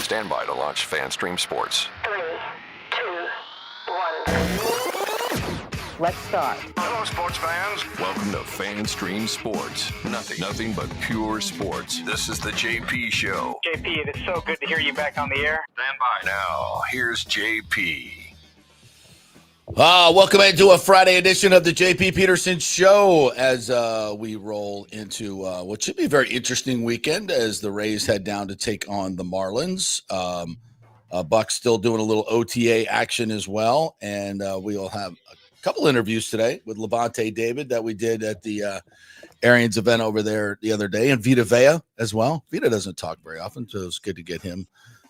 Stand by to launch FanStream Sports. 3, 2, 1. Let's start. Hello, sports fans. Welcome to FanStream Sports. Nothing but pure sports. This is the JP Show. JP, it is so good to hear you back on the air. Stand by. Now, here's JP. Welcome into a Friday edition of the JP Peterson Show as we roll into what should be a very interesting weekend as the Rays head down to take on the Marlins. Bucs still doing a little OTA action as well, and we'll have a couple interviews today with Levante David that we did at the Arians event over there the other day, and Vita Vea as well. Vita doesn't talk very often, so it's good to get him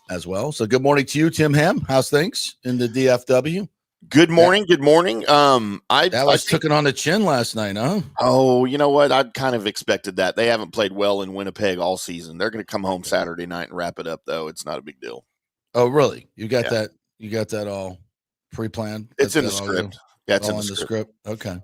as well. So good morning to you, Tim Ham. How's things in the DFW? Good morning. Good morning. I took it on the chin last night, huh? Oh, you know what? I kind of expected that. They haven't played well in Winnipeg all season. They're going to come home Saturday night and wrap it up, though. It's not a big deal. Oh, really? You got that? You got that all pre-planned? It's in the script. Yeah, it's in the script. Okay.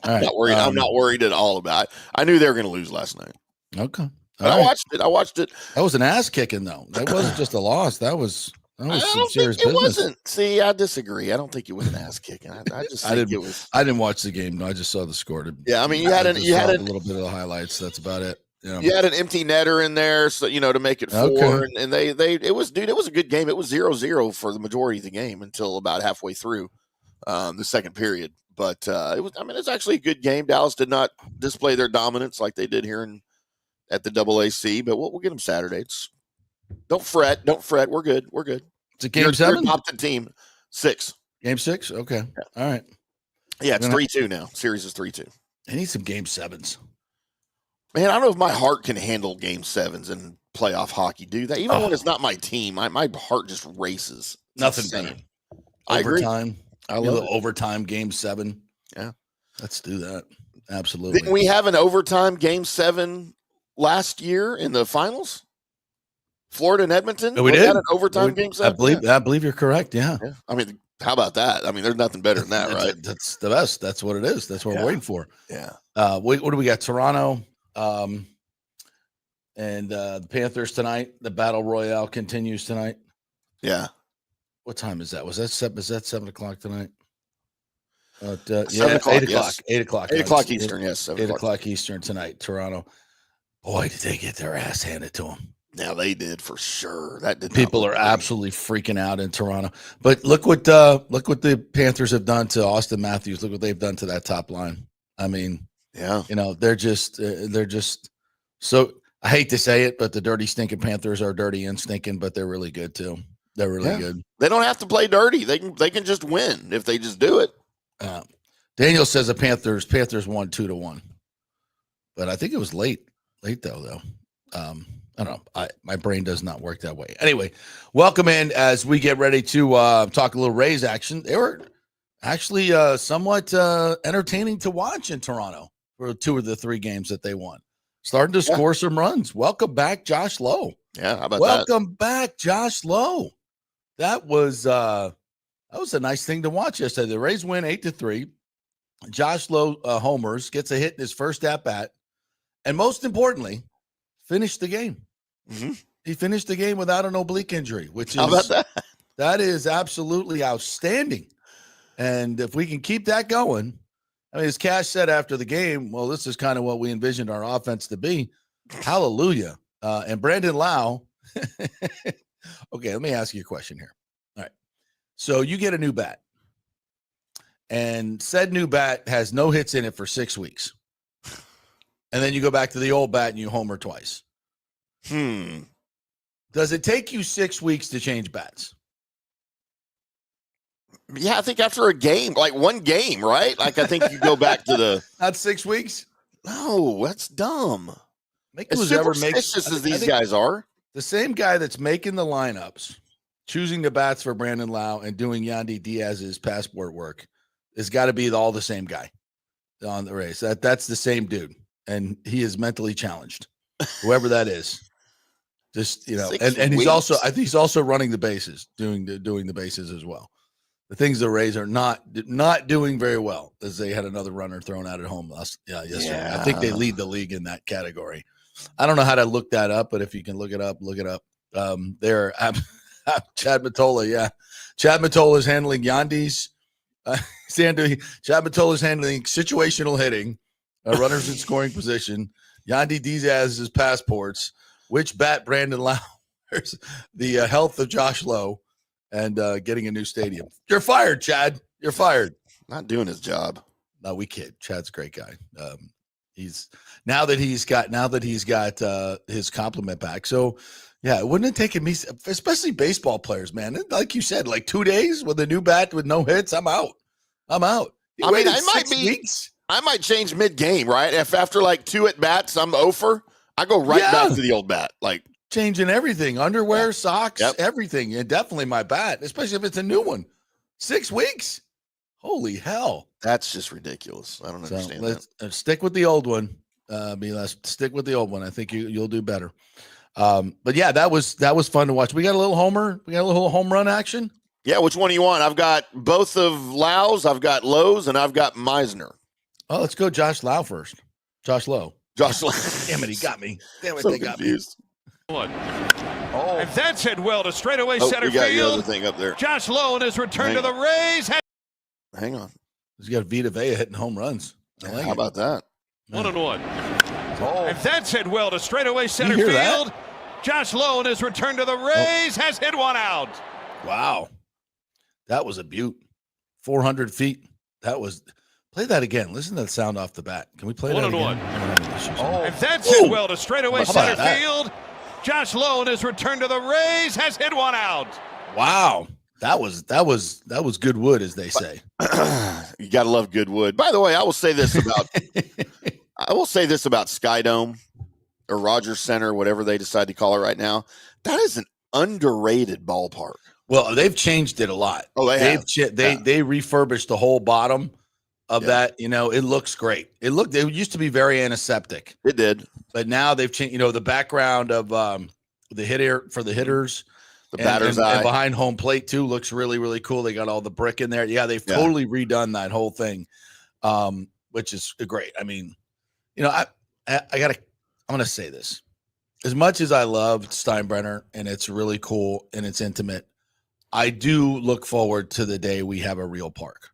All right. I'm not worried at all about it. I knew they were going to lose last night. Okay. I watched it. That was an ass kicking, though. That wasn't just a loss. That was some serious it business. Wasn't. See, I disagree. I don't think it was an ass kicking. I just think it was. I didn't watch the game. No, I just saw the score. Yeah, I mean, you had a little bit of the highlights. That's about it. You had an empty netter in there, so to make it 4. Okay. And it was a good game. It was 0-0 for the majority of the game until about halfway through the second period. But it's actually a good game. Dallas did not display their dominance like they did here at the AAC, but we'll get them Saturday. Don't fret. We're good. It's a game 7? Your opted team. 6. Game 6? Okay. Yeah. All right. Yeah, it's 3-2 now. Series is 3-2. I need some game 7s. Man, I don't know if my heart can handle game 7s in playoff hockey, do that. Even when it's not my team, my heart just races. It's Nothing insane. better. I agree. Overtime. I love it. Overtime game 7. Yeah. Let's do that. Absolutely. Didn't we have an overtime game 7 last year in the finals? Florida and Edmonton? We did. An overtime game 7? I believe you're correct. Yeah. I mean, how about that? I mean, there's nothing better than that, right? That's the best. That's what it is. That's what we're waiting for. Yeah. What do we got? Toronto and the Panthers tonight. The battle royale continues tonight. Yeah. What time is that? Is that 7 o'clock tonight? 7 8 o'clock. o'clock. Yes. 8 o'clock. 8 o'clock Eastern. Yes. 8 o'clock Eastern tonight. Toronto. Boy, did they get their ass handed to them. Now they did for sure. That did. People are absolutely freaking out in Toronto. But look what the Panthers have done to Austin Matthews. Look what they've done to that top line. I mean, yeah. They're just so. I hate to say it, but the dirty stinking Panthers are dirty and stinking, but they're really good too. They're really good. They don't have to play dirty. They can just win if they just do it. Daniel says the Panthers won 2-1, but I think it was late though. I don't know. My brain does not work that way. Anyway, welcome in as we get ready to talk a little Rays action. They were actually somewhat entertaining to watch in Toronto for 2 of the 3 games that they won. Starting to score some runs. Welcome back, Josh Lowe. Yeah, how about Welcome back, Josh Lowe. That was a nice thing to watch yesterday. The Rays win 8-3. Josh Lowe homers, gets a hit in his first at bat, and most importantly, finished the game. Mm-hmm. He finished the game without an oblique injury, which is how about that? That is absolutely outstanding. And if we can keep that going, I mean, as Cash said after the game, well, this is kind of what we envisioned our offense to be. Hallelujah. And Brandon Lowe. Okay, let me ask you a question here. All right. So you get a new bat, and said new bat has no hits in it for 6 weeks. And then you go back to the old bat and you homer twice. Does it take you 6 weeks to change bats? Yeah, I think after a game, like one game, right? Like I think you go back to the not 6 weeks. No, that's dumb. As superstitious as these guys are. The same guy that's making the lineups, choosing the bats for Brandon Lowe, and doing Yandy Diaz's passport work has got to be all the same guy on the Rays. That's the same dude, and he is mentally challenged, whoever that is. Just and he's also I think he's also running the bases, doing the bases as well. The things the Rays are not doing very well, as they had another runner thrown out at home yesterday. Yeah. I think they lead the league in that category. I don't know how to look that up, but if you can look it up, look it up. They're Chad Mottola. Yeah. Chad Mottola is handling Yandy's. Chad Mottola is handling situational hitting, runners in scoring position. Yandy Diaz's passports, which bat Brandon Lowers, the health of Josh Lowe, and getting a new stadium. You're fired, Chad. You're fired. Not doing his job. No, we kid. Chad's a great guy. He's now that he's got his compliment back. So yeah, it wouldn't have taken me, especially baseball players, man. Like you said, like 2 days with a new bat with no hits. I'm out. I mean, I might change mid-game, right? If after like 2 at-bats, I'm over, I go right back to the old bat. Like changing everything, underwear, socks, everything. And definitely my bat, especially if it's a new one. 6 weeks. Holy hell. That's just ridiculous. I don't understand let's stick with the old one. Stick with the old one. I think you'll do better. But yeah, that was fun to watch. We got a little homer. We got a little home run action. Yeah, which one do you want? I've got both of Lowe's, I've got Lowe's, and I've got Meisner. Oh, let's go Josh Lowe first. Josh Lowe. Damn it, he got me. Damn it, so they confused. Got me. And that's hit well to straightaway center we got field. your other thing up there. Josh Lowe in his return to the Rays. Hang on. He's got Vita Vea hitting home runs. How about that? 1-1. And that's hit well to straightaway center hear field. that? Josh Lowe in his return to the Rays has hit one out. Wow. That was a beaut. 400 feet. Play that again. Listen to the sound off the bat. Can we play that again? 1-1. And that's hit well to straightaway center field. Josh Lowe in his return to the Rays has hit one out. Wow. That was good wood, as they say. You got to love good wood. By the way, I will say this about Skydome or Rogers Center, whatever they decide to call it right now. That is an underrated ballpark. Well, they've changed it a lot. Oh, they refurbished the whole bottom of that. You know, it looks great. It used to be very antiseptic. It did, but now they've changed. You know, the background of the hitter for the hitters, the batter's eye, and behind home plate too looks really, really cool. They got all the brick in there. Yeah, they've totally redone that whole thing, which is great. I mean, you know, I'm gonna say this. As much as I love Steinbrenner and it's really cool and it's intimate, I do look forward to the day we have a real park,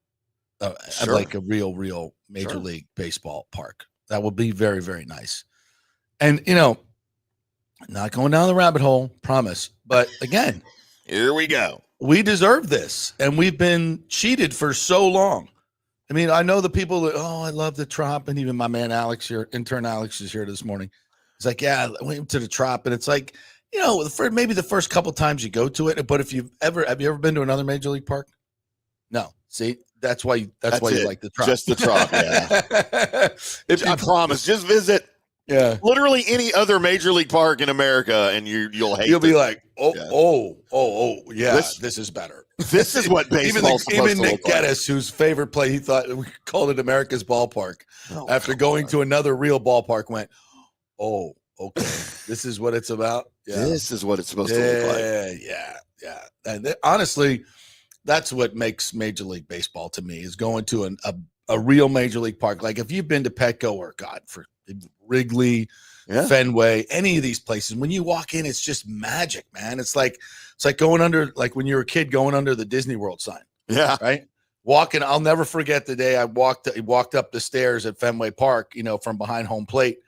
like a real Major League Baseball park. That would be very, very nice. And, you know, not going down the rabbit hole, promise. But again, here we go. We deserve this. And we've been cheated for so long. I mean, I know the people that, I love the Trop. And even my man Alex here, intern Alex is here this morning. He's like, yeah, I went to the Trop. And it's like, you know, maybe the first couple times you go to it, but have you ever been to another Major League park? No. See, that's why you like the Trop. Just the Trop, yeah. I promise, just visit. Yeah. Literally any other Major League park in America, and you'll hate. You'll be like, yeah, this is better. This is what baseball's supposed to Nick look like. Geddes, whose favorite play, he thought we called it America's ballpark. After going to another real ballpark, went, okay, this is what it's about. Yeah. This is what it's supposed to look like. Yeah. And honestly, that's what makes Major League Baseball to me, is going to a real Major League park. Like if you've been to Petco or for Wrigley, Fenway, any of these places, when you walk in, it's just magic, man. It's like going under, like when you were a kid going under the Disney World sign. Yeah. Right. Walking. I'll never forget the day I walked up the stairs at Fenway Park, you know, from behind home plate.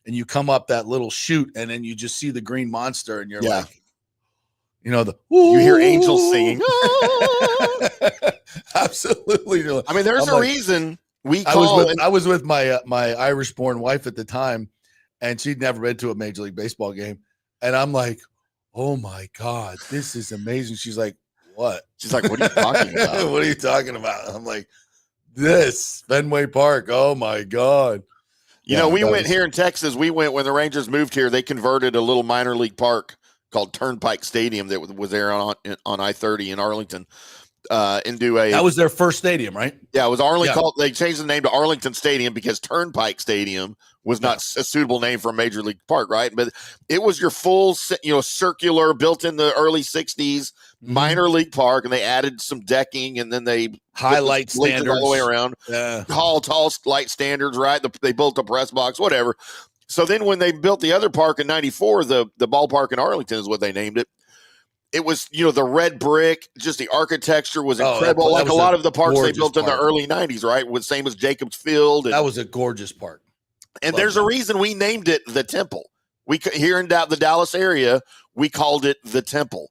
And you come up that little chute, and then you just see the green monster, and you're like, you know, you hear angels singing. Absolutely. I mean, there's a reason I was with my Irish-born wife at the time, and she'd never been to a Major League Baseball game, and I'm like, oh my God, this is amazing. She's like, what? She's like, what are you talking about? What are you talking about? I'm like, this Fenway Park. Oh my God. You know, we went here in Texas. We went when the Rangers moved here. They converted a little minor league park called Turnpike Stadium that was there on I-30 in Arlington into a. That was their first stadium, right? Yeah, it was Arlington. They changed the name to Arlington Stadium because Turnpike Stadium was not a suitable name for a major league park, right? But it was your full, circular, built in the early '60s minor league park, and they added some decking, and then they highlight standards all the way around. Yeah, tall light standards, right? They built a press box, whatever. So then when they built the other park in 94, the ballpark in Arlington is what they named it. It was, the red brick, just the architecture was incredible. Like a lot of the parks they built in the early 90s, right? Was same as Jacobs Field. That was a gorgeous park. And there's a reason we named it the Temple. Here in the Dallas area, we called it the Temple.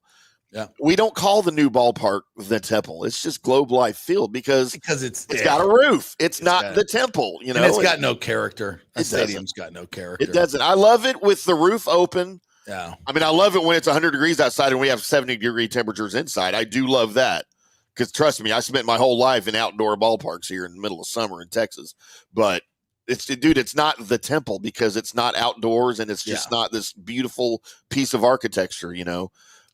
Yeah. We don't call the new ballpark the Temple. It's just Globe Life Field because it's got a roof. It's not the Temple, And it's got no character. The stadium's got no character. It doesn't. I love it with the roof open. Yeah. I mean, I love it when it's 100 degrees outside and we have 70-degree temperatures inside. I do love that because, trust me, I spent my whole life in outdoor ballparks here in the middle of summer in Texas. But, it's not the Temple because it's not outdoors and it's just not this beautiful piece of architecture, Yeah,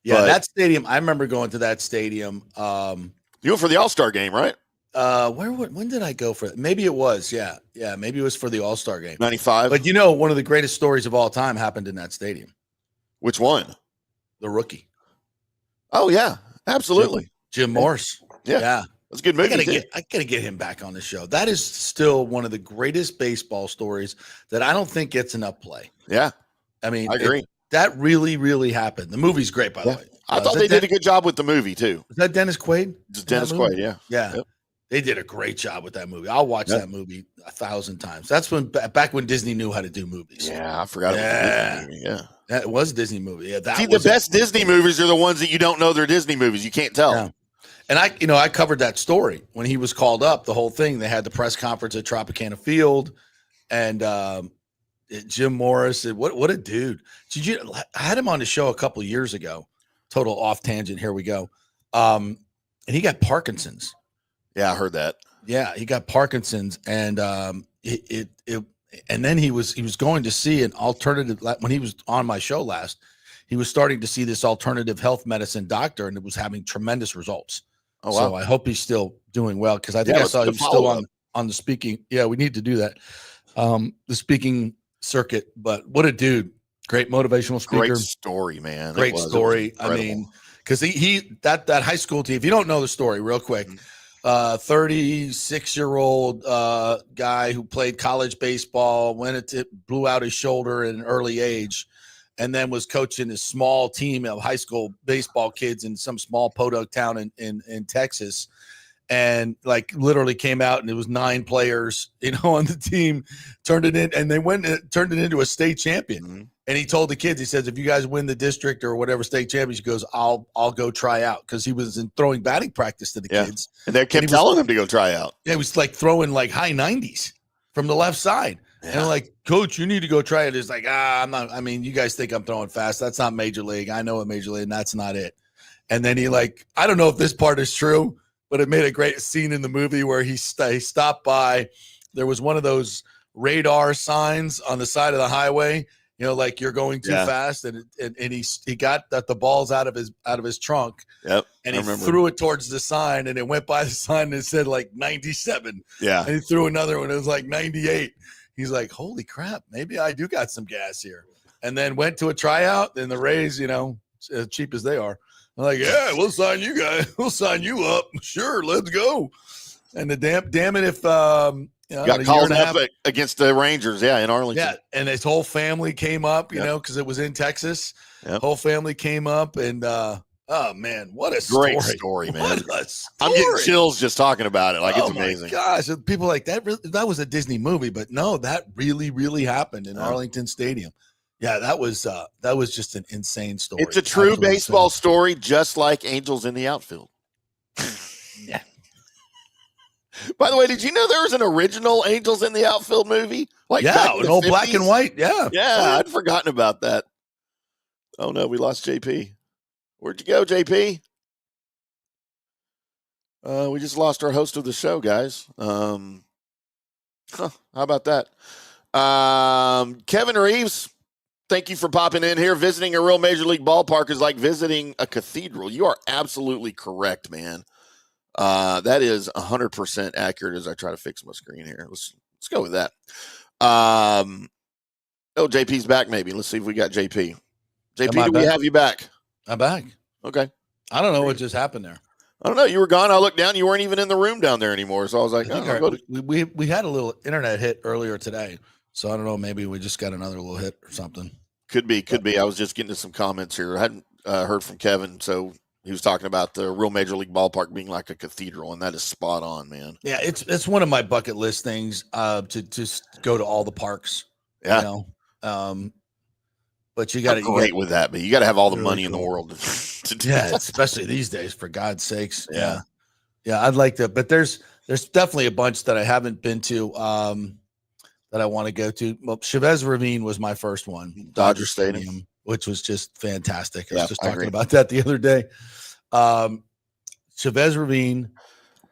but that stadium, I remember going to that stadium. You went for the All-Star game, right? When did I go for it? Maybe it was, yeah. Maybe it was for the All-Star game. 95. But one of the greatest stories of all time happened in that stadium. Which one? The Rookie. Oh, yeah, absolutely. Jim Morse. Yeah. That's a good movie. I gotta get him back on the show. That is still one of the greatest baseball stories that I don't think gets enough play. Yeah. I mean, I agree. That really, really happened. The movie's great, by the way. I thought they did a good job with the movie, too. Was that Dennis Quaid? It's Dennis Quaid, yeah. Yeah. Yep. They did a great job with that movie. I'll watch that movie 1,000 times. That's back when Disney knew how to do movies. Yeah, I forgot about Disney. Yeah. That was a Disney movie. Yeah, the best Disney movies are the ones that you don't know they're Disney movies. You can't tell. Yeah. And I covered that story when he was called up, the whole thing. They had the press conference at Tropicana Field, and Jim Morris. What a dude! I had him on the show a couple of years ago. Total off tangent. Here we go. And he got Parkinson's. Yeah, I heard that. Yeah, he got Parkinson's, and and then he was going to see an alternative. When he was on my show last, he was starting to see this alternative health medicine doctor, and it was having tremendous results. Oh, wow. So I hope he's still doing well because I think I saw he was still on the speaking. Yeah, we need to do that. The speaking circuit, but what a dude! Great motivational speaker. Great story, man. Great story. I mean, because that high school team. If you don't know the story, real quick. 36-year-old guy who played college baseball, blew out his shoulder at an early age, and then was coaching a small team of high school baseball kids in some small podunk town in Texas. And literally came out and it was 9 players, on the team, turned it in, and they turned it into a state champion. Mm-hmm. And he told the kids, he says, if you guys win the district or whatever state championship, he goes, I'll go try out. Cause he was in throwing batting practice to the kids. And they kept telling him to go try out. Yeah. He was throwing high 90s from the left side. Yeah. And I'm like, coach, you need to go try it. It's like, I'm not, you guys think I'm throwing fast. That's not major league. I know what major league, and that's not it. And then he I don't know if this part is true, but it made a great scene in the movie where he stopped by. There was one of those radar signs on the side of the highway, you're going too fast, and he got the balls out of his trunk. Yep. And he threw it towards the sign, and it went by the sign and it said 97. Yeah. And he threw another one. It was 98. He's like, holy crap, maybe I do got some gas here. And then went to a tryout, and the Rays, as cheap as they are, I'm like, yeah, we'll sign you guys. We'll sign you up. Sure, let's go. And the damn it if got called up against the Rangers, in Arlington. Yeah, and his whole family came up, because it was in Texas. Yep. Whole family came up, and oh man, what a great story, man! What a story. I'm getting chills just talking about it. It's amazing. Gosh, people that was a Disney movie, but no, that really, really happened in Arlington Stadium. Yeah, that was just an insane story. It's a true baseball story, just like Angels in the Outfield. Yeah. By the way, did you know there was an original Angels in the Outfield movie? An old black and white. Yeah. Yeah, I'd forgotten about that. Oh no, we lost JP. Where'd you go, JP? We just lost our host of the show, guys. How about that? Kevin Reeves, thank you for popping in here. Visiting a real major league ballpark is like visiting a cathedral. You are absolutely correct, man. That is 100% accurate as I try to fix my screen here. Let's go with that. JP's back maybe. Let's see if we got JP. JP, do we have you back? I'm back. Okay. I don't know what just happened there. I don't know. You were gone. I looked down. You weren't even in the room down there anymore. So I was like, we had a little internet hit earlier today. So I don't know. Maybe we just got another little hit or something. Could be. I was just getting to some comments here. I hadn't heard from Kevin, so he was talking about the real major league ballpark being like a cathedral, and that is spot on, man. Yeah, it's one of my bucket list things to just go to all the parks. Yeah. You know? But you got to great with that, but you got to have all the really money cool. in the world to do yeah, that. especially these days, for God's sakes. Yeah, I'd like to, but there's definitely a bunch that I haven't been to that I want to go to. Well, Chavez Ravine was my first one, Dodger Stadium, which was just fantastic. I Yeah, was just I talking agree. about that the other day. Chavez Ravine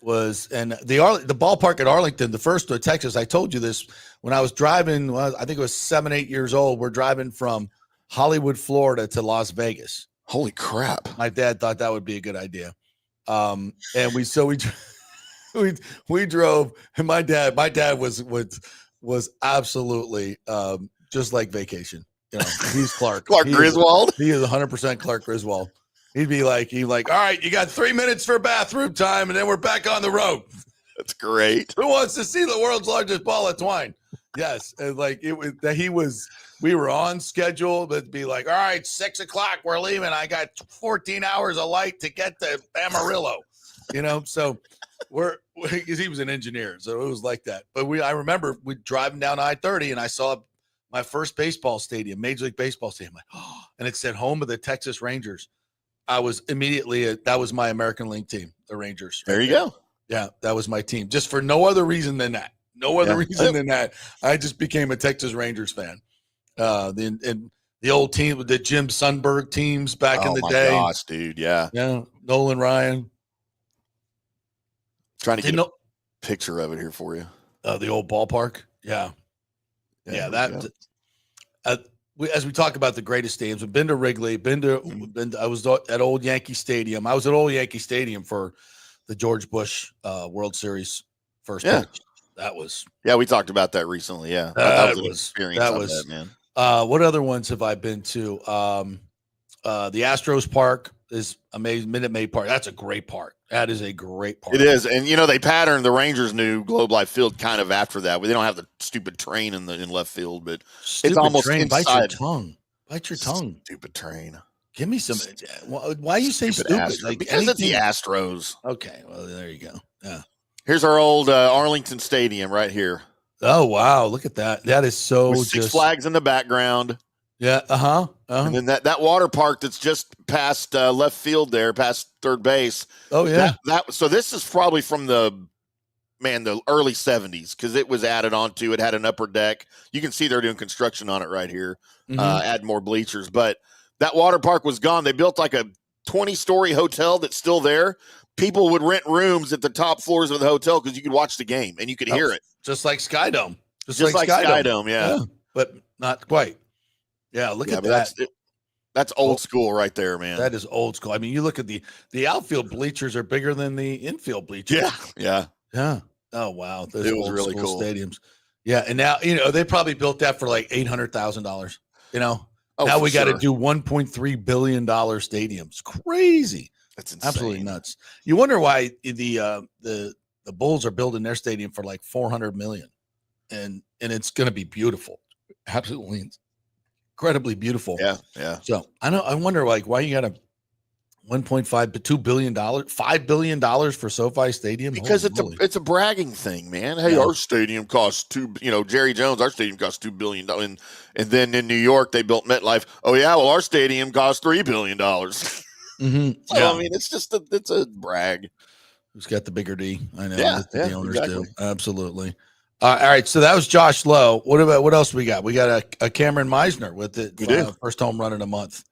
was, and the ballpark at Arlington, the first to Texas. I told you this when I was driving. Well, I think it was 7, 8 years old. We're driving from Hollywood, Florida to Las Vegas. Holy crap! My dad thought that would be a good idea, and we drove. And my dad was absolutely just like vacation. You know, he's Clark. Griswold. He is 100% Clark Griswold. He'd be like, all right, you got 3 minutes for bathroom time, and then we're back on the road. That's great. Who wants to see the world's largest ball of twine? Yes, and like it was that we were on schedule, but be like, all right, 6 o'clock, we're leaving. I got 14 hours of light to get to Amarillo, you know. So because he was an engineer, so it was like that. But I remember we driving down I-30, and I saw my first baseball stadium, Major League Baseball stadium, and it said home of the Texas Rangers. I was immediately that was my American League team, the Rangers. There you go. Yeah, that was my team, just for no other reason than that. No other reason than that. I just became a Texas Rangers fan. The old team with the Jim Sundberg teams back in the day. Oh my gosh, dude! Yeah, Nolan Ryan. Trying to get a picture of it here for you. The old ballpark. Yeah. As we talk about the greatest stadiums, we've been to Wrigley, I was at Old Yankee Stadium. I was at Old Yankee Stadium for the George Bush World Series first pitch. That was we talked about that recently. Yeah, that was an was experience. Man. What other ones have I been to? The Astros Park is amazing. Minute Maid Park. That's a great park. That is a great park. It is, and they patterned the Rangers' new Globe Life Field kind of after that. They don't have the stupid train in left field, but stupid it's almost train. inside. Bite your tongue. Stupid train. Give me some. Why you say stupid? Like because it's the Astros. Okay, well there you go. Yeah. Here's our old Arlington Stadium right here. Oh wow! Look at that. That is so. With Six Flags in the background. Yeah. And then that water park that's just past left field there, past third base. Oh yeah. So this is probably from the early 70s because it was added onto. It had an upper deck. You can see they're doing construction on it right here. Add more bleachers, but that water park was gone. They built like a 20-story hotel that's still there. People would rent rooms at the top floors of the hotel because you could watch the game and you could hear it. Just like Skydome. Just like Skydome, yeah. But not quite. Yeah, look at that. That's old school right there, man. That is old school. I mean, you look at the outfield bleachers are bigger than the infield bleachers. Yeah. Oh, wow. Those it was old really school cool. Stadiums. Yeah, and now, they probably built that for like $800,000, Oh, now we got to sure. do $1.3 billion stadiums. Crazy. That's insane. Absolutely nuts. You wonder why the Bulls are building their stadium for like $400 million, and it's going to be beautiful. Absolutely incredibly beautiful. Yeah. So I wonder why you got a $1.5 to $2 billion, $5 billion for SoFi Stadium because it's a bragging thing, man. Hey, our stadium costs Jerry Jones. Our stadium costs $2 billion, and then in New York they built MetLife. Oh yeah, well our stadium costs $3 billion. Mm-hmm. So, I mean, it's just it's a brag. Who's got the bigger D? I know. The owners do. Absolutely. All right. So that was Josh Lowe. What else we got? We got a Cameron Meisner with the first home run in a month.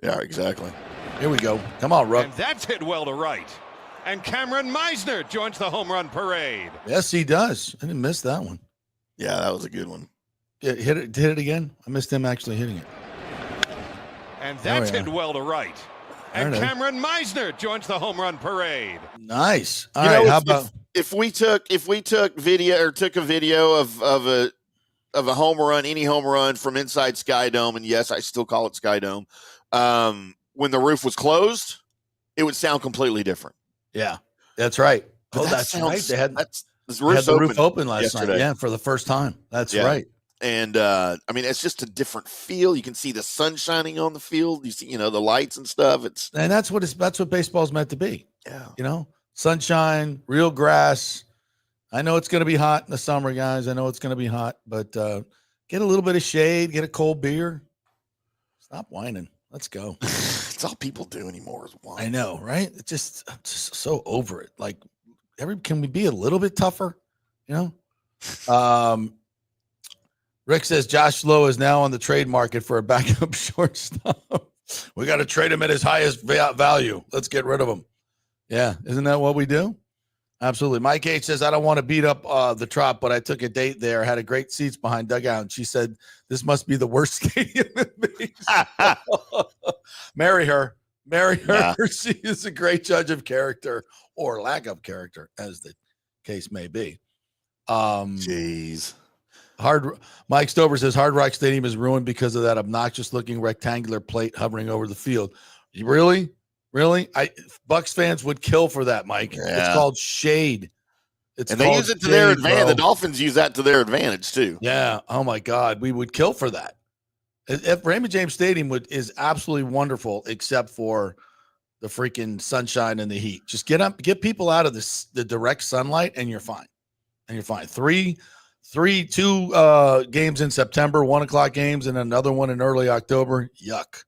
Yeah, exactly. Here we go. Come on, Rook. And that's hit well to right. And Cameron Meisner joins the home run parade. Yes, he does. I didn't miss that one. Yeah, that was a good one. Yeah, hit it again. I missed him actually hitting it. And that's hit well to right. And Cameron Meisner joins the home run parade. Nice. All right. How about if we took video or took a video of a home run, any home run from inside Skydome, and yes, I still call it Skydome. When the roof was closed, it would sound completely different. Yeah, that's right. But that's right. They had the roof open last night. Yeah, for the first time. That's right. And I mean, it's just a different feel. You can see the sun shining on the field. You see, the lights and stuff. And that's what baseball's meant to be. Yeah. Sunshine, real grass. I know it's going to be hot in the summer, guys. I know it's going to be hot, but get a little bit of shade, get a cold beer. Stop whining. Let's go. It's all people do anymore is whine. I know, right? I'm just so over it. Like, can we be a little bit tougher? Rick says Josh Lowe is now on the trade market for a backup shortstop. We got to trade him at his highest value. Let's get rid of him. Yeah, isn't that what we do? Absolutely. Mike H says, I don't want to beat up the Trop, but I took a date there, had a great seats behind dugout, and she said, this must be the worst stadium in baseball. Marry her. Yeah. She is a great judge of character or lack of character, as the case may be. Jeez. Mike Stover says Hard Rock Stadium is ruined because of that obnoxious-looking rectangular plate hovering over the field. Really? Bucs fans would kill for that, Mike. Yeah. It's called shade. And they use it to their advantage. The Dolphins use that to their advantage too. Yeah. Oh my God, we would kill for that. If Raymond James Stadium is absolutely wonderful, except for the freaking sunshine and the heat. Just get people out of the direct sunlight, and you're fine. Two games in September, 1:00 games, and another one in early October. Yuck.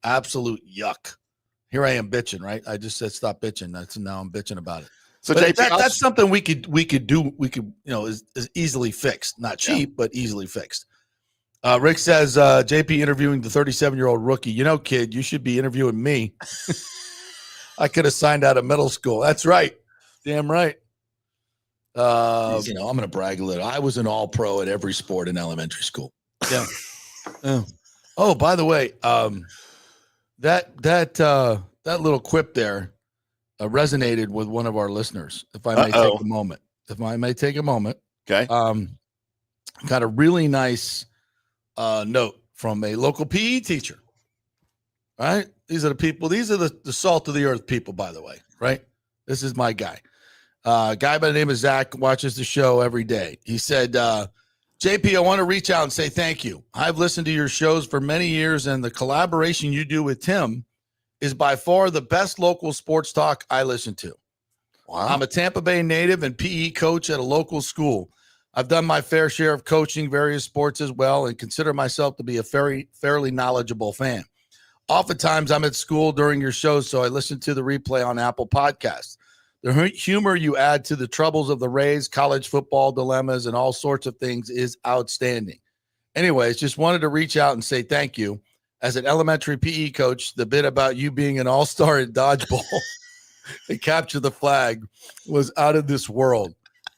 Absolute yuck. Here I am bitching, right? I just said stop bitching. Now I'm bitching about it. So JP, that's something we could do. We could, is easily fixed. Not cheap, but easily fixed. Rick says, JP interviewing the 37-year-old rookie. Kid, you should be interviewing me. I could have signed out of middle school. That's right. Damn right. I'm going to brag a little. I was an all-pro at every sport in elementary school. Yeah. Oh, by the way, that little quip there resonated with one of our listeners. If I may take a moment. Okay. Got a really nice note from a local PE teacher. All right. These are the people. These are the salt of the earth people, by the way. Right. This is my guy. Guy by the name of Zach watches the show every day. He said, JP, I want to reach out and say thank you. I've listened to your shows for many years, and the collaboration you do with Tim is by far the best local sports talk I listen to. Wow. I'm a Tampa Bay native and PE coach at a local school. I've done my fair share of coaching various sports as well and consider myself to be a fairly knowledgeable fan. Oftentimes, I'm at school during your shows, so I listen to the replay on Apple Podcasts. The humor you add to the troubles of the Rays, college football dilemmas, and all sorts of things is outstanding. Anyways, just wanted to reach out and say thank you. As an elementary PE coach, the bit about you being an all-star at dodgeball and capture the flag was out of this world.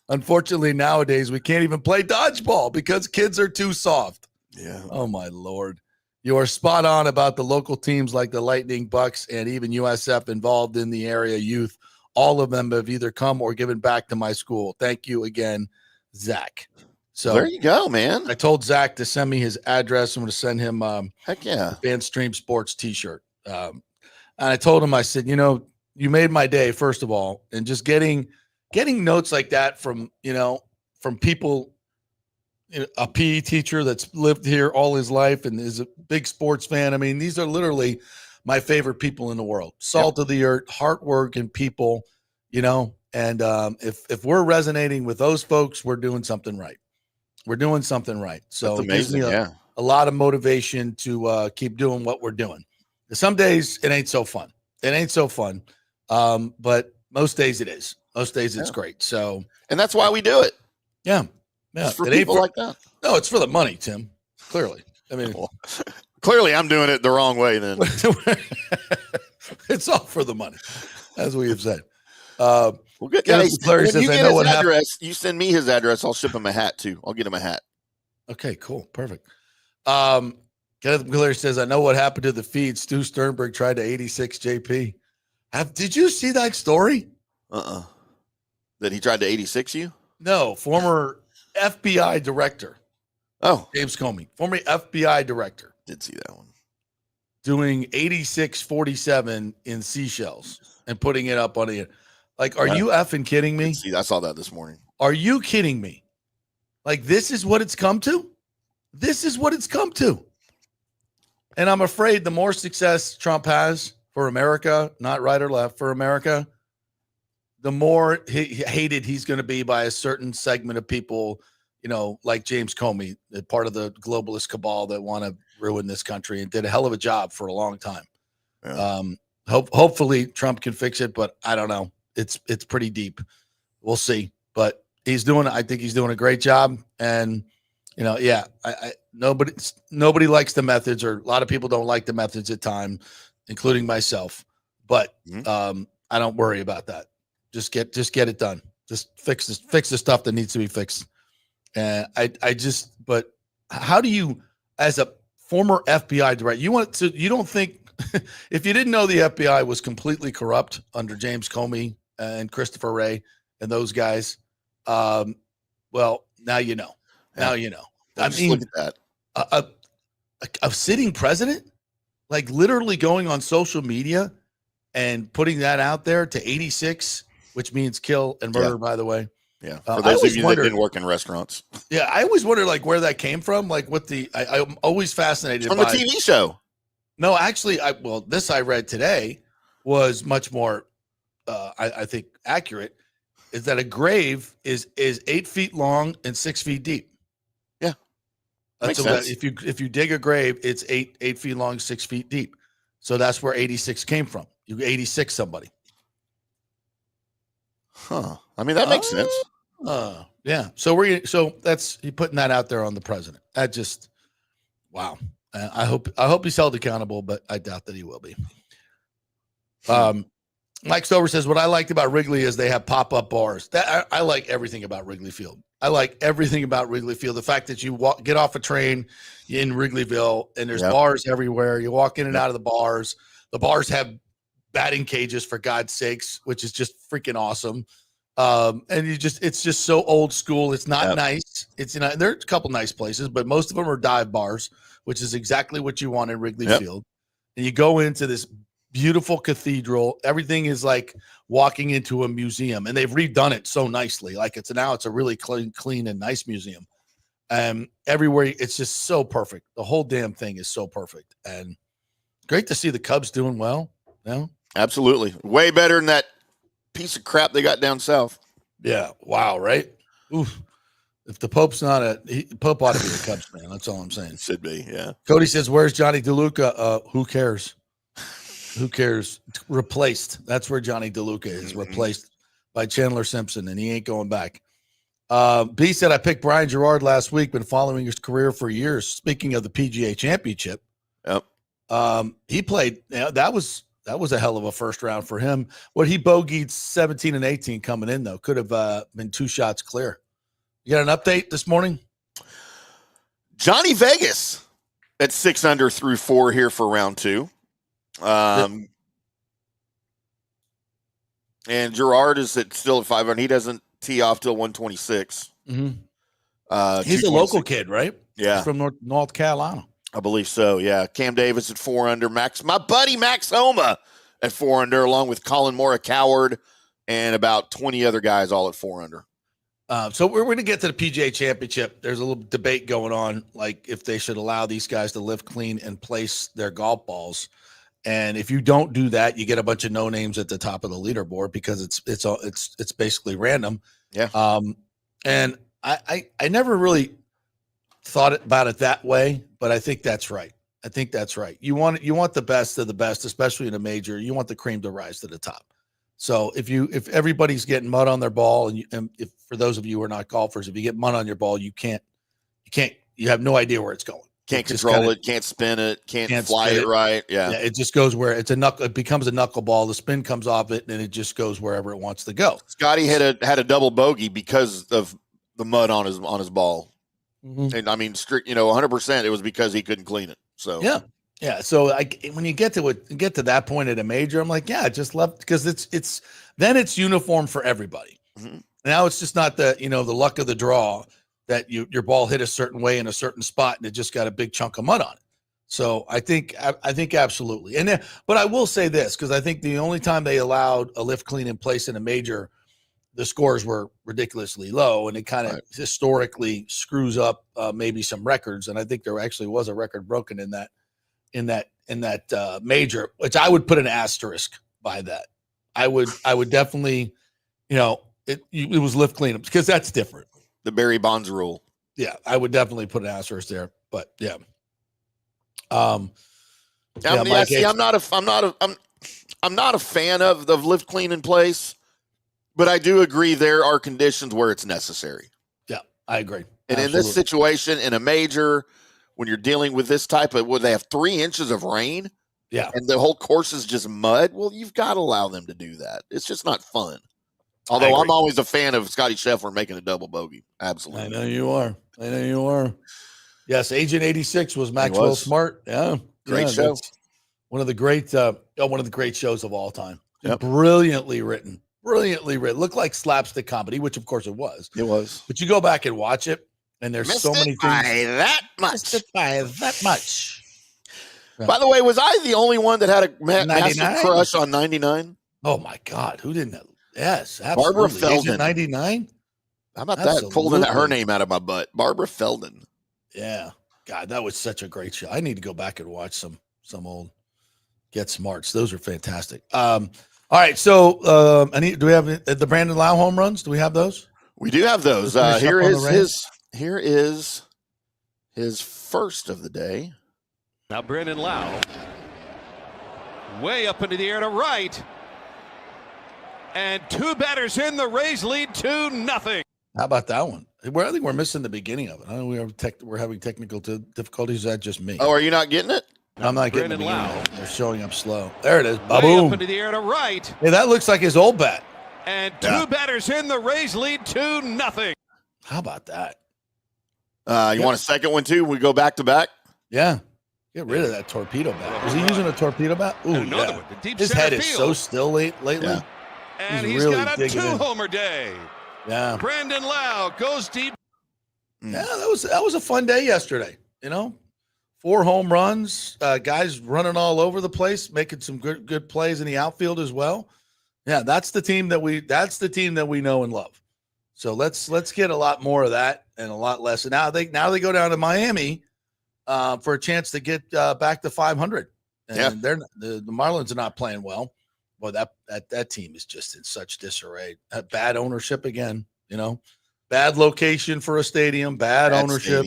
Unfortunately, nowadays, we can't even play dodgeball because kids are too soft. Yeah. Oh, my Lord. You are spot on about the local teams like the Lightning, Bucs, and even USF involved in the area youth. All of them have either come or given back to my school. Thank you again, Zach. So there you go, man. I told Zach to send me his address. I'm going to send him heck yeah, a Stream Sports t-shirt. And I told him, I said, you made my day, first of all, and just getting notes like that from people, a PE teacher that's lived here all his life and is a big sports fan. I mean, these are literally my favorite people in the world. Salt of the earth, hardworking people, and if we're resonating with those folks, we're doing something right. So it gives me a lot of motivation to keep doing what we're doing. Some days it ain't so fun. But most days it is. Most days it's great. So, and that's why we do it. Yeah. It's for people like that. No, it's for the money, Tim. Clearly. I mean, clearly I'm doing it the wrong way then. It's all for the money, as we have said. Well, good. Guys, Larry says, I know what address. You send me his address. I'll ship him a hat too. I'll get him a hat. Okay, cool. Perfect. Kenneth Miller says, I know what happened to the feed. Stu Sternberg tried to 86 JP. Did you see that story? That he tried to 86 you? No, former FBI director. Oh, James Comey, former FBI director. Did see that one. Doing 86-47 in seashells and putting it up on the, like, are you effing kidding me? I saw that this morning. Are you kidding me? Like, this is what it's come to? This is what it's come to. And I'm afraid the more success Trump has for America, not right or left, for America, the more hated he's going to be by a certain segment of people, like James Comey, part of the globalist cabal that want to ruin this country and did a hell of a job for a long time. Yeah. Hopefully Trump can fix it, but I don't know. It's pretty deep. We'll see. But I think he's doing a great job. And, nobody likes the methods, or a lot of people don't like the methods at times, including myself. But I don't worry about that. Just get it done. Just fix the stuff that needs to be fixed. And but how do you, as a former FBI director, you don't think, if you didn't know the FBI was completely corrupt under James Comey and Christopher Wray and those guys, well, now you know. Now you know. I mean, look at that. A sitting president, like literally going on social media and putting that out there to 86, which means kill and murder, by the way. Yeah. For those of you that didn't work in restaurants. Yeah. I always wonder where that came from. Like I'm always fascinated from the TV show. No, actually, this I read today was much more, I think, accurate. Is that a grave is 8 feet long and 6 feet deep? Yeah, makes sense. If you dig a grave, it's 8 feet long, 6 feet deep. So that's where 86 came from. You 86 somebody. Huh? I mean, that makes sense. Yeah. So that's you putting that out there on the president. That just wow. I hope he's held accountable, but I doubt that he will be. Mike Stover says, what I liked about Wrigley is they have pop-up bars. I like everything about Wrigley Field. I like everything about Wrigley Field. The fact that you get off a train in Wrigleyville and there's bars everywhere. You walk in and out of the bars. The bars have batting cages, for God's sakes, which is just freaking awesome. And it's just so old school. It's not nice. There's a couple nice places, but most of them are dive bars, which is exactly what you want in Wrigley Field. And you go into this beautiful cathedral. Everything is like walking into a museum, and they've redone it so nicely. Like it's a really clean and nice museum. Everywhere it's just so perfect. The whole damn thing is so perfect, and great to see the Cubs doing well. No, absolutely, way better than that piece of crap they got down south. Yeah, wow, right? Oof. If the Pope's Pope ought to be a Cubs fan. That's all I'm saying. Should be, yeah. Cody says, "Where's Johnny DeLuca?" Who cares? Who cares? Replaced. That's where Johnny DeLuca is, replaced by Chandler Simpson, and he ain't going back. B said, I picked Brian Gerard last week, been following his career for years. Speaking of the PGA Championship, he played. That was a hell of a first round for him. He bogeyed 17 and 18 coming in, though. Could have been 2 shots clear. You got an update this morning? Johnny Vegas at 6 under through 4 here for round 2. And Gerard is still at 500. He doesn't tee off till 126. Mm-hmm. He's a local kid, right? Yeah, he's from North Carolina, I believe so. Yeah, Cam Davis at 4 under. My buddy Max Homa at 4 under, along with Colin Moore, a coward, and about 20 other guys all at 4 under. So we're going to get to the PGA Championship. There's a little debate going on, like if they should allow these guys to lift clean and place their golf balls. And if you don't do that, you get a bunch of no names at the top of the leaderboard because it's basically random. Yeah. And I never really thought about it that way, but I think that's right. You want the best of the best, especially in a major. You want the cream to rise to the top. So if everybody's getting mud on their ball, and if for those of you who are not golfers, if you get mud on your ball, you have no idea where it's going. Can't control it, can't spin it, can't fly it right. Yeah, it just goes where it becomes a knuckleball. The spin comes off it, and it just goes wherever it wants to go. Scotty had a double bogey because of the mud on his ball, and I mean, 100%. It was because he couldn't clean it. So yeah. So when you get to that point at a major, I'm like, yeah, just love because it's uniform for everybody. Mm-hmm. Now it's just not the luck of the draw that your ball hit a certain way in a certain spot and it just got a big chunk of mud on it. So I think absolutely. But I will say this, because I think the only time they allowed a lift clean in place in a major the scores were ridiculously low, and it kind of historically screws up maybe some records. And I think there actually was a record broken in that major, which I would put an asterisk by that. I would definitely, it was lift cleanups because that's different. The Barry Bonds rule. Yeah, I would definitely put an asterisk there. But yeah. I'm not a fan of the lift clean in place, but I do agree there are conditions where it's necessary. Yeah, I agree. And in this situation, in a major, when you're dealing with this type of, where they have 3 inches of rain, and the whole course is just mud, well, you've got to allow them to do that. It's just not fun. Although I'm always a fan of Scotty Scheffler making a double bogey. Absolutely. I know you are. Yes, Agent 86 was Maxwell Smart. Yeah. Great show. One of the great shows of all time. Yep. Brilliantly written. Looked like slapstick comedy, which of course it was. It was. But you go back and watch it, and there's so many things. By that much. By the way, was I the only one that had a massive crush on 99? Oh my God, who didn't? Yes, absolutely. Barbara Feldon. 99. How about that? Pulling her name out of my butt. Barbara Feldon. Yeah. God, that was such a great show. I need to go back and watch some old Get Smarts. Those are fantastic. All right. So do we have the Brandon Lowe home runs? Do we have those? We do have those. Here is his first of the day. Now Brandon Lowe. Way up into the air to right. And 2 batters in, the Rays lead 2-0. How about that one? I think we're missing the beginning of it. I know we're having technical difficulties. Is that just me? Oh, are you not getting it? I'm not getting it. They're showing up slow. There it is. Way Boom. up into the air to right. Hey, that looks like his old bat. And 2 batters in, the Rays lead 2-0. How about that? You want a second one too? We go back to back. Yeah. Get rid of that torpedo bat. Was he using a torpedo bat? Ooh, yeah. His head is so still lately. Yeah. And he's really got a 2-homer day. Yeah. Brandon Lowe goes deep. Yeah, that was a fun day yesterday. 4 home runs, guys running all over the place, making some good plays in the outfield as well. Yeah, that's the team that we know and love. So let's get a lot more of that and a lot less. And now they go down to Miami for a chance to get back to 500. And the Marlins are not playing well. Boy, that team is just in such disarray. Bad ownership again, bad location for a stadium, bad ownership,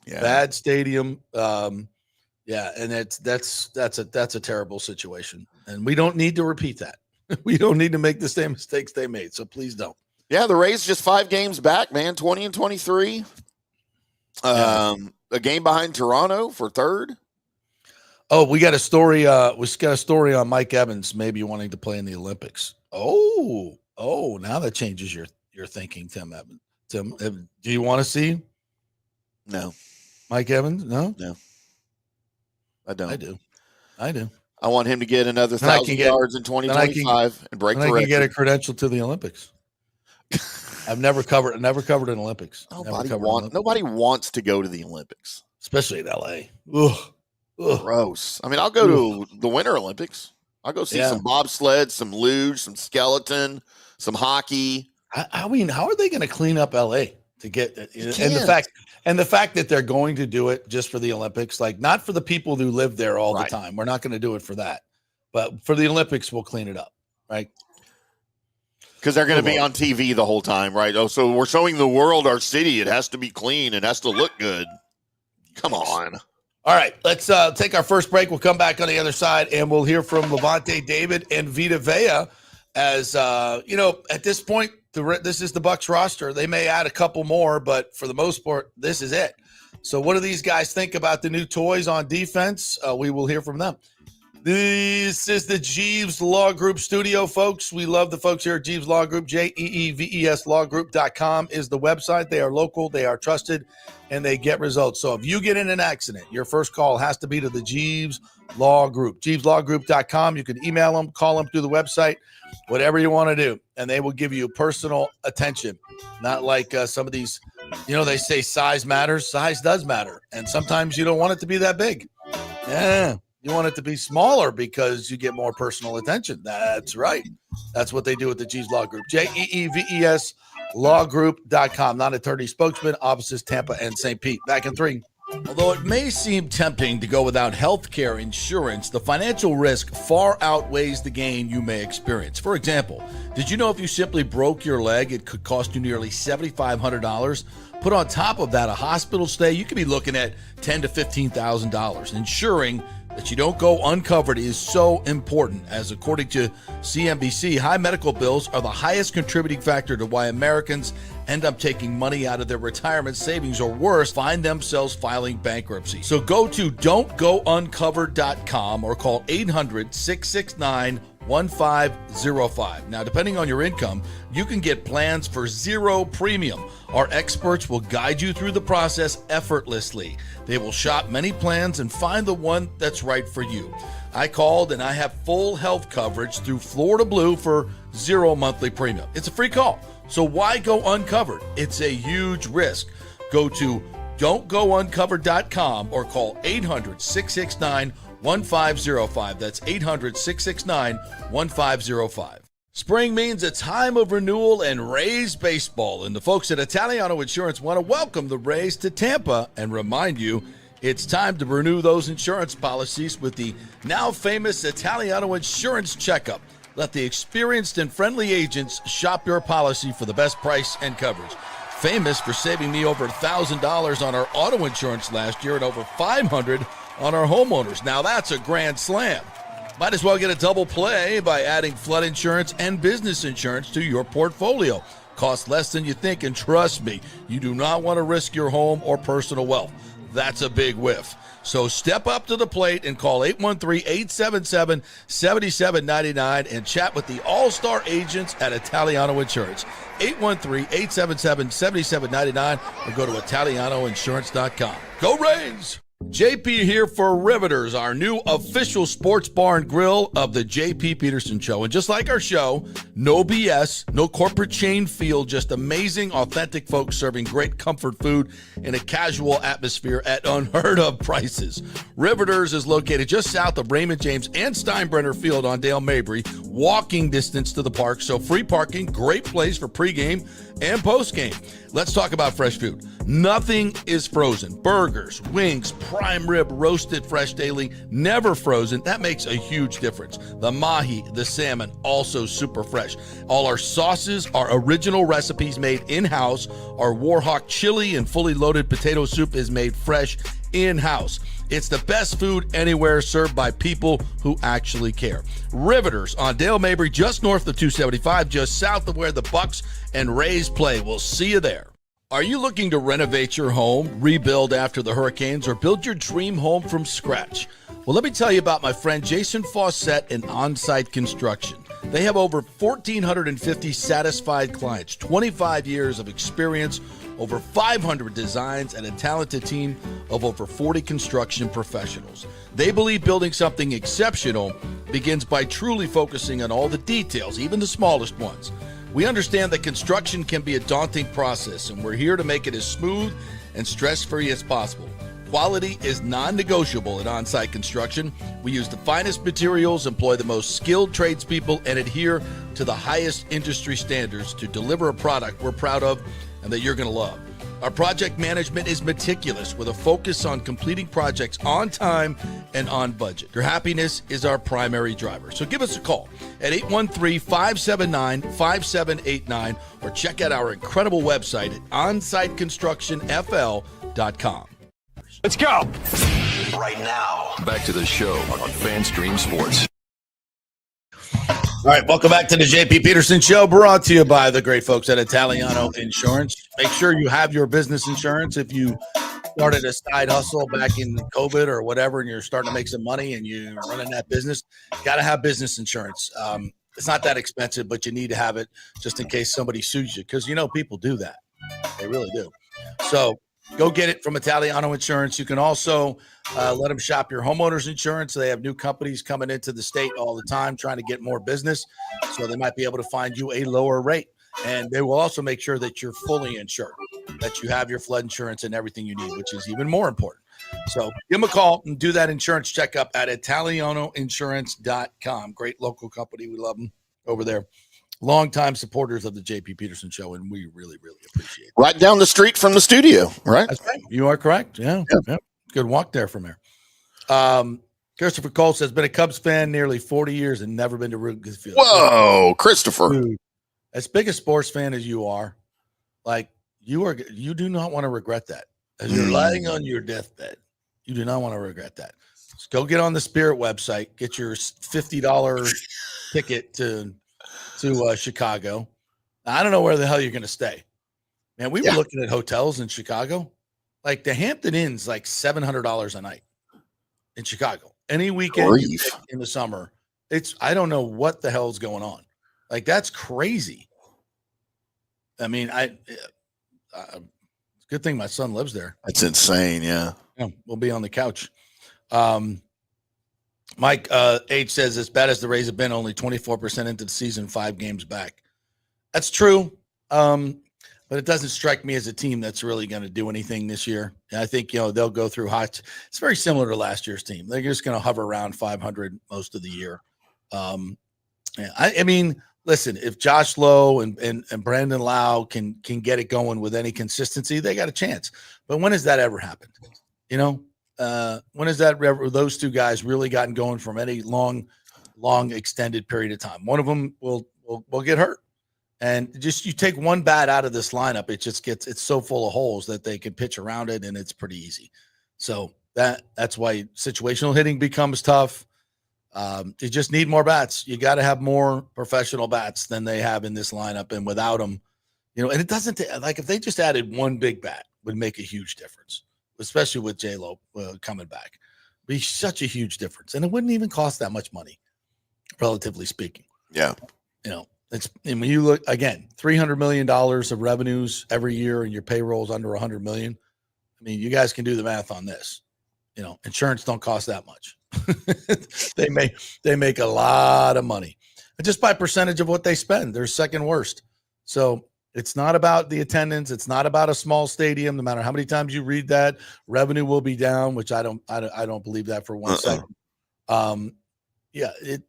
bad stadium. And that's a terrible situation. And we don't need to repeat that. We don't need to make the same mistakes they made. So please don't. Yeah, the Rays just 5 games back, man, 20-23. A game behind Toronto for 3rd. Oh, we got a story. On Mike Evans maybe wanting to play in the Olympics. Oh, now that changes your thinking, Tim Evans. Tim, do you want to see? No. Mike Evans? No. I don't. I do. I want him to get another 1,000 yards in 2025 and break the record. I can get a credential to the Olympics. I've never covered an Olympics. Nobody wants to go to the Olympics, especially in LA. Ugh. Gross. I mean, I'll go to the Winter Olympics. I'll go see some bobsled, some luge, some skeleton, some hockey. I mean, how are they going to clean up LA to get it? And the fact that they're going to do it just for the Olympics, like not for the people who live there all the time. We're not going to do it for that, but for the Olympics, we'll clean it up, right? Because they're going to be on TV the whole time, right? Oh, so we're showing the world our city. It has to be clean. It has to look good. Come on. All right, let's take our first break. We'll come back on the other side, and we'll hear from Levante David and Vita Vea. As at this point, this is the Bucs roster. They may add a couple more, but for the most part, this is it. So what do these guys think about the new toys on defense? We will hear from them. This is the Jeeves Law Group studio, folks. We love the folks here at Jeeves Law Group. JEEVES lawgroup.com is the website. They are local, they are trusted, and they get results. So if you get in an accident, your first call has to be to the Jeeves Law Group. JeevesLawGroup.com. You can email them, call them through the website, whatever you want to do, and they will give you personal attention. Not like some of these, they say size matters. Size does matter, and sometimes you don't want it to be that big. Yeah. You want it to be smaller because you get more personal attention. That's right. That's what they do with the Jeeves Law Group. JEEVES lawgroup.com. Non-attorney spokesman, offices Tampa and St. Pete. Back in 3. Although it may seem tempting to go without health care insurance, the financial risk far outweighs the gain you may experience. For example, did you know if you simply broke your leg, it could cost you nearly $7,500? Put on top of that a hospital stay, you could be looking at $10,000 to $15,000. Ensuring that you don't go uncovered is so important, as according to CNBC, high medical bills are the highest contributing factor to why Americans end up taking money out of their retirement savings, or worse, find themselves filing bankruptcy. So go to don'tgouncovered.com or call 800-669-1505. Now, depending on your income, you can get plans for zero premium. Our experts will guide you through the process effortlessly. They will shop many plans and find the one that's right for you. I called and I have full health coverage through Florida Blue for zero monthly premium. It's a free call. So why go uncovered? It's a huge risk. Go to don'tgouncovered.com or call 800-669-1505. That's 800-669-1505. Spring means a time of renewal and Rays baseball, and the folks at Italiano Insurance want to welcome the Rays to Tampa and remind you it's time to renew those insurance policies with the now famous Italiano Insurance Checkup. Let the experienced and friendly agents shop your policy for the best price and coverage. Famous for saving me over $1,000 on our auto insurance last year and over $500 on our homeowners. Now that's a grand slam. Might as well get a double play by adding flood insurance and business insurance to your portfolio. Costs less than you think, and trust me, you do not want to risk your home or personal wealth. That's a big whiff. So step up to the plate and call 813-877-7799 and chat with the all-star agents at Italiano Insurance. 813-877-7799 or go to ItalianoInsurance.com. Go Rays! JP here for Riveters, our new official sports bar and grill of the JP Peterson Show. And just like our show, no BS, no corporate chain feel, just amazing, authentic folks serving great comfort food in a casual atmosphere at unheard of prices. Riveters is located just south of Raymond James and Steinbrenner Field on Dale Mabry, walking distance to the park, so free parking, great place for pregame and postgame. Let's talk about fresh food. Nothing is frozen. Burgers, wings, prime rib, roasted fresh daily, never frozen. That makes a huge difference. The mahi, the salmon, also super fresh. All our sauces are original recipes made in-house. Our Warhawk chili and fully loaded potato soup is made fresh in-house. It's the best food anywhere, served by people who actually care. Riveters on Dale Mabry, just north of 275, just south of where the Bucs and Rays play. We'll see you there. Are you looking to renovate your home, rebuild after the hurricanes, or build your dream home from scratch? Well, let me tell you about my friend Jason Fawcett and On-Site Construction. They have over 1,450 satisfied clients, 25 years of experience, over 500 designs, and a talented team of over 40 construction professionals. They believe building something exceptional begins by truly focusing on all the details, even the smallest ones. We understand that construction can be a daunting process, and we're here to make it as smooth and stress-free as possible. Quality is non-negotiable at On-Site Construction. We use the finest materials, employ the most skilled tradespeople, and adhere to the highest industry standards to deliver a product we're proud of and that you're going to love. Our project management is meticulous with a focus on completing projects on time and on budget. Your happiness is our primary driver. So give us a call at 813-579-5789 or check out our incredible website at onsiteconstructionfl.com. Let's go. Right now, back to the show on FanStream Sports. All right, welcome back to the JP Peterson Show, brought to you by the great folks at Italiano Insurance. Make sure you have your business insurance. If you started a side hustle back in COVID or whatever, and you're starting to make some money and you're running that business, you got to have business insurance. It's not that expensive, but you need to have it just in case somebody sues you, because, you know, people do that. They really do. So go get it from Italiano Insurance. You can also let them shop your homeowners insurance. They have new companies coming into the state all the time trying to get more business, so they might be able to find you a lower rate. And they will also make sure that you're fully insured, that you have your flood insurance and everything you need, which is even more important. So give them a call and do that insurance checkup at italianoinsurance.com. Great local company. We love them over there. Longtime supporters of the JP Peterson Show, and we really, really appreciate it. Right down the street from the studio, right? That's right. You are correct. Yeah. Good walk there from here. Christopher Cole says, been a Cubs fan nearly 40 years and never been to Wrigley Field. Whoa, Christopher. Dude, as big a sports fan as you are, like you do not want to regret that. As you're lying on your deathbed, you do not want to regret that. Just go get on the Spirit website, get your $50 ticket to Chicago. I don't know where the hell you're going to stay. Man, we were looking at hotels in Chicago. Like the Hampton Inn's like $700 a night in Chicago. Any weekend you pick in the summer, I don't know what the hell's going on. Like that's crazy. I mean, good thing my son lives there. That's insane. Yeah. We'll be on the couch. Mike H says, as bad as the Rays have been, only 24% into the season, 5 games back. That's true. But it doesn't strike me as a team that's really going to do anything this year. And I think, they'll go through hot. It's very similar to last year's team. They're just going to hover around 500 most of the year. I mean, listen, if Josh Lowe and Brandon Lowe can get it going with any consistency, they got a chance. But when has that ever happened? When has those two guys really gotten going from any long extended period of time? One of them will get hurt. And just you take one bat out of this lineup, it's so full of holes that they can pitch around it, and it's pretty easy. So that's why situational hitting becomes tough. You just need more bats. You got to have more professional bats than they have in this lineup, and without them, and it doesn't like if they just added one big bat would make a huge difference, especially with J-Lo coming back. It'd be such a huge difference, and it wouldn't even cost that much money, relatively speaking. Yeah, and when you look again, $300 million of revenues every year, and your payroll's under $100 million. I mean, you guys can do the math on this. Insurance don't cost that much. they make a lot of money, and just by percentage of what they spend, they're second worst. So it's not about the attendance. It's not about a small stadium. No matter how many times you read that, revenue will be down, which I don't believe that for one second.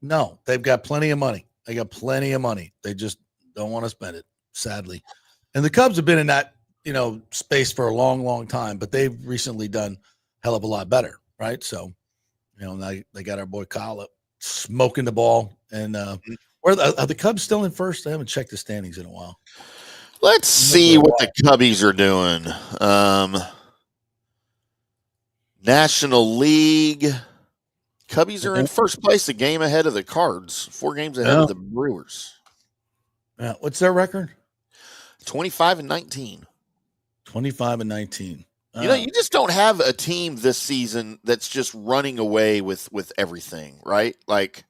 No, they've got plenty of money. They got plenty of money. They just don't want to spend it, sadly. And the Cubs have been in that, space for a long, long time, but they've recently done a hell of a lot better, right? So, now they got our boy Kyle up smoking the ball. And are the Cubs still in first? I haven't checked the standings in a while. Let's see what the Cubbies are doing. National League. Cubbies are in first place, a game ahead of the Cards, 4 games ahead of the Brewers. Yeah, what's their record? 25-19. 25-19. You just don't have a team this season that's just running away with everything, right? Like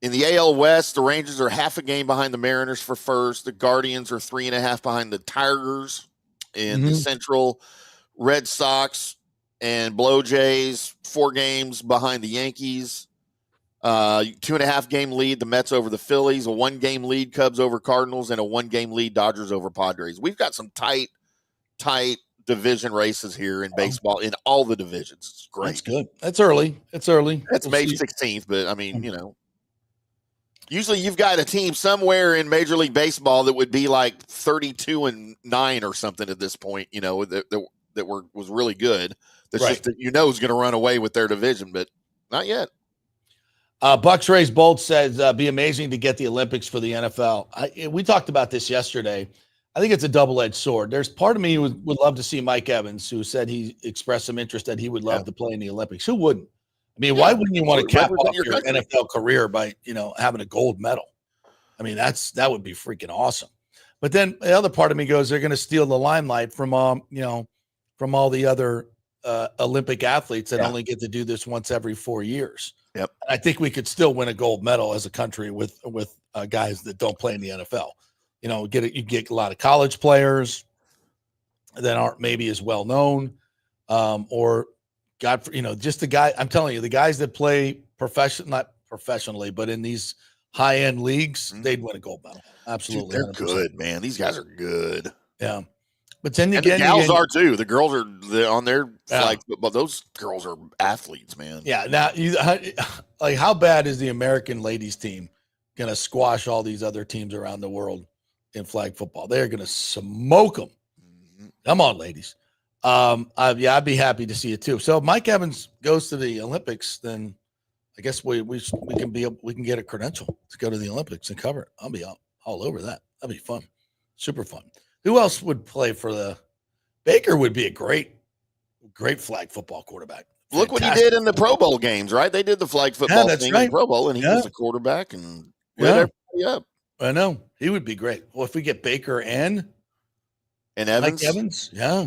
in the AL West, the Rangers are half a game behind the Mariners for first. The Guardians are 3.5 behind the Tigers. In the Central, Red Sox and Blow Jays, 4 games behind the Yankees. 2.5 game lead, the Mets over the Phillies. A 1 game lead, Cubs over Cardinals, and a 1 game lead, Dodgers over Padres. We've got some tight division races here in baseball in all the divisions. It's great. That's good. That's early. It's early. That's May 16th, but I mean, usually you've got a team somewhere in Major League Baseball that would be like 32-9 or something at this point, that was really good. That's just that is going to run away with their division, but not yet. Bucs Rays Bolt says, be amazing to get the Olympics for the NFL. We talked about this yesterday. I think it's a double-edged sword. There's part of me who would love to see Mike Evans, who said he expressed some interest that he would love to play in the Olympics. Who wouldn't? I mean, why wouldn't you want to cap off your NFL career by, having a gold medal? I mean, that would be freaking awesome. But then the other part of me goes, they're going to steal the limelight from all the other Olympic athletes that only get to do this once every 4 years. Yep. I think we could still win a gold medal as a country with guys that don't play in the NFL. You get a lot of college players that aren't maybe as well known, or just the guy. I'm telling you, the guys that play not professionally, but in these high-end leagues, they'd win a gold medal. Absolutely. Dude, they're 100%. Good, man. These guys are good. Yeah. But then And again, the gals are too. The girls are on their flag football. Those girls are athletes, man. Yeah. Now, like, how bad is the American ladies team going to squash all these other teams around the world in flag football? They're going to smoke them. Mm-hmm. Come on, ladies. I'd be happy to see it too. So if Mike Evans goes to the Olympics, then I guess we can get a credential to go to the Olympics and cover it. I'll be all over that. That'd be fun. Super fun. Who else would play for the Baker? Would be a great flag football quarterback. Look what he did in the Pro Bowl games, right? They did the flag football thing in the Pro Bowl, and he was the quarterback and lit everybody up. I know. He would be great. Well, if we get Baker and Evans. Mike Evans, yeah.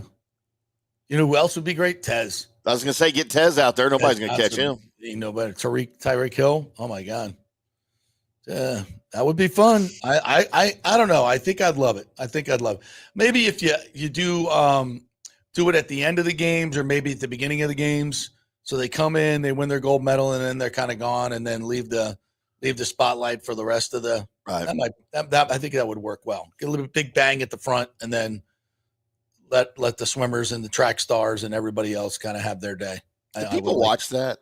You know who else would be great? Tez. I was going to say, get Tez out there. Nobody's going to catch him. You know better. Tyreek Hill. Oh my God. That would be fun. I don't know. I think I'd love it. Maybe if you do it at the end of the games or maybe at the beginning of the games. So they come in, they win their gold medal, and then they're kind of gone, and then leave the spotlight for the rest of the. Right. I think that would work well. Get a little big bang at the front, and then let the swimmers and the track stars and everybody else kind of have their day. Do people watch that?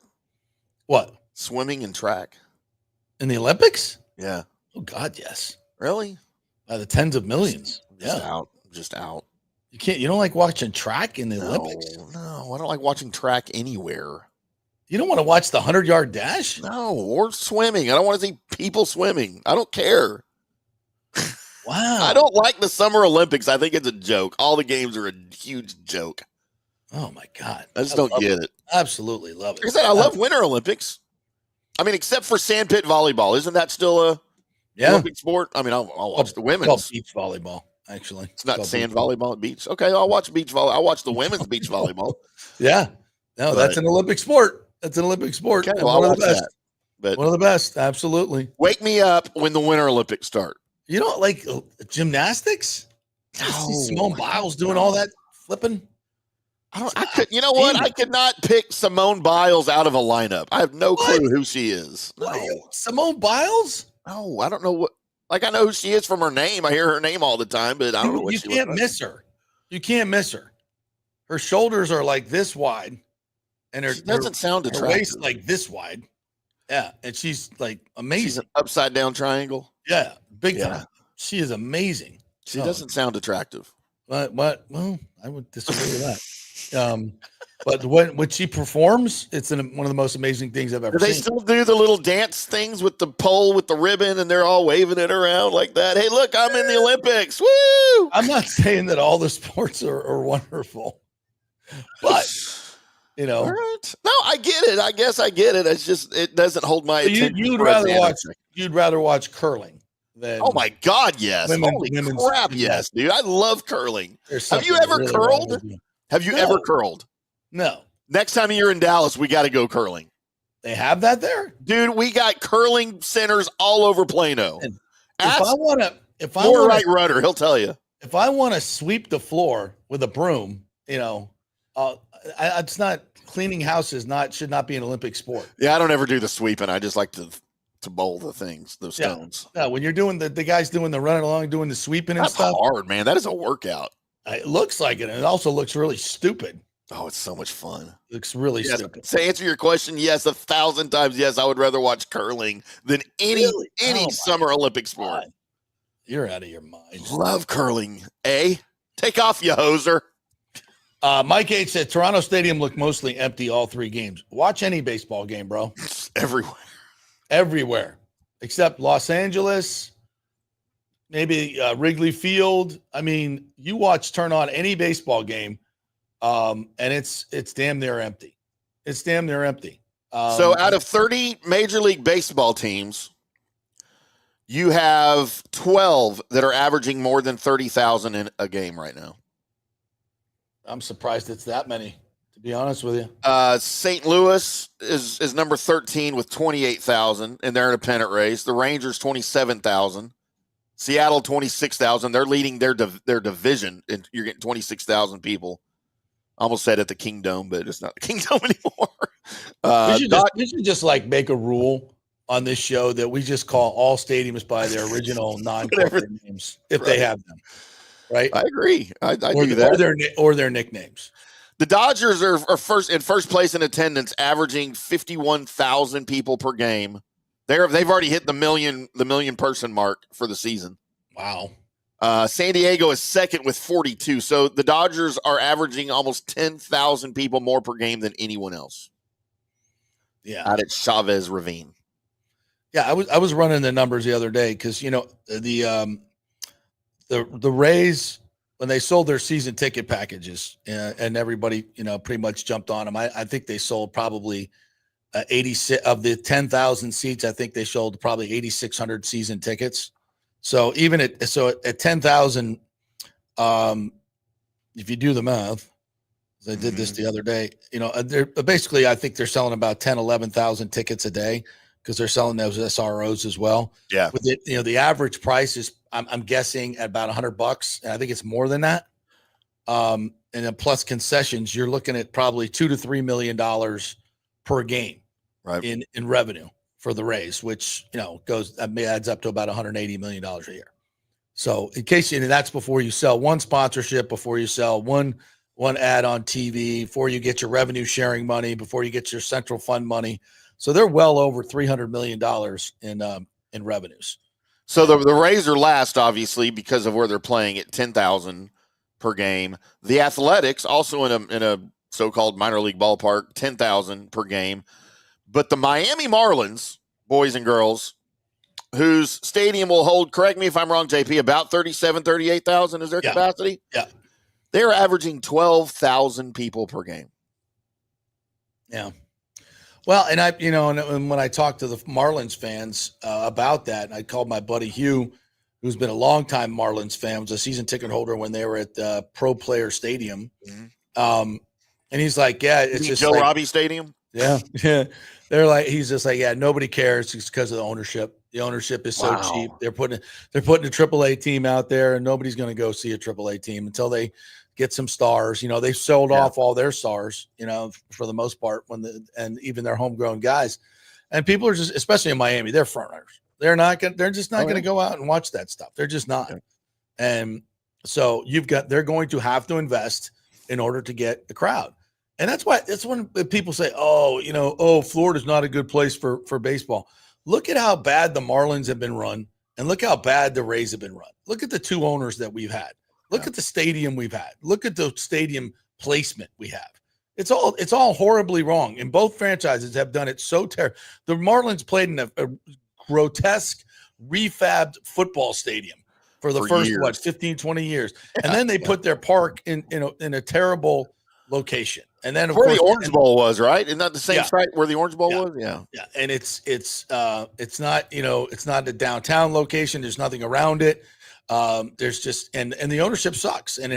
What? Swimming and track in the Olympics? Yeah. Oh God, yes. Really? By the tens of millions. Just out. You don't like watching track in the Olympics? No, I don't like watching track anywhere. You don't want to watch the 100-yard dash? No, or swimming. I don't want to see people swimming. I don't care. Wow. I don't like the Summer Olympics. I think it's a joke. All the games are a huge joke. Oh my God. I just don't get it. Absolutely love it. Like I said, I love Winter Olympics. I mean, except for sandpit volleyball. Isn't that still a Olympic sport? I mean, I'll watch the women's. It's called beach volleyball, actually. It's not sand volleyball at beach. Okay, I'll watch beach volleyball. I'll watch the women's beach volleyball. Yeah. No, that's an Olympic sport. That's an Olympic sport. Okay, well, one of the best. But one of the best. Absolutely. Wake me up when the Winter Olympics start. You don't like gymnastics? No. Simone Biles doing all that flipping? You know what? I could not pick Simone Biles out of a lineup. I have no clue who she is. No. Simone Biles? No, I don't know what. Like, I know who she is from her name. I hear her name all the time, but I don't know what she looks like. You can't miss her. You can't miss her. Her shoulders are like this wide, and she doesn't sound attractive. Her waist like this wide. Yeah, and she's like amazing. She's an upside down triangle. Yeah, big time. She is amazing. She doesn't sound attractive. But well, I would disagree with that. But when she performs, it's one of the most amazing things I've ever seen. Do they still do the little dance things with the pole with the ribbon and they're all waving it around like that? Hey, look, I'm in the Olympics. Woo! I'm not saying that all the sports are wonderful, but you know. All right. No, I get it. I guess I get it. It's just it doesn't hold my attention. You'd rather watch curling than oh my God, yes. Holy crap, yes, dude. I love curling. Have you ever curled? Have you ever curled? No. Next time you're in Dallas, we got to go curling. They have that there? Dude, we got curling centers all over Plano. And if I want Right Rudder, he'll tell you. If I want to sweep the floor with a broom, you know, it's not cleaning houses. Should not be an Olympic sport. Yeah, I don't ever do the sweeping. I just like to bowl the things, those stones. Yeah, when you're doing the guys doing the running along, doing the sweeping and stuff. That's hard, man. That is a workout. It looks like it, and it also looks really stupid. Oh, it's so much fun. It looks really stupid. To answer your question, yes, 1,000 times yes. I would rather watch curling than any Summer Olympic sport. God. You're out of your mind. Love curling. Take off, you hoser. Mike H said Toronto Stadium looked mostly empty all three games. Watch any baseball game, bro. Everywhere. Except Los Angeles, maybe Wrigley Field. I mean, you turn on any baseball game, and it's damn near empty. It's damn near empty. So out of 30 Major League Baseball teams, you have 12 that are averaging more than 30,000 in a game right now. I'm surprised it's that many, to be honest with you. St. Louis is number 13 with 28,000, and they're in a pennant race. The Rangers, 27,000. Seattle, 26,000. They're leading their division, and you're getting 26,000 people. I almost said at the Kingdome, but it's not the Kingdome anymore. We should just like make a rule on this show that we just call all stadiums by their original non-corporate names if they have them. right? I agree. I Or, do that. or their nicknames. The Dodgers are first place in attendance, averaging 51,000 people per game. They've already hit the million person mark for the season. Wow. San Diego is second with 42. So the Dodgers are averaging almost 10,000 people more per game than anyone else. Yeah. Out at Chavez Ravine. Yeah, I was running the numbers the other day because the Rays, when they sold their season ticket packages and everybody pretty much jumped on them. I think they sold probably 86 of the 10,000 seats. I think they sold probably 8,600 season tickets. So even at 10,000, if you do the math, I did this the other day, they're basically, I think they're selling about 10, 11,000 tickets a day because they're selling those SROs as well. Yeah. With it, the average price is, I'm guessing at about $100. And I think it's more than that. And then plus concessions, you're looking at probably $2 to $3 million per game, right, in revenue for the Rays, which adds up to about $180 million a year. So in case that's before you sell one sponsorship, before you sell one ad on TV, before you get your revenue sharing money, before you get your central fund money. So they're well over $300 million in revenues. So the Rays are last, obviously, because of where they're playing at 10,000 per game. The Athletics, also in a so-called minor league ballpark, 10,000 per game. But the Miami Marlins, boys and girls, whose stadium will hold, correct me if I'm wrong, JP, about 38,000 is their capacity? Yeah. They're averaging 12,000 people per game. Yeah. Well, and and when I talked to the Marlins fans about that, I called my buddy Hugh, who's been a longtime Marlins fan, was a season ticket holder when they were at the Pro Player Stadium. And he's like, yeah, it's just Joe Robbie Stadium. Yeah. Yeah. They're like, he's just like, yeah, nobody cares. It's because of the ownership. The ownership is so cheap. They're putting a AAA team out there, and nobody's going to go see a AAA team until they get some stars. They sold off all their stars, for the most part, and even their homegrown guys. And people are just, especially in Miami, they're front runners. They're just not going to go out and watch that stuff. They're just not. Yeah. And so they're going to have to invest in order to get the crowd. And that's when people say, Florida's not a good place for baseball. Look at how bad the Marlins have been run, and look how bad the Rays have been run. Look at the two owners that we've had. Look at the stadium we've had. Look at the stadium placement we have. It's all horribly wrong. And both franchises have done it so terrible. The Marlins played in a grotesque, refabbed football stadium for the first years. 15, 20 years. And then they put their park in a terrible location. And then where the Orange Bowl was, right? Isn't that the same site where the Orange Bowl was? Yeah. Yeah. And it's not, it's not a downtown location. There's nothing around it. There's just, and the ownership sucks. And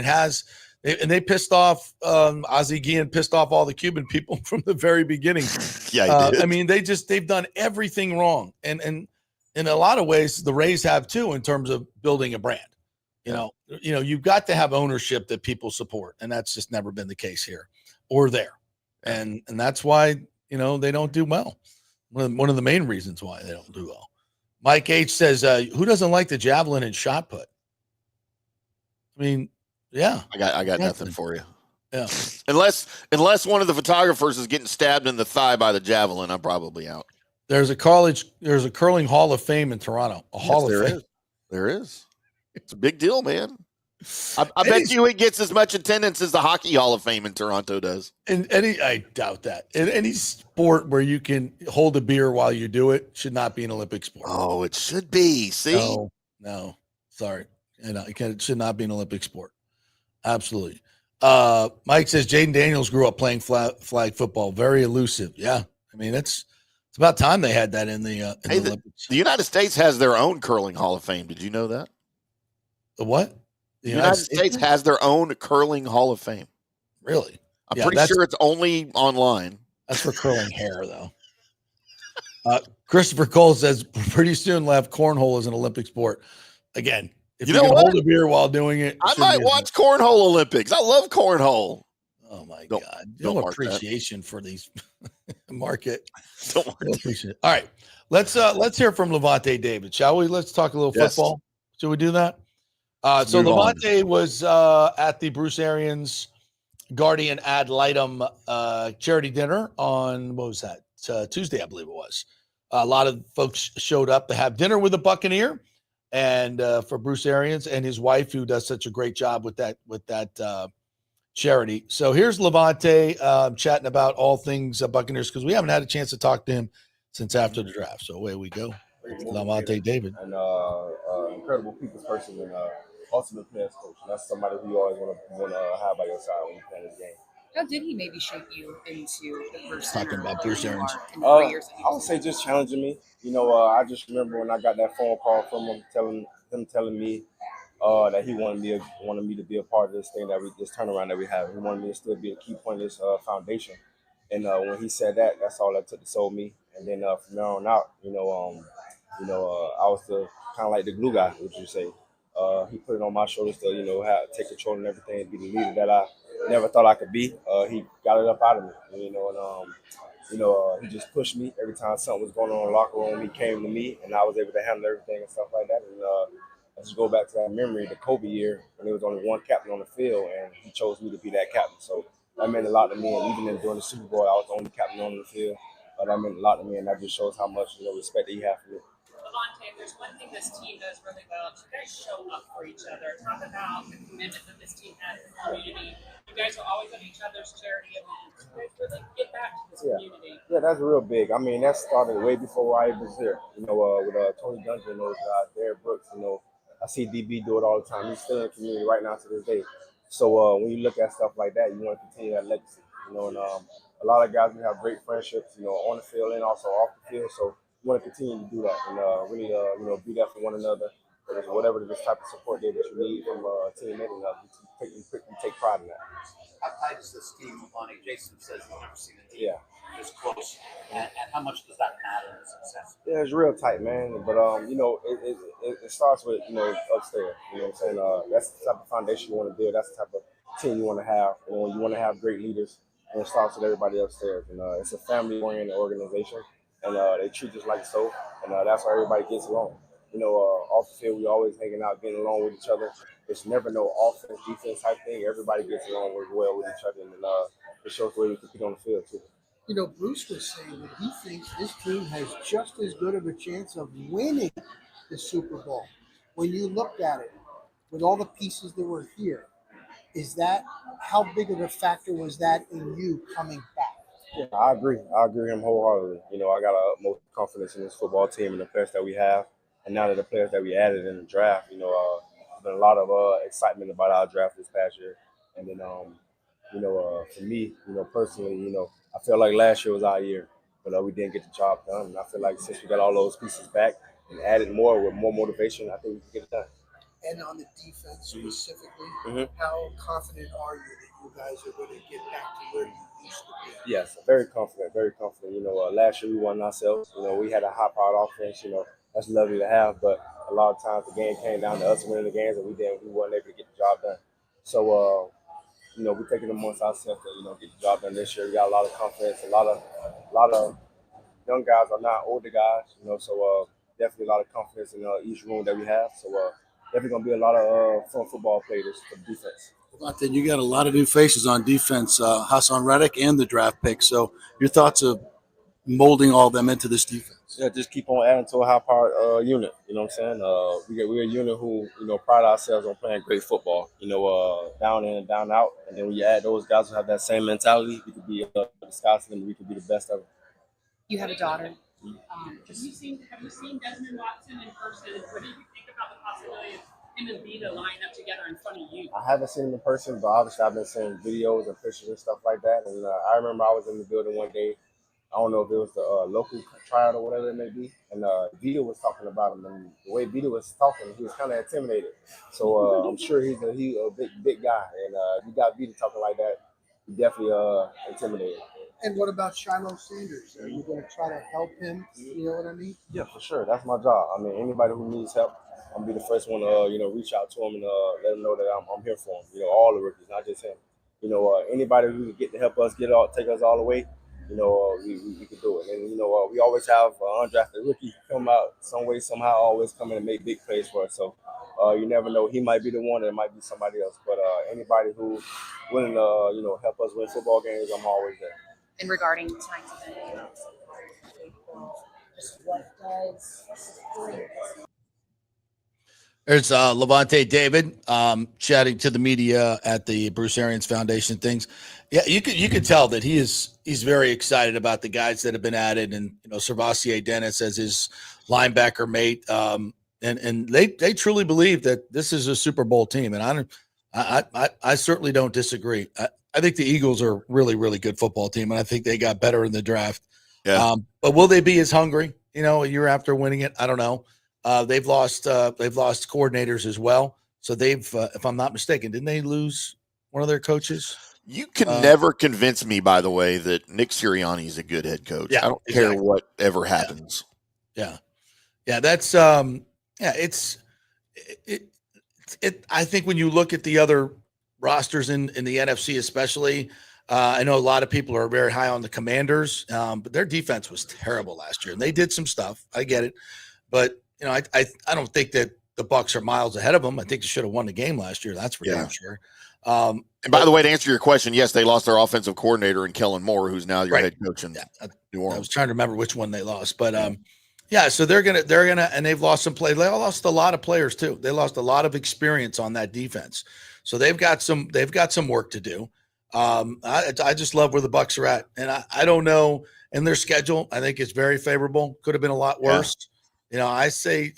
they pissed off, Ozzie Guillen pissed off all the Cuban people from the very beginning. Yeah. I mean, they've done everything wrong. And in a lot of ways, the Rays have too, in terms of building a brand. You've got to have ownership that people support. And that's just never been the case here or there. And that's why, they don't do well. One of the main reasons why they don't do well. Mike H says, who doesn't like the javelin and shot put? I mean, yeah. I got nothing for you. Yeah. Unless one of the photographers is getting stabbed in the thigh by the javelin, I'm probably out. There's a curling Hall of Fame in Toronto. Hall of Fame. There is. It's a big deal, man. I bet you it gets as much attendance as the Hockey Hall of Fame in Toronto does. I doubt that. In any sport where you can hold a beer while you do it should not be an Olympic sport. Oh, it should be. See? No. Sorry. It should not be an Olympic sport. Absolutely. Mike says Jaden Daniels grew up playing flag football. Very elusive. Yeah. I mean, it's about time they had that in the Olympics. The United States has their own curling Hall of Fame. Did you know that? The what? The United States has their own curling Hall of Fame. Really? I'm pretty sure it's only online. That's for curling hair, though. Christopher Cole says pretty soon left cornhole is an Olympic sport. Again, if you can hold a beer while doing it, I might watch cornhole Olympics. I love cornhole. Oh my God! No appreciation for these market. Don't appreciate it. All right, let's hear from Levante David, shall we? Let's talk a little football. Should we do that? So Move on. Levante was at the Bruce Arians Guardian Ad Litem charity dinner on, what was that? Tuesday, I believe it was. A lot of folks showed up to have dinner with the Buccaneer, and for Bruce Arians and his wife, who does such a great job with that charity. So here's Levante chatting about all things Buccaneers, because we haven't had a chance to talk to him since after the draft. So away we go. Levante David. And incredible people's person and ultimate players coach. And that's somebody who you always want to have by your side when you play this game. How did he maybe shape you into the person Talking about Bruce Arians. in the 3 years that he I would say just challenging me. I just remember when I got that phone call from him telling me that he wanted me to be a part of this thing this turnaround that we have. He wanted me to still be a key point of this foundation. And when he said that, that's all that took to sold me. And then from there on out, I was the kind of like the glue guy, would you say? He put it on my shoulders to take control and everything, be the leader that I never thought I could be. He got it up out of me, he just pushed me every time something was going on in the locker room. He came to me, and I was able to handle everything and stuff like that. And I just go back to that memory, the Kobe year, when there was only one captain on the field, and he chose me to be that captain. So that meant a lot to me. And even during the Super Bowl, I was the only captain on the field. But that meant a lot to me, and that just shows how much respect that he had for me. Levante, there's one thing this team does really well. You guys show up for each other. Talk about the commitment that this team has in the community. You guys are always at each other's charity events. You guys really get back to this community. Yeah, that's real big. I mean, that started way before I was here. With Tony Dungy and those guys, Derek Brooks. I see DB do it all the time. He's still in the community right now to this day. So when you look at stuff like that, you want to continue that legacy. A lot of guys we have great friendships, on the field and also off the field. So we want to continue to do that and really, be there for one another. Whatever this type of support that you need from a teammate, and you take pride in that. How tight is this team, Levante? Jason says he's never seen a team this close. And how much does that matter in success? Yeah, it's real tight, man. But it starts with upstairs. You know what I'm saying? That's the type of foundation you want to build. That's the type of team you want to have. You want to have great leaders, and it starts with everybody upstairs. And it's a family-oriented organization, and they treat us like so. And that's why everybody gets along. Off the field, we always hanging out, getting along with each other. There's never no offense, defense type thing. Everybody gets along well with each other, and it shows the way we compete on the field too. Bruce was saying that he thinks this team has just as good of a chance of winning the Super Bowl. When you looked at it, with all the pieces that were here, how big of a factor was that in you coming back? Yeah, I agree. I agree with him wholeheartedly. I got utmost confidence in this football team and the players that we have. And now that the players that we added in the draft, there's been a lot of excitement about our draft this past year. And then, for me, personally, I feel like last year was our year, but we didn't get the job done. And I feel like since we got all those pieces back and added more with more motivation, I think we can get it done. And on the defense specifically, how confident are you that you guys are going to get back to where you used to be? Yes, very confident, very confident. Last year we won ourselves. We had a high-powered offense. That's lovely to have, but a lot of times the game came down to us winning the games, and we weren't able to get the job done. So, we're taking it amongst ourselves to get the job done this year. We got a lot of confidence. A lot of young guys are not older guys. So definitely a lot of confidence in each room that we have. So definitely gonna be a lot of fun football players for the defense. Then you got a lot of new faces on defense, Hassan Reddick and the draft pick. So your thoughts of molding all them into this defense? Yeah, just keep on adding to a high-powered unit. You know what I'm saying? We're a unit who pride ourselves on playing great football. Down in and down out, and then when you add those guys who have that same mentality, we could be the Scots, and we could be the best of them. You have a daughter. Have you seen Desmond Watson in person? What do you think about the possibility of him and Vita line up together in front of you? I haven't seen him in person, but obviously I've been seeing videos and pictures and stuff like that. And I remember I was in the building one day. I don't know if it was the local tryout or whatever it may be. And Vita was talking about him. And the way Vita was talking, he was kind of intimidated. So I'm sure he's a big guy. And if you got Vita talking like that, he definitely intimidated. And what about Shiloh Sanders? Are you going to try to help him? You know what I mean? Yeah, for sure. That's my job. I mean, anybody who needs help, I'm going to be the first one to, reach out to him and let him know that I'm here for him. All the rookies, not just him. Anybody who can get to help us take us all the way, we can do it. And, we always have undrafted rookie come out some way, somehow, always come in and make big plays for us. So You never know. He might be the one, or it might be somebody else. But anybody who willing to help us win football games, I'm always there. And regarding tonight's event, just what does There's Levante David chatting to the media at the Bruce Arians Foundation things. Yeah, you could tell that he's very excited about the guys that have been added, and Servassier Dennis as his linebacker mate, and they truly believe that this is a Super Bowl team, and I certainly don't disagree. I think the Eagles are a really, really good football team, and I think they got better in the draft. Yeah. But will they be as hungry, a year after winning it? I don't know. They've lost coordinators as well. So they've, if I'm not mistaken, didn't they lose one of their coaches? You can never convince me, by the way, that Nick Sirianni is a good head coach. Yeah, I don't care whatever happens. Yeah. That's I think when you look at the other rosters in the NFC, especially, I know a lot of people are very high on the Commanders, but their defense was terrible last year, and they did some stuff. I get it, but I don't think that the Bucs are miles ahead of them. I think they should have won the game last year. That's for damn sure. And by the way, to answer your question, yes, they lost their offensive coordinator in Kellen Moore, who's now your head coach in New Orleans. I was trying to remember which one they lost, but so they're gonna, and they've lost some play. They lost a lot of players too. They lost a lot of experience on that defense, so they've got some work to do. I just love where the Bucs are at, and I don't know in their schedule. I think it's very favorable. Could have been a lot worse. I say,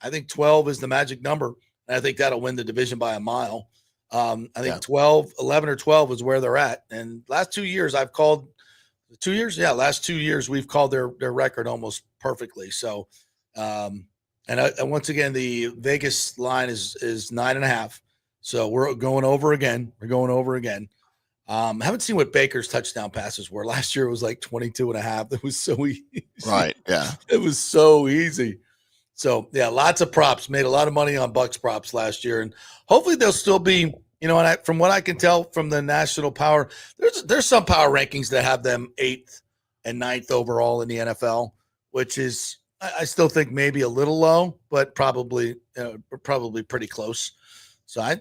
I think 12 is the magic number, and I think that'll win the division by a mile. I think 11 or 12 is where they're at. And last 2 years, last 2 years, we've called their record almost perfectly. So, and once again, the Vegas line is 9.5. So we're going over again. Haven't seen what Baker's touchdown passes were. Last year it was like 22.5. It was so easy. Right. Yeah. It was so easy. So lots of props. Made a lot of money on Bucs props last year, and hopefully they'll still be. And from what I can tell from the national power, there's some power rankings that have them 8th and 9th overall in the NFL, which is I still think maybe a little low, but probably pretty close. So I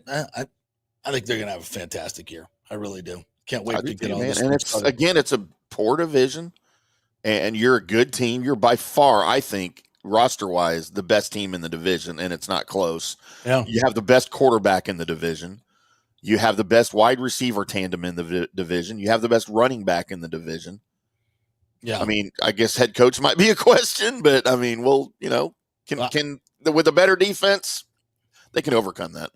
think they're gonna have a fantastic year. I really do. Can't wait to get on this. And it's a poor division, and you're a good team. You're by far, I think, roster-wise, the best team in the division, and it's not close. Yeah. You have the best quarterback in the division. You have the best wide receiver tandem in the division. You have the best running back in the division. Yeah. I mean, I guess head coach might be a question, but I mean, with a better defense, they can overcome that.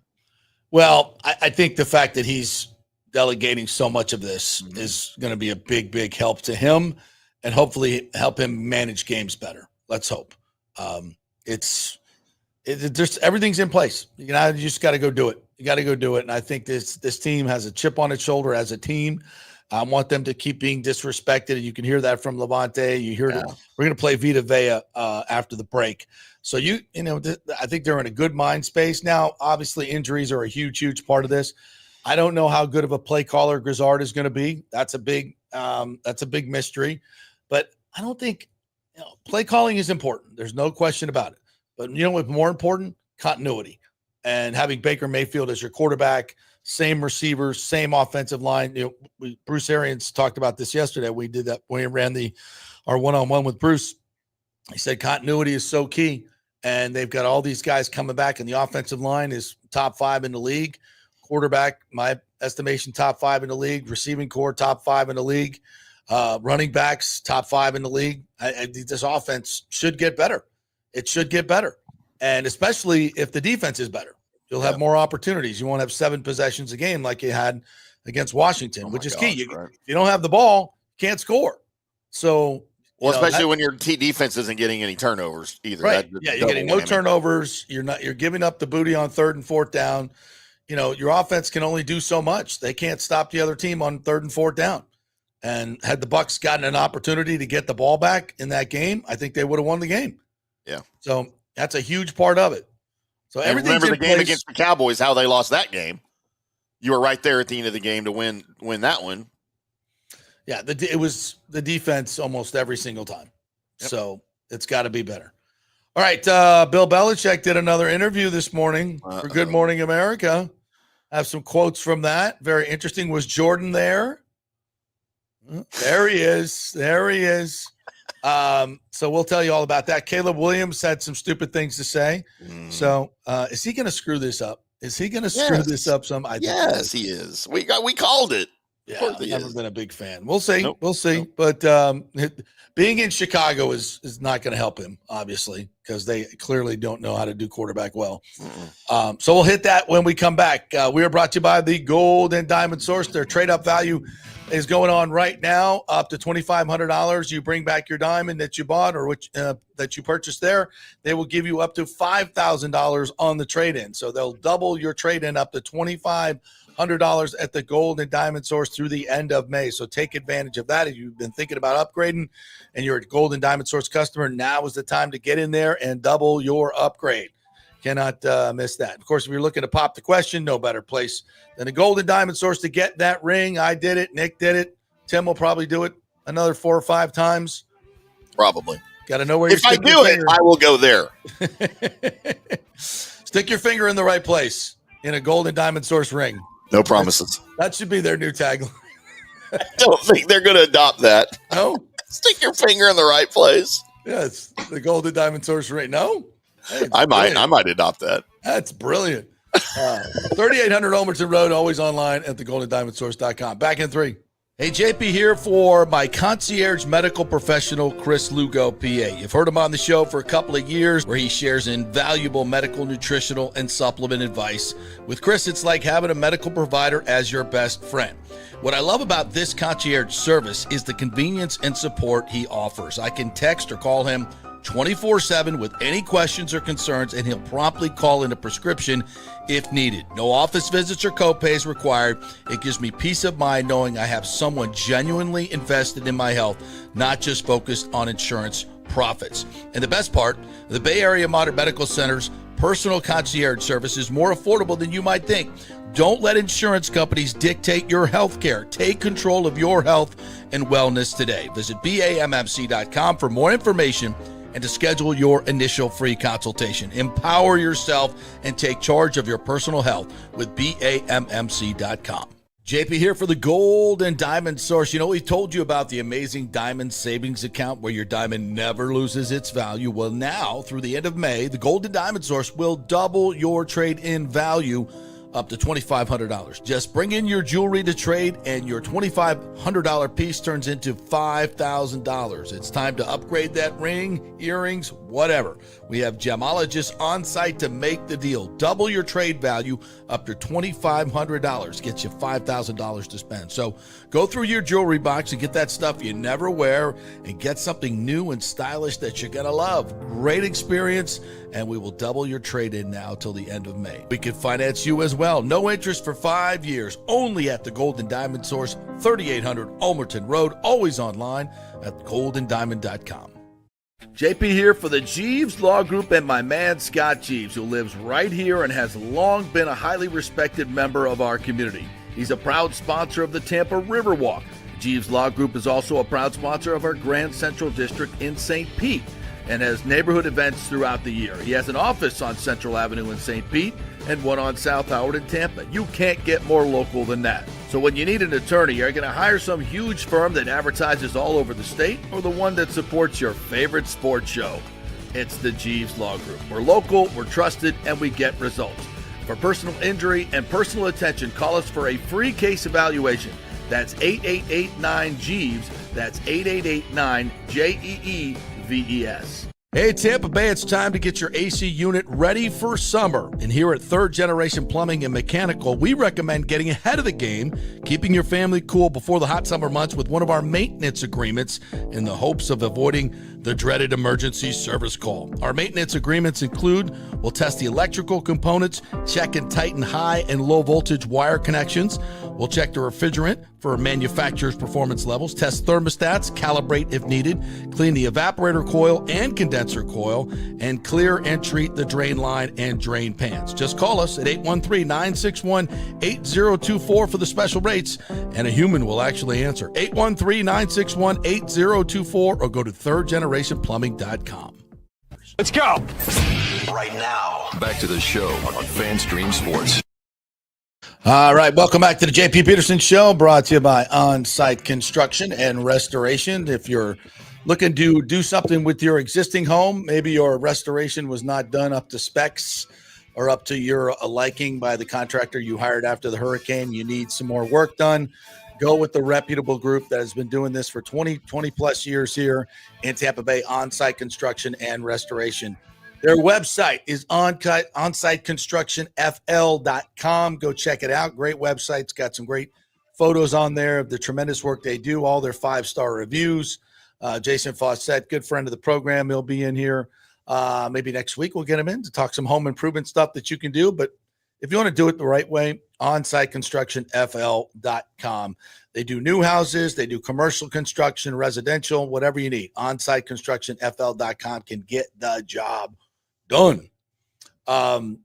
Well, I think the fact that he's delegating so much of this is going to be a big, big help to him, and hopefully help him manage games better. Let's hope. Everything's in place. You just got to go do it. You got to go do it. And I think this team has a chip on its shoulder as a team. I want them to keep being disrespected. And you can hear that from Levante. You hear it. We're going to play Vita Vea after the break. So I think they're in a good mind space now. Obviously, injuries are a huge, huge part of this. I don't know how good of a play caller Grizzard is going to be. That's a big mystery. But I don't think play calling is important. There's no question about it. But what's more important? Continuity. And having Baker Mayfield as your quarterback, same receivers, same offensive line. Bruce Arians talked about this yesterday. We did that when we ran our one-on-one with Bruce. He said continuity is so key. And they've got all these guys coming back, and the offensive line is top 5 in the league. Quarterback, my estimation, top 5 in the league. Receiving core, top 5 in the league. Running backs, top 5 in the league. I think this offense should get better. It should get better. And especially if the defense is better, you'll have more opportunities. You won't have 7 possessions a game like you had against Washington, which is key. If you don't have the ball, you can't score. So, especially when your defense isn't getting any turnovers either. Right. You're getting no turnovers. You're giving up the booty on 3rd and 4th down. Your offense can only do so much. They can't stop the other team on 3rd and 4th down. And had the Bucs gotten an opportunity to get the ball back in that game, I think they would have won the game. Yeah. So that's a huge part of it. So everything's remember the game place. against the Cowboys, how they lost that game. You were right there at the end of the game to win that one. Yeah, it was the defense almost every single time. Yep. So it's got to be better. All right, Bill Belichick did another interview this morning for Good Morning America. I have some quotes from that. Very interesting. Was Jordan there? There he is. There he is. So we'll tell you all about that. Caleb Williams had some stupid things to say. So is he going to screw this up? Is he going to screw this up some? I think he is. We called it. Yeah, I've never been a big fan. We'll see. Nope. We'll see. Nope. But being in Chicago is not going to help him, obviously, because they clearly don't know how to do quarterback well. So we'll hit that when we come back. We are brought to you by the Gold and Diamond Source. Their trade-up value is going on right now, up to $2,500. You bring back your diamond that you bought or which that you purchased there, they will give you up to $5,000 on the trade-in. So they'll double your trade-in up to $2,500 at the Gold and Diamond Source through the end of May. So take advantage of that. If you've been thinking about upgrading and you're a Gold and Diamond Source customer, now is the time to get in there and double your upgrade. Cannot miss that. Of course, if you're looking to pop the question, no better place than a Gold and Diamond Source to get that ring. I did it. Nick did it. Tim will probably do it another 4 or 5 times. Probably. Got to know where if I do it, I will go there. Stick your finger in the right place in a Gold and Diamond Source ring. No promises. That should be their new tagline. I don't think they're going to adopt that. No. Stick your finger in the right place. Yeah, it's the Gold and Diamond Source ring. No. Hey, I might adopt that. That's brilliant. 3800 Homerton Road, always online at thegoldendiamondsource.com. Back in 3. Hey, JP here for my concierge medical professional, Chris Lugo, PA. You've heard him on the show for a couple of years where he shares invaluable medical, nutritional, and supplement advice. With Chris, it's like having a medical provider as your best friend. What I love about this concierge service is the convenience and support he offers. I can text or call him 24/7 with any questions or concerns, and he'll promptly call in a prescription if needed. No office visits or copays required. It gives me peace of mind knowing I have someone genuinely invested in my health, not just focused on insurance profits. And the best part, the Bay Area Modern Medical Center's personal concierge service is more affordable than you might think. Don't let insurance companies dictate your health care. Take control of your health and wellness today. Visit BAMMC.com for more information and to schedule your initial free consultation. Empower yourself and take charge of your personal health with BAMMC.com. JP here for the Gold and Diamond Source. You know, we told you about the amazing Diamond Savings Account where your diamond never loses its value. Well, now, through the end of May, the Gold and Diamond Source will double your trade-in value up to $2,500. Just bring in your jewelry to trade and your $2,500 piece turns into $5,000. It's time to upgrade that ring, earrings, whatever. We have gemologists on site to make the deal. Double your trade value up to $2,500. Gets you $5,000 to spend. So go through your jewelry box and get that stuff you never wear and get something new and stylish that you're going to love. Great experience, and we will double your trade-in now till the end of May. We can finance you as well. No interest for 5 years. Only at the Gold and Diamond Source, 3800 Ulmerton Road. Always online at goldendiamond.com. JP here for the Jeeves Law Group and my man Scott Jeeves, who lives right here and has long been a highly respected member of our community. He's a proud sponsor of the Tampa Riverwalk. Jeeves Law Group is also a proud sponsor of our Grand Central District in St. Pete and has neighborhood events throughout the year. He has an office on Central Avenue in St. Pete and one on South Howard in Tampa. You can't get more local than that. So when you need an attorney, are you going to hire some huge firm that advertises all over the state or the one that supports your favorite sports show? It's the Jeeves Law Group. We're local, we're trusted, and we get results. For personal injury and personal attention, call us for a free case evaluation. That's 8889-JEEVES. That's 8889-JEEVES. Hey, Tampa Bay, it's time to get your AC unit ready for summer. And here at Third Generation Plumbing and Mechanical, we recommend getting ahead of the game, keeping your family cool before the hot summer months with one of our maintenance agreements in the hopes of avoiding the dreaded emergency service call. Our maintenance agreements include, we'll test the electrical components, check and tighten high and low voltage wire connections. We'll check the refrigerant for manufacturer's performance levels, test thermostats, calibrate if needed, clean the evaporator coil and condenser coil, and clear and treat the drain line and drain pans. Just call us at 813-961-8024 for the special rates, and a human will actually answer. 813-961-8024 or go to thirdgenerationplumbing.com. Let's go. Right now, back to the show on FanStream Sports. All right, welcome back to the JP Peterson Show, brought to you by On-Site Construction and Restoration. If you're looking to do something with your existing home, maybe your restoration was not done up to specs or up to your liking by the contractor you hired after the hurricane, you need some more work done, go with the reputable group that has been doing this for 20 plus years here in Tampa Bay, On-Site Construction and Restoration. Their website is onsiteconstructionfl.com. Go check it out. Great website. It's got some great photos on there of the tremendous work they do, all their 5-star reviews. Jason Fawcett, good friend of the program, he'll be in here. Maybe next week we'll get him in to talk some home improvement stuff that you can do. But if you want to do it the right way, onsiteconstructionfl.com. They do new houses, they do commercial construction, residential, whatever you need. Onsiteconstructionfl.com can get the job done. All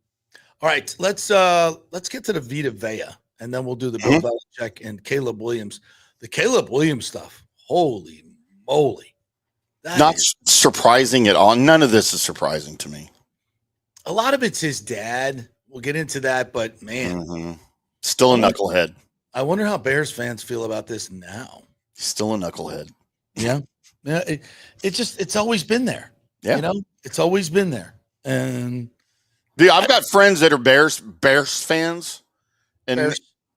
right, let's get to the Vita Vea, and then we'll do the Bill Belichick and Caleb Williams. The Caleb Williams stuff, holy moly. Not surprising at all. None of this is surprising to me. A lot of it's his dad. We'll get into that, but man. Still a knucklehead. I wonder how Bears fans feel about this now. Still a knucklehead. Yeah. Yeah. It's always been there. Yeah. You know, it's always been there. And dude, I've got friends that are Bears fans, and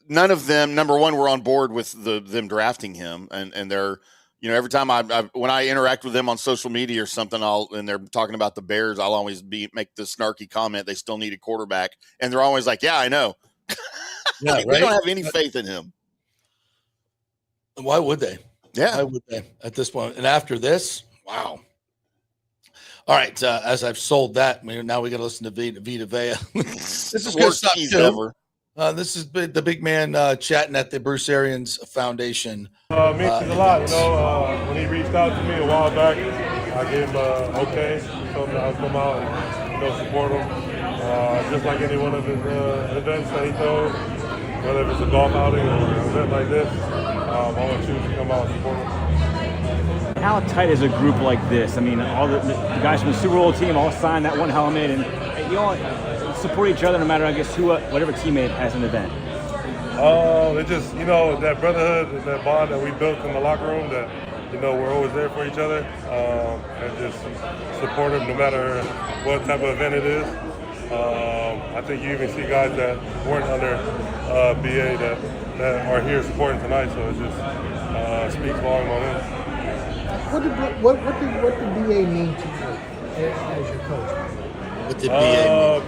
none of them, number one, were on board with them drafting him. And they're, you know, every time when I interact with them on social media or something, and they're talking about the Bears, I'll always make the snarky comment, they still need a quarterback. And they're always like, yeah, I know. Yeah, like, right? They don't have any faith in him. Why would they? Yeah. Why would they at this point? And after this, wow. All right. As I've sold that, now we got to listen to Vita Vea. This is good stuff too. This is the big man chatting at the Bruce Arians Foundation. Means a lot, you know. When he reached out to me a while back, I gave him okay. He told me I would come out and support him. Just like any one of his events that he throws, whether it's a golf outing or an event like this, I want you to come out and support him. How tight is a group like this? I mean, all the guys from the Super Bowl team all signed that one helmet, and you all support each other no matter, I guess, whatever teammate has an event. It just, you know, that brotherhood and that bond that we built in the locker room, that, you know, we're always there for each other, and just support them no matter what type of event it is. I think you even see guys that weren't under BA that are here supporting tonight, so it just speaks volume on them. What did BA mean to you as your coach? What did BA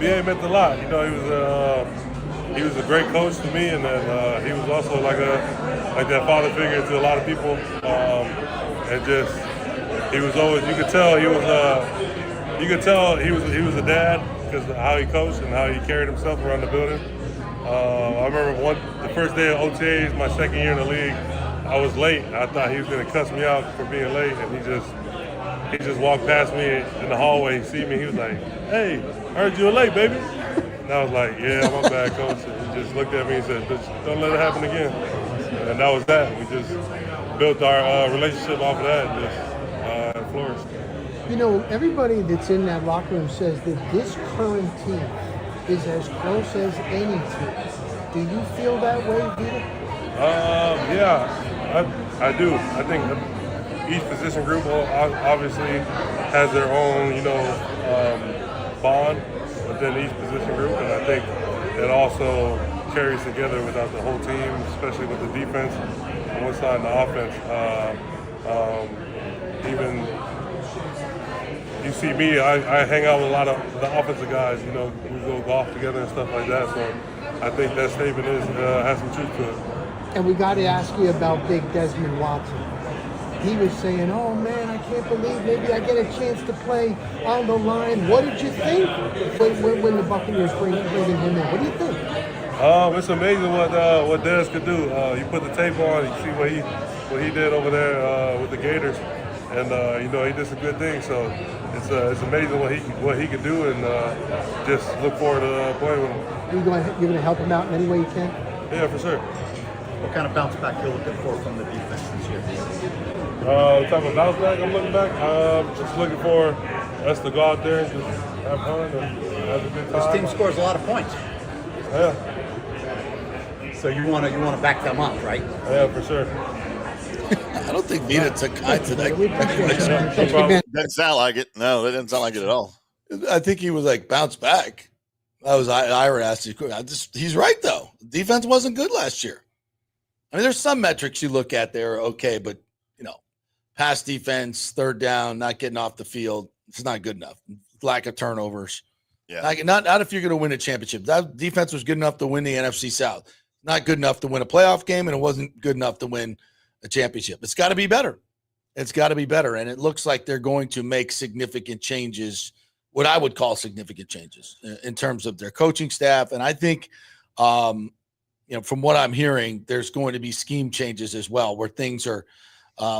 mean? BA meant a lot. You know, he was a great coach to me, and then he was also like that father figure to a lot of people. And just he was always, you could tell he was a dad because of how he coached and how he carried himself around the building. I remember the first day of OTAs, my second year in the league, I was late. I thought he was going to cuss me out for being late, and he just walked past me in the hallway. He see me, he was like, "Hey, I heard you were late, baby." And I was like, "Yeah, my bad, coach." And he just looked at me and said, "Don't let it happen again." And that was that. We just built our relationship off of that, and just flourished. You know, everybody that's in that locker room says that this current team is as close as any team. Do you feel that way, Vita? Yeah, I do. I think each position group obviously has their own, you know, bond within each position group, and I think it also carries together without the whole team, especially with the defense on one side and the offense. Even you see me, I hang out with a lot of the offensive guys. You know, we go golf together and stuff like that. So I think that statement has some truth to it. And we got to ask you about big Desmond Watson. He was saying, "Oh man, I can't believe maybe I get a chance to play on the line." What did you think when the Buccaneers bringing him in? What do you think? It's amazing what Des could do. You put the tape on, you see what he did over there with the Gators, and you know, he did some good things. So it's amazing what he could do, and just look forward to playing with him. You're going to help him out in any way you can? Yeah, for sure. What kind of bounce back you're looking for from the defense this year? The type of bounce back I'm looking back, just looking for us to go out there and just have fun and have a good time. This team scores a lot of points. Yeah. So you want to back them up, right? Yeah, for sure. I don't think Vita took kind to that. Doesn't sound like it. No, that doesn't sound like it at all. I think he was like bounce back. That was Ira asked you. He's right though. Defense wasn't good last year. I mean, there's some metrics you look at there, okay, but pass defense, third down, not getting off the field, it's not good enough. Lack of turnovers. Yeah. Not if you're going to win a championship. That defense was good enough to win the NFC South. Not good enough to win a playoff game, and it wasn't good enough to win a championship. It's got to be better. It's got to be better, and it looks like they're going to make significant changes, what I would call significant changes in terms of their coaching staff. And I think, from what I'm hearing, there's going to be scheme changes as well, where things are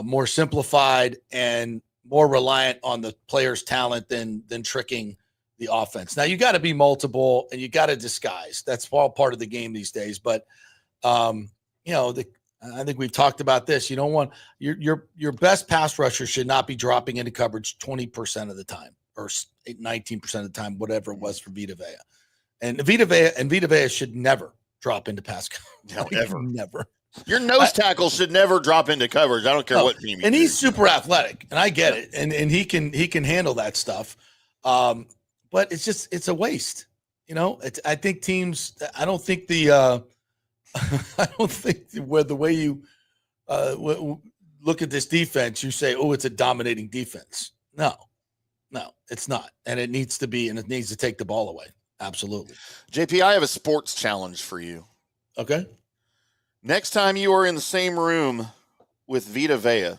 more simplified and more reliant on the player's talent than tricking the offense. Now you got to be multiple and you got to disguise. That's all part of the game these days. But I think we've talked about this. You don't want your best pass rusher should not be dropping into coverage 20% of the time or 19% of the time, whatever it was for Vita Vea. And Vita Vea should never drop into pass coverage. Never. Never. Your nose tackle should never drop into coverage. I don't care what team. And he's super athletic, and I get it, and he can handle that stuff. But it's a waste. I think teams. I don't think the way you look at this defense, you say, oh, it's a dominating defense. No, it's not, and it needs to be, and it needs to take the ball away. Absolutely. JP, I have a sports challenge for you. Okay. Next time you are in the same room with Vita Vea,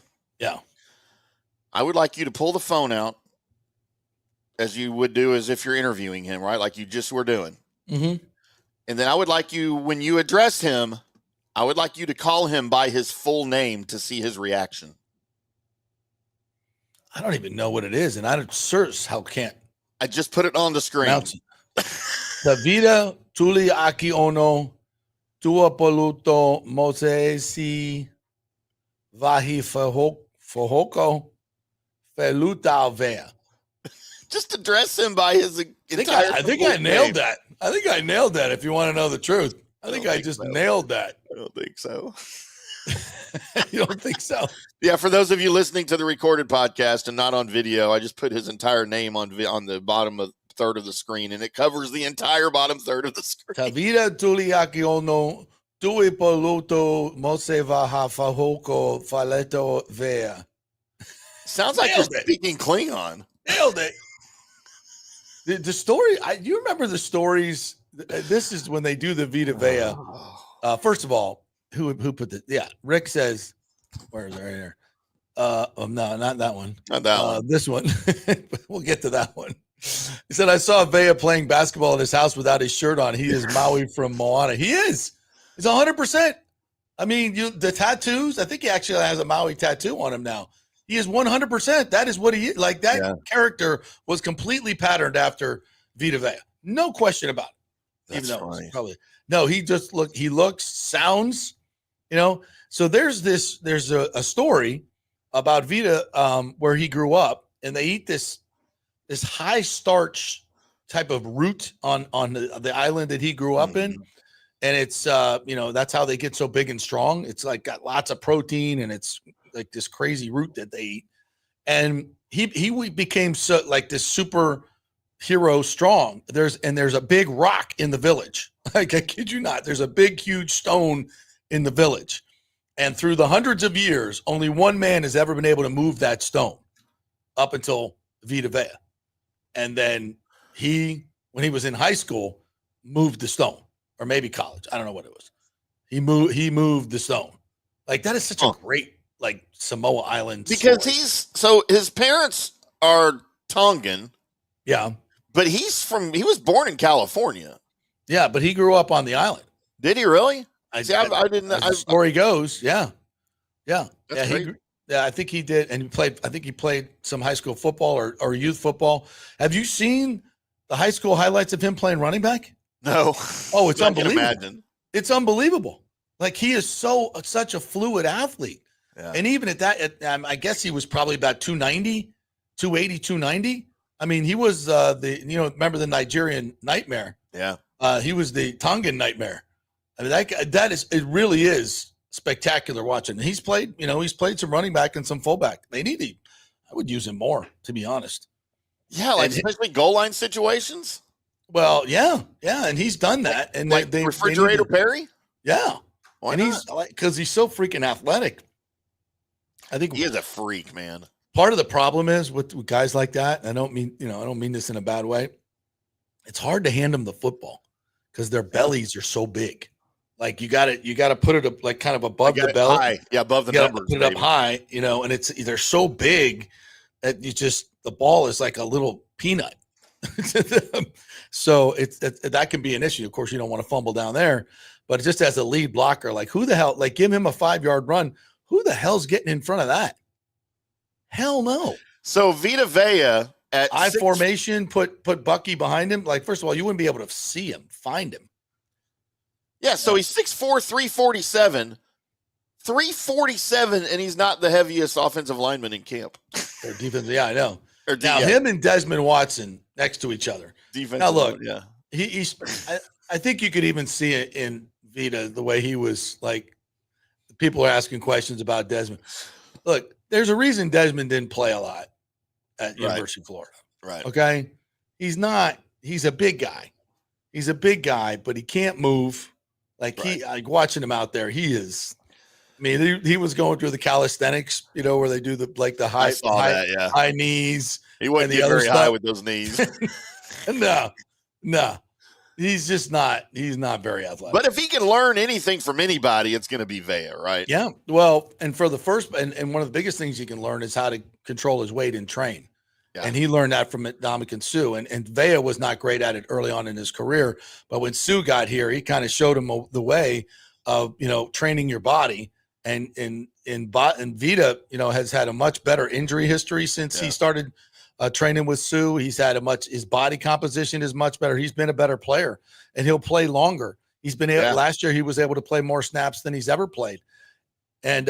I would like you to pull the phone out as you would do as if you're interviewing him, right? Like you just were doing. Mm-hmm. And then I would like you, when you address him, I would like you to call him by his full name to see his reaction. I don't even know what it is, and I search how can't. I just put it on the screen. Davida Tuli Aki Ono. Tua Poluto Mosesi Vahi Fahoko Feluta Vea. Just address him by his entire I think I nailed that. I think I nailed that, if you want to know the truth. I think I just nailed that. I don't think so. You don't think so? Yeah, for those of you listening to the recorded podcast and not on video, I just put his entire name on the bottom of third of the screen, and it covers the entire bottom third of the screen. Tavida Tuliaki Ono Tui Poluto Moseva Hafahoko Faleto Vea. Sounds like you're speaking Klingon. Nailed it. The story, you remember the stories? This is when they do the Vita Vea. First of all, who put the? Yeah, Rick says, "Where is it? Right here?" No, not that one. Not that one. This one. We'll get to that one. He said, "I saw Vea playing basketball in his house without his shirt on. He is Maui from Moana. He is. He's 100%. I mean, the tattoos. I think he actually has a Maui tattoo on him now. He is 100%. That is what he is. Like that character was completely patterned after Vita Vea. No question about it. That's even though funny. Probably no. He looks, sounds. So there's a story about Vita where he grew up, and they eat this high starch type of root on the island that he grew up in. And it's, that's how they get so big and strong. It's like got lots of protein, and it's like this crazy root that they eat. And he became so like this super hero strong. There's a big rock in the village. Like, I kid you not, there's a big, huge stone in the village. And through the hundreds of years, only one man has ever been able to move that stone up until Vita Vea. And then when he was in high school, moved the stone, or maybe college. I don't know what it was. He moved the stone. Like, that is such a great, like, Samoa Island because story. His parents are Tongan. Yeah. But he was born in California. Yeah, but he grew up on the island. Did he really? I didn't know. As the story goes, yeah. Yeah. I think he did. And he played some high school football or youth football. Have you seen the high school highlights of him playing running back? No. Oh, it's unbelievable. I can imagine. It's unbelievable. Like, he is such a fluid athlete. Yeah. And even at that, I guess he was probably about 280, 290. I mean, he was remember the Nigerian Nightmare? Yeah. He was the Tongan Nightmare. I mean, it really is spectacular watching. He's played some running back and some fullback. I would use him more, to be honest. Yeah, especially goal line situations. Well, yeah, and he's done that. And they Refrigerator Perry? Yeah. Why and not? Because he's so freaking athletic. I think he is a freak, man. Part of the problem is with guys like that. I don't mean this in a bad way. It's hard to hand them the football because their bellies are so big. Like you got to put it up like kind of above the belly. High. Yeah, above the numbers. Put it up high, and they're so big that the ball is like a little peanut. So that can be an issue. Of course, you don't want to fumble down there, but just as a lead blocker, like who the hell, like give him a 5-yard run. Who the hell's getting in front of that? Hell no. So Vita Vea at I formation, put Bucky behind him. Like, first of all, you wouldn't be able to see him, find him. Yeah, so he's 6'4", 347. 347, and he's not the heaviest offensive lineman in camp. Or defense, yeah, I know. Now, him and Desmond Watson next to each other. Now, look, I think you could even see it in Vita, the way he was, like, people are asking questions about Desmond. Look, there's a reason Desmond didn't play a lot at University of Florida. Right. Okay? He's a big guy. He's a big guy, but he can't move. Like, watching him out there, he is. I mean, he was going through the calisthenics, where they do the high knees. He wasn't getting very high with those knees. No. He's just not. He's not very athletic. But if he can learn anything from anybody, it's going to be Vea, right? Yeah. Well, and for the first, and one of the biggest things he can learn is how to control his weight and train. Yeah. And he learned that from Dominican Sue. And Vea was not great at it early on in his career. But when Sue got here, he kind of showed him the way of, training your body. And Vita, has had a much better injury history since he started training with Sue. He's had his body composition is much better. He's been a better player, and he'll play longer. He's been able, last year he was able to play more snaps than he's ever played. And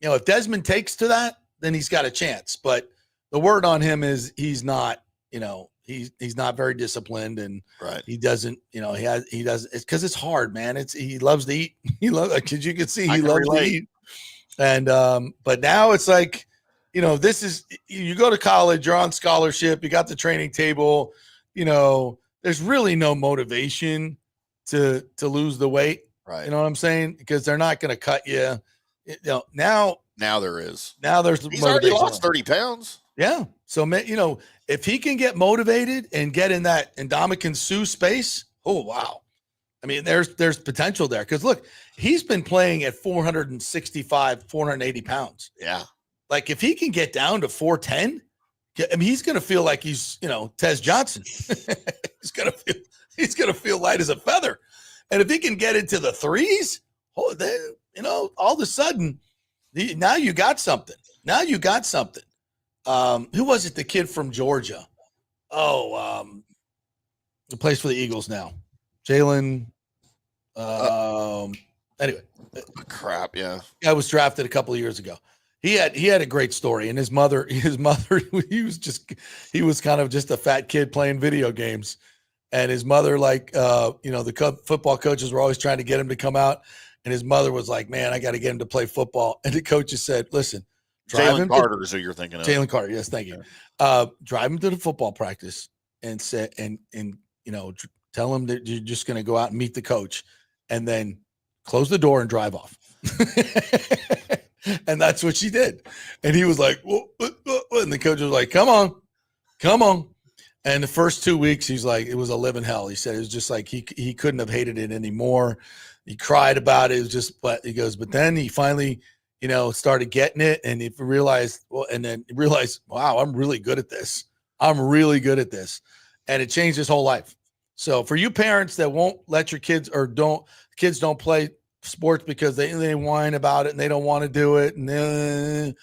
if Desmond takes to that, then he's got a chance. But the word on him is he's not, he's not very disciplined, and he doesn't, he does it's because it's hard, man. He loves to eat. Because you can see he loves to eat. And but now it's like, this is, you go to college, you're on scholarship, you got the training table, there's really no motivation to lose the weight. Right. You know what I'm saying? Because they're not going to cut you. Now there is. Now there's he's already lost 30 pounds. Yeah. So, if he can get motivated and get in that Ndamukong Suh space, oh, wow. I mean, there's potential there. Because, look, he's been playing at 465, 480 pounds. Yeah. Like, if he can get down to 410, I mean, he's going to feel like he's, Tez Johnson. he's going to feel light as a feather. And if he can get into the threes, all of a sudden, now you got something. Who was it? The kid from Georgia. Who plays for the Eagles now? Jalen. Anyway. Crap. Yeah. I was drafted a couple of years ago. He had a great story, and his mother, he was kind of just a fat kid playing video games. And his mother, the football coaches were always trying to get him to come out. And his mother was like, man, I got to get him to play football. And the coaches said, listen, Jalen Carter is who you're thinking of. Jalen Carter. Yes. Thank you. Drive him to the football practice and say, tell him that you're just going to go out and meet the coach, and then close the door and drive off. And that's what she did. And he was like, and the coach was like, come on. And the first 2 weeks, he's like, it was a living hell. He said it was just like he couldn't have hated it anymore. He cried about it. It was just, but he goes, but then he finally, started getting it, and he realized, wow, I'm really good at this. And it changed his whole life. So for you parents that won't let your kids don't play sports because they whine about it and they don't want to do it, and then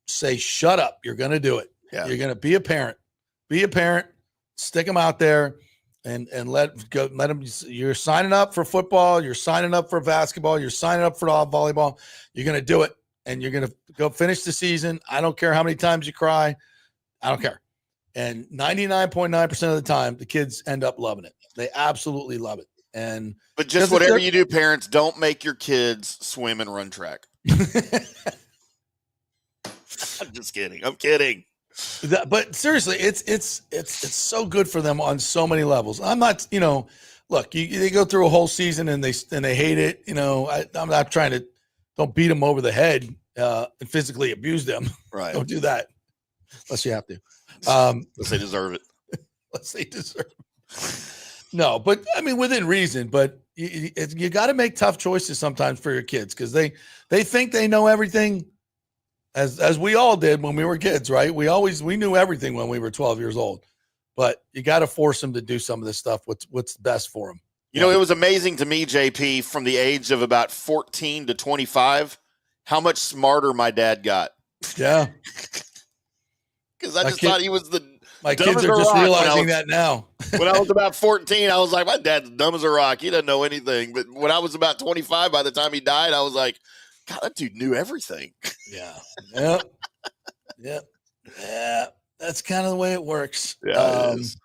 say, shut up. You're going to do it. Yeah. You're going to be a parent. Stick them out there and let them. You're signing up for football. You're signing up for basketball. You're signing up for volleyball. You're going to do it, and you're going to go finish the season. I don't care how many times you cry. I don't care. And 99.9% of the time, the kids end up loving it. They absolutely love it. But just whatever you do, parents, don't make your kids swim and run track. I'm just kidding. I'm kidding. But seriously, it's so good for them on so many levels. I'm not, look, they go through a whole season and they hate it. I'm not trying to, don't beat them over the head and physically abuse them. Right. Don't do that unless you have to. Unless they deserve it. Unless they deserve it. No, but I mean, within reason, but you got to make tough choices sometimes for your kids because they think they know everything as we all did when we were kids, right? We knew everything when we were 12 years old, but you got to force them to do some of this stuff. What's best for them. It was amazing to me, JP, from the age of about 14 to 25, how much smarter my dad got. Yeah. Because I just thought he was the my kids are just realizing that now. When I was about 14, I was like, my dad's dumb as a rock. He doesn't know anything. But when I was about 25, by the time he died, I was like, God, that dude knew everything. Yeah. Yep. Yeah. That's kind of the way it works. Yeah, it is.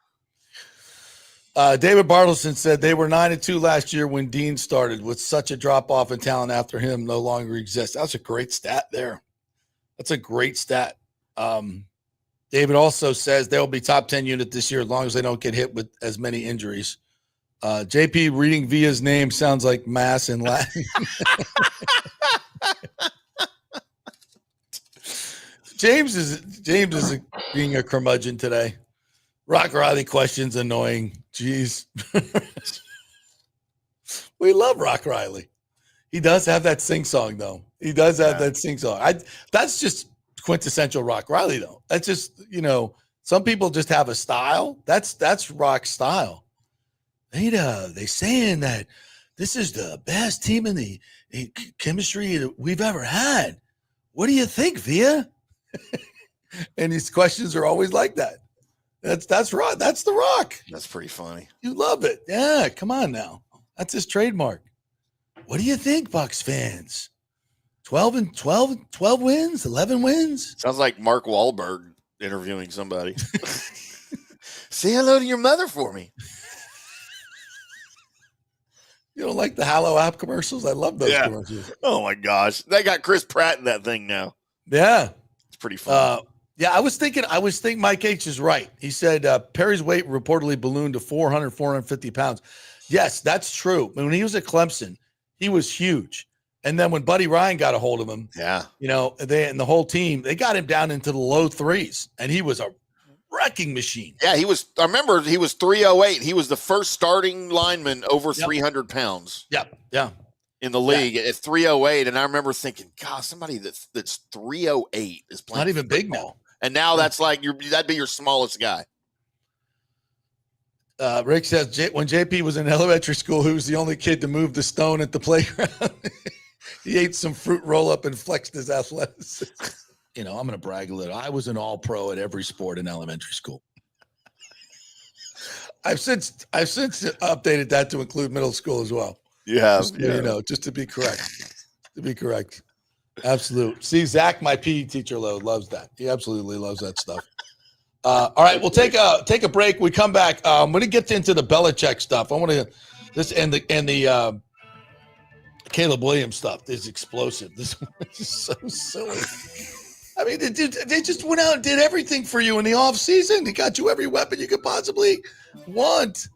David Bartleson said they were 9-2 last year when Dean started. With such a drop off in talent after him no longer exists. That's a great stat there. That's a great stat. David also says they'll be top 10 unit this year as long as they don't get hit with as many injuries. JP reading Via's name sounds like mass in Latin. James is being a curmudgeon today. Rock Riley questions annoying. Jeez. We love Rock Riley. He does have that sing song though. He does have that sing song. That's just quintessential Rock Riley though. That's just, some people just have a style. That's Rock's style. They saying that this is the best team in the chemistry that we've ever had. What do you think, Via? And his questions are always like that. That's Rock. That's the Rock. That's pretty funny. You love it. Yeah, come on now. That's his trademark. What do you think, Bucs fans? 12 wins, 11 wins. Sounds like Mark Wahlberg interviewing somebody. Say hello to your mother for me. You don't like the Hallow app commercials? I love those commercials. Oh my gosh, they got Chris Pratt in that thing now. Yeah, it's pretty fun. Yeah, I was thinking Mike H is right. He said Perry's weight reportedly ballooned to 450 pounds. Yes, that's true. When he was at Clemson, he was huge. And then when Buddy Ryan got a hold of him, they and the whole team, they got him down into the low threes, and he was a wrecking machine. Yeah, I remember he was 308. He was the first starting lineman over 300 pounds. Yeah. In the league at 308. And I remember thinking, God, somebody that's 308 is playing. Not even football. big now. And now that's like that'd be your smallest guy. Rick says when JP was in elementary school, he was the only kid to move the stone at the playground. He ate some fruit roll up and flexed his athleticism. I'm going to brag a little. I was an all-pro at every sport in elementary school. I've since updated that to include middle school as well. You have, just to be correct. Absolute. See, Zach, my PE teacher, loves that. He absolutely loves that stuff. All right, we'll take a break. We come back. I'm going to get into the Belichick stuff. I want to the Caleb Williams stuff. This is explosive. This is so silly. I mean, they just went out and did everything for you in the offseason. They got you every weapon you could possibly want.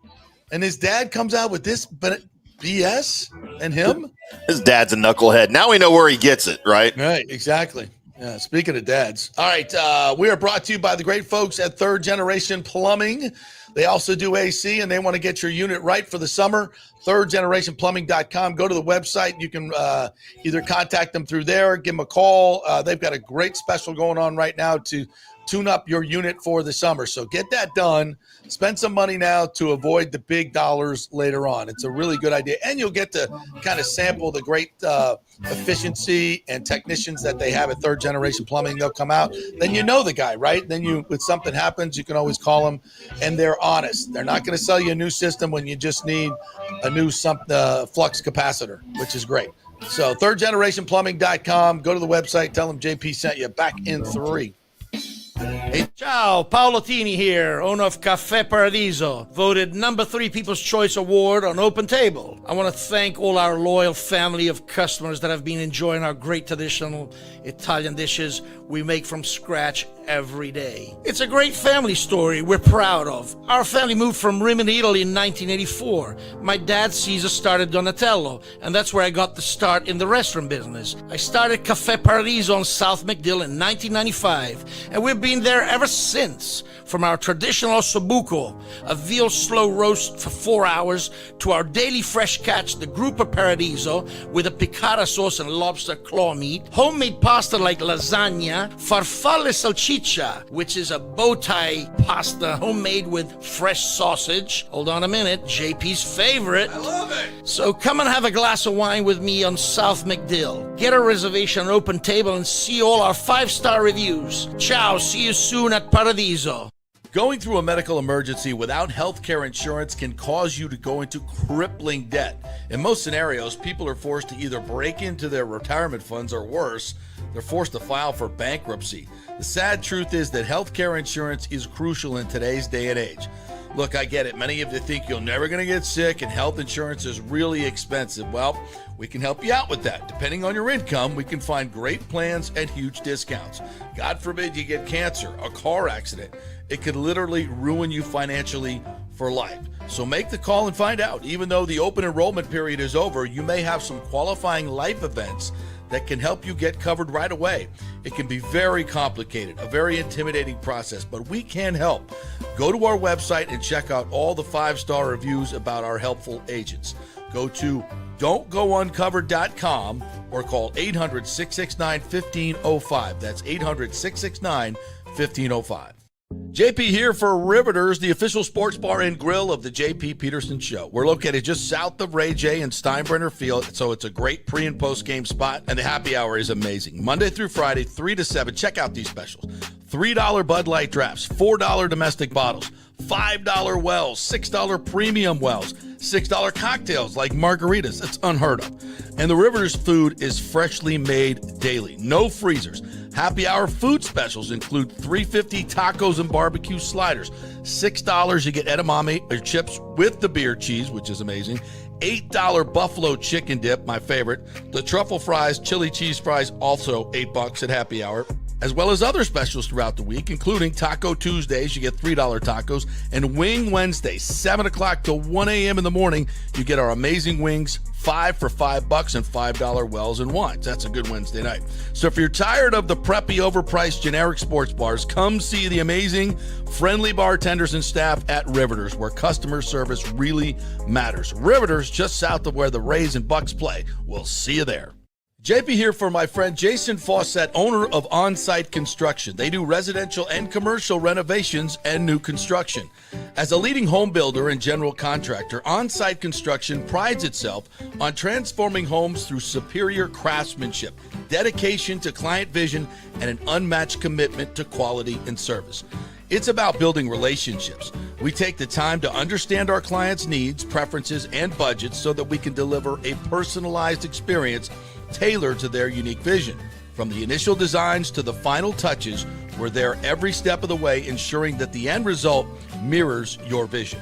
And his dad comes out with this BS and him. His dad's a knucklehead. Now we know where he gets it, right? Right, exactly. Yeah, speaking of dads. All right, we are brought to you by the great folks at Third Generation Plumbing. They also do AC, and they want to get your unit right for the summer. ThirdGenerationPlumbing.com. Go to the website. You can either contact them through there, give them a call. They've got a great special going on right now to tune up your unit for the summer. So get that done. Spend some money now to avoid the big dollars later on. It's a really good idea. And you'll get to kind of sample the great efficiency and technicians that they have at Third Generation Plumbing. They'll come out. Then you know the guy, right? Then if something happens, you can always call them. And they're honest. They're not going to sell you a new system when you just need a new flux capacitor, which is great. So thirdgenerationplumbing.com. Go to the website. Tell them JP sent you. Back in 3. Hey, Ciao, Paolo Tini here, owner of Caffè Paradiso, voted number 3 People's Choice Award on Open Table. I want to thank all our loyal family of customers that have been enjoying our great traditional Italian dishes we make from scratch every day. It's a great family story we're proud of. Our family moved from Rimini, Italy in 1984. My dad, Caesar, started Donatello, and that's where I got the start in the restaurant business. I started Caffè Paradiso on South McDill in 1995, and we've been there ever since. From our traditional ossobuco, a veal slow roast for 4 hours, to our daily fresh catch, the Gruppo Paradiso, with a piccata sauce and lobster claw meat, homemade pasta like lasagna, farfalle salchicha, which is a bow tie pasta homemade with fresh sausage. Hold on a minute, JP's favorite. I love it. So come and have a glass of wine with me on South McDill. Get a reservation on Open Table and see all our 5-star reviews. Ciao, see you soon at Paradiso. Going through a medical emergency without health care insurance can cause you to go into crippling debt. In most scenarios, people are forced to either break into their retirement funds or worse, they're forced to file for bankruptcy. The sad truth is that health care insurance is crucial in today's day and age. Look, I get it. Many of you think you're never going to get sick and health insurance is really expensive. Well, we can help you out with that. Depending on your income, we can find great plans and huge discounts. God forbid you get cancer, a car accident. It could literally ruin you financially for life. So make the call and find out. Even though the open enrollment period is over, you may have some qualifying life events that can help you get covered right away. It can be very complicated, a very intimidating process, but we can help. Go to our website and check out all the 5-star reviews about our helpful agents. Go to don'tgouncovered.com or call 800-669-1505. That's 800-669-1505. JP here for Riveters, the official sports bar and grill of the JP Peterson Show. We're located just south of Ray J and Steinbrenner Field, so it's a great pre- and post-game spot, and the happy hour is amazing. Monday through Friday, 3 to 7. Check out these specials. $3 Bud Light drafts, $4 domestic bottles, $5 wells, $6 premium wells, $6 cocktails like margaritas. It's unheard of. And the Riveters food is freshly made daily. No freezers. Happy hour food specials include $3.50 tacos and barbecue sliders. $6 you get edamame or chips with the beer cheese, which is amazing. $8 buffalo chicken dip, my favorite. The truffle fries, chili cheese fries, also $8 at happy hour. As well as other specials throughout the week, including Taco Tuesdays, you get $3 tacos, and Wing Wednesdays, 7 o'clock to 1 a.m. in the morning, you get our amazing wings, 5 for $5 and $5 wells and wines. That's a good Wednesday night. So if you're tired of the preppy, overpriced, generic sports bars, come see the amazing, friendly bartenders and staff at Riveters, where customer service really matters. Riveters, just south of where the Rays and Bucs play. We'll see you there. JP here for my friend Jason Fawcett, owner of On-Site Construction. They do residential and commercial renovations and new construction. As a leading home builder and general contractor, On-Site Construction prides itself on transforming homes through superior craftsmanship, dedication to client vision, and an unmatched commitment to quality and service. It's about building relationships. We take the time to understand our clients' needs, preferences, and budgets so that we can deliver a personalized experience tailored to their unique vision. From the initial designs to the final touches, we're there every step of the way, ensuring that the end result mirrors your vision.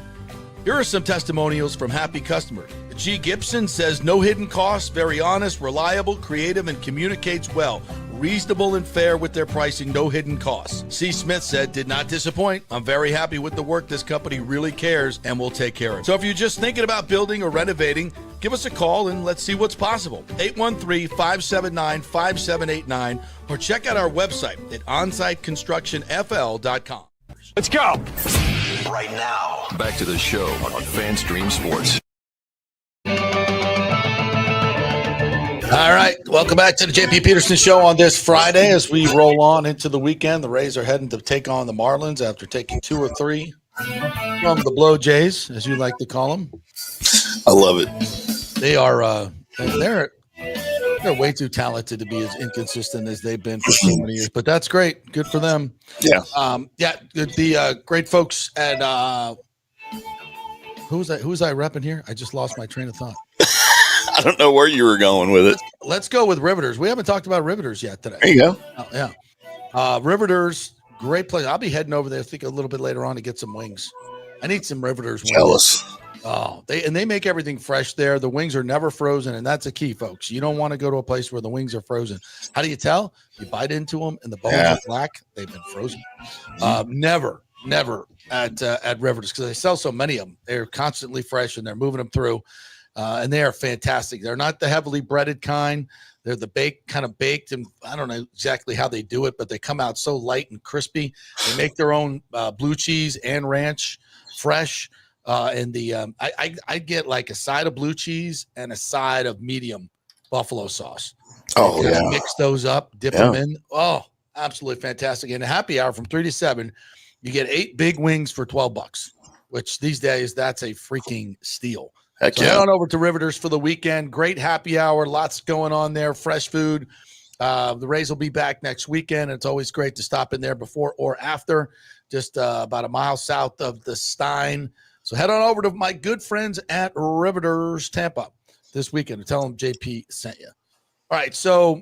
Here are some testimonials from happy customers. G. Gibson says, no hidden costs, very honest, reliable, creative, and communicates well. Reasonable and fair with their pricing, no hidden costs. C. Smith said, did not disappoint. I'm very happy with the work. This company really cares and will take care of it. So if you're just thinking about building or renovating, give us a call and let's see what's possible. 813-579-5789 or check out our website at onsiteconstructionfl.com. Let's go. Right now, back to the show on FanStream Sports. All right, welcome back to the JP Peterson Show on this Friday as we roll on into the weekend. The Rays are heading to take on the Marlins after taking 2 or 3 from the Blow Jays, as you like to call them. I love it. They are they're way too talented to be as inconsistent as they've been for so many years, but that's great. Good for them. Yeah. The great folks at who's I repping here? I just lost my train of thought. I don't know where you were going with it. Let's go with Riveters. We haven't talked about Riveters yet today. There you go. Riveters Great place. I'll be heading over there, I think, a little bit later on to get some wings. I need some Riveters wings. Jealous. Oh, they make everything fresh there. The wings are never frozen, and that's a key, folks. You don't want to go to a place where the wings are frozen. How do you tell? You bite into them, and the bones are black. They've been frozen. Never at Riveters, because they sell so many of them. They're constantly fresh, and they're moving them through, and they are fantastic. They're not the heavily breaded kind. They're the kind of baked, and I don't know exactly how they do it, but they come out so light and crispy. They make their own blue cheese and ranch fresh. And I get like a side of blue cheese and a side of medium buffalo sauce. Oh, yeah. Mix those up, dip them in. Oh, absolutely fantastic. And a happy hour from 3 to 7, you get 8 big wings for $12, which these days, that's a freaking steal. Heck so head on over to Riveters for the weekend. Great happy hour. Lots going on there. Fresh food. The Rays will be back next weekend. It's always great to stop in there before or after, just about a mile south of the Stein. So head on over to my good friends at Riveters Tampa this weekend and tell them JP sent you. All right, so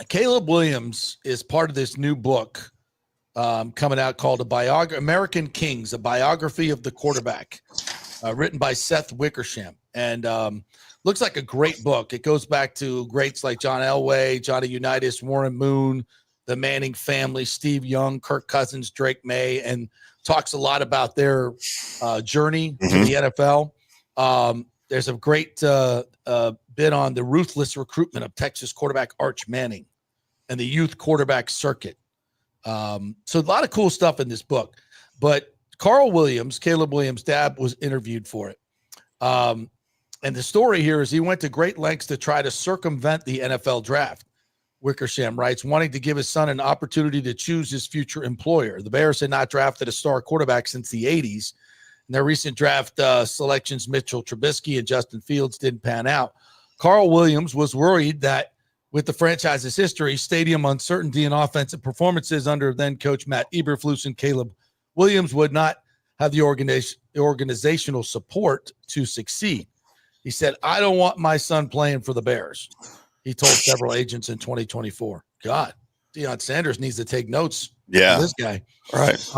Caleb Williams is part of this new book coming out called American Kings, a biography of the quarterback, written by Seth Wickersham. And looks like a great book. It goes back to greats like John Elway, Johnny Unitas, Warren Moon, the Manning family, Steve Young, Kirk Cousins, Drake May, and talks a lot about their journey to the NFL. There's a great bit on the ruthless recruitment of Texas quarterback Arch Manning and the youth quarterback circuit. So a lot of cool stuff in this book. But Caleb Williams' dad, was interviewed for it. And the story here is he went to great lengths to try to circumvent the NFL draft. Wickersham writes, wanting to give his son an opportunity to choose his future employer. The Bears had not drafted a star quarterback since the 80s. In their recent draft selections, Mitchell Trubisky and Justin Fields didn't pan out. Carl Williams was worried that with the franchise's history, stadium uncertainty, and offensive performances under then-coach Matt Eberflus and Caleb Williams would not have the organizational support to succeed. He said, I don't want my son playing for the Bears. He told several agents in 2024. God, Deion Sanders needs to take notes. Yeah. This guy. Right.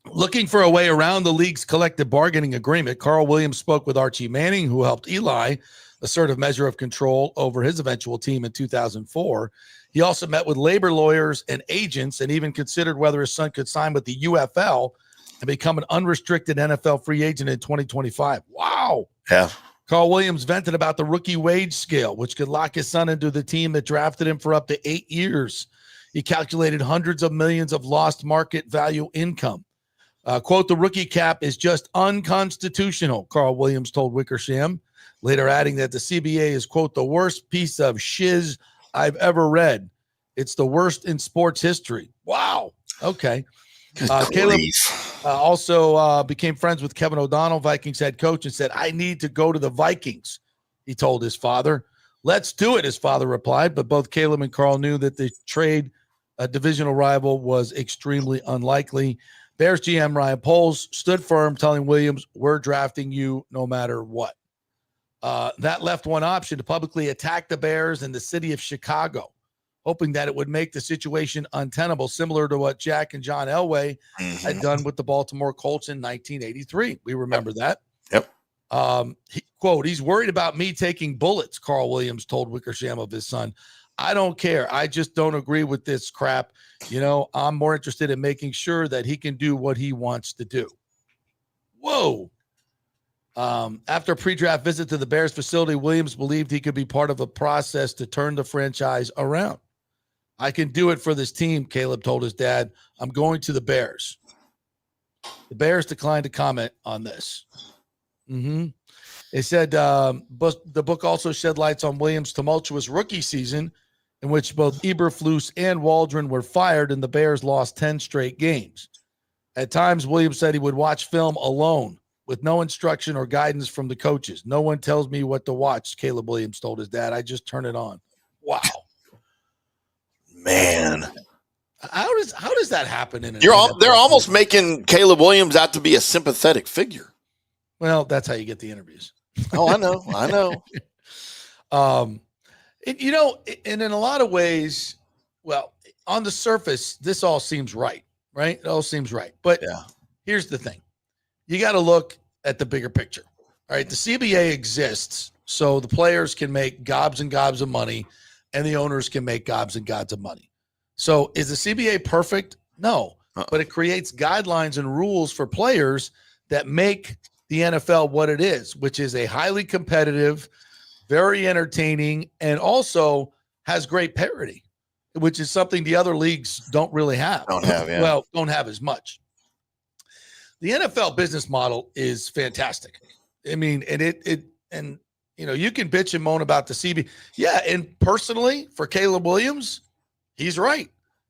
Looking for a way around the league's collective bargaining agreement, Carl Williams spoke with Archie Manning, who helped Eli assert a measure of control over his eventual team in 2004. He also met with labor lawyers and agents and even considered whether his son could sign with the UFL and become an unrestricted NFL free agent in 2025. Wow. Yeah. Carl Williams vented about the rookie wage scale, which could lock his son into the team that drafted him for up to 8 years. He calculated hundreds of millions of lost market value income. Quote, the rookie cap is just unconstitutional, Carl Williams told Wickersham, later adding that the CBA is, quote, the worst piece of shiz I've ever read. It's the worst in sports history. Wow. Okay. Caleb also became friends with Kevin O'Donnell, Vikings head coach, and said, I need to go to the Vikings, he told his father. Let's do it, his father replied. But both Caleb and Carl knew that the trade, a divisional rival, was extremely unlikely. Bears GM Ryan Poles stood firm, telling Williams, we're drafting you no matter what. That left one option, to publicly attack the Bears and the city of Chicago, hoping that it would make the situation untenable, similar to what Jack and John Elway had done with the Baltimore Colts in 1983. We remember that. Yep. Quote, he's worried about me taking bullets, Carl Williams told Wickersham of his son. I don't care. I just don't agree with this crap. I'm more interested in making sure that he can do what he wants to do. Whoa. After a pre-draft visit to the Bears facility, Williams believed he could be part of a process to turn the franchise around. I can do it for this team, Caleb told his dad. I'm going to the Bears. The Bears declined to comment on this. They said the book also shed lights on Williams' tumultuous rookie season, in which both Eberflus and Waldron were fired and the Bears lost 10 straight games. At times, Williams said he would watch film alone with no instruction or guidance from the coaches. No one tells me what to watch, Caleb Williams told his dad. I just turn it on. Wow. Man. How does that happen? They're almost making Caleb Williams out to be a sympathetic figure. Well, that's how you get the interviews. Oh, I know. And in a lot of ways, well, on the surface, this all seems right? It all seems right. But here's the thing. You got to look at the bigger picture. All right, the CBA exists so the players can make gobs and gobs of money and the owners can make gobs and gobs of money. So is the CBA perfect? No, but it creates guidelines and rules for players that make the NFL what it is, which is a highly competitive, very entertaining, and also has great parity, which is something the other leagues don't really have. Don't have, yeah. Well, don't have as much. The NFL business model is fantastic. I mean, and you can bitch and moan about the CB. Yeah, and personally, for Caleb Williams, he's right.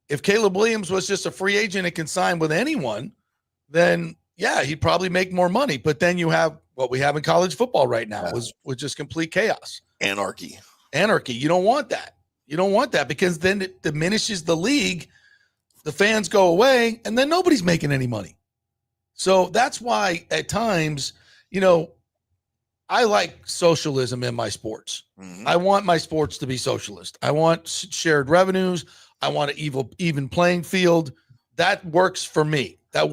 If Caleb Williams was just a free agent and can sign with anyone, then yeah, he'd probably make more money. But then you have what we have in college football right now, with just complete chaos. Anarchy. You don't want that. You don't want that because then it diminishes the league. The fans go away, and then nobody's making any money. So that's why at times, I like socialism in my sports. Mm-hmm. I want my sports to be socialist. I want shared revenues. I want an even playing field. That works for me. That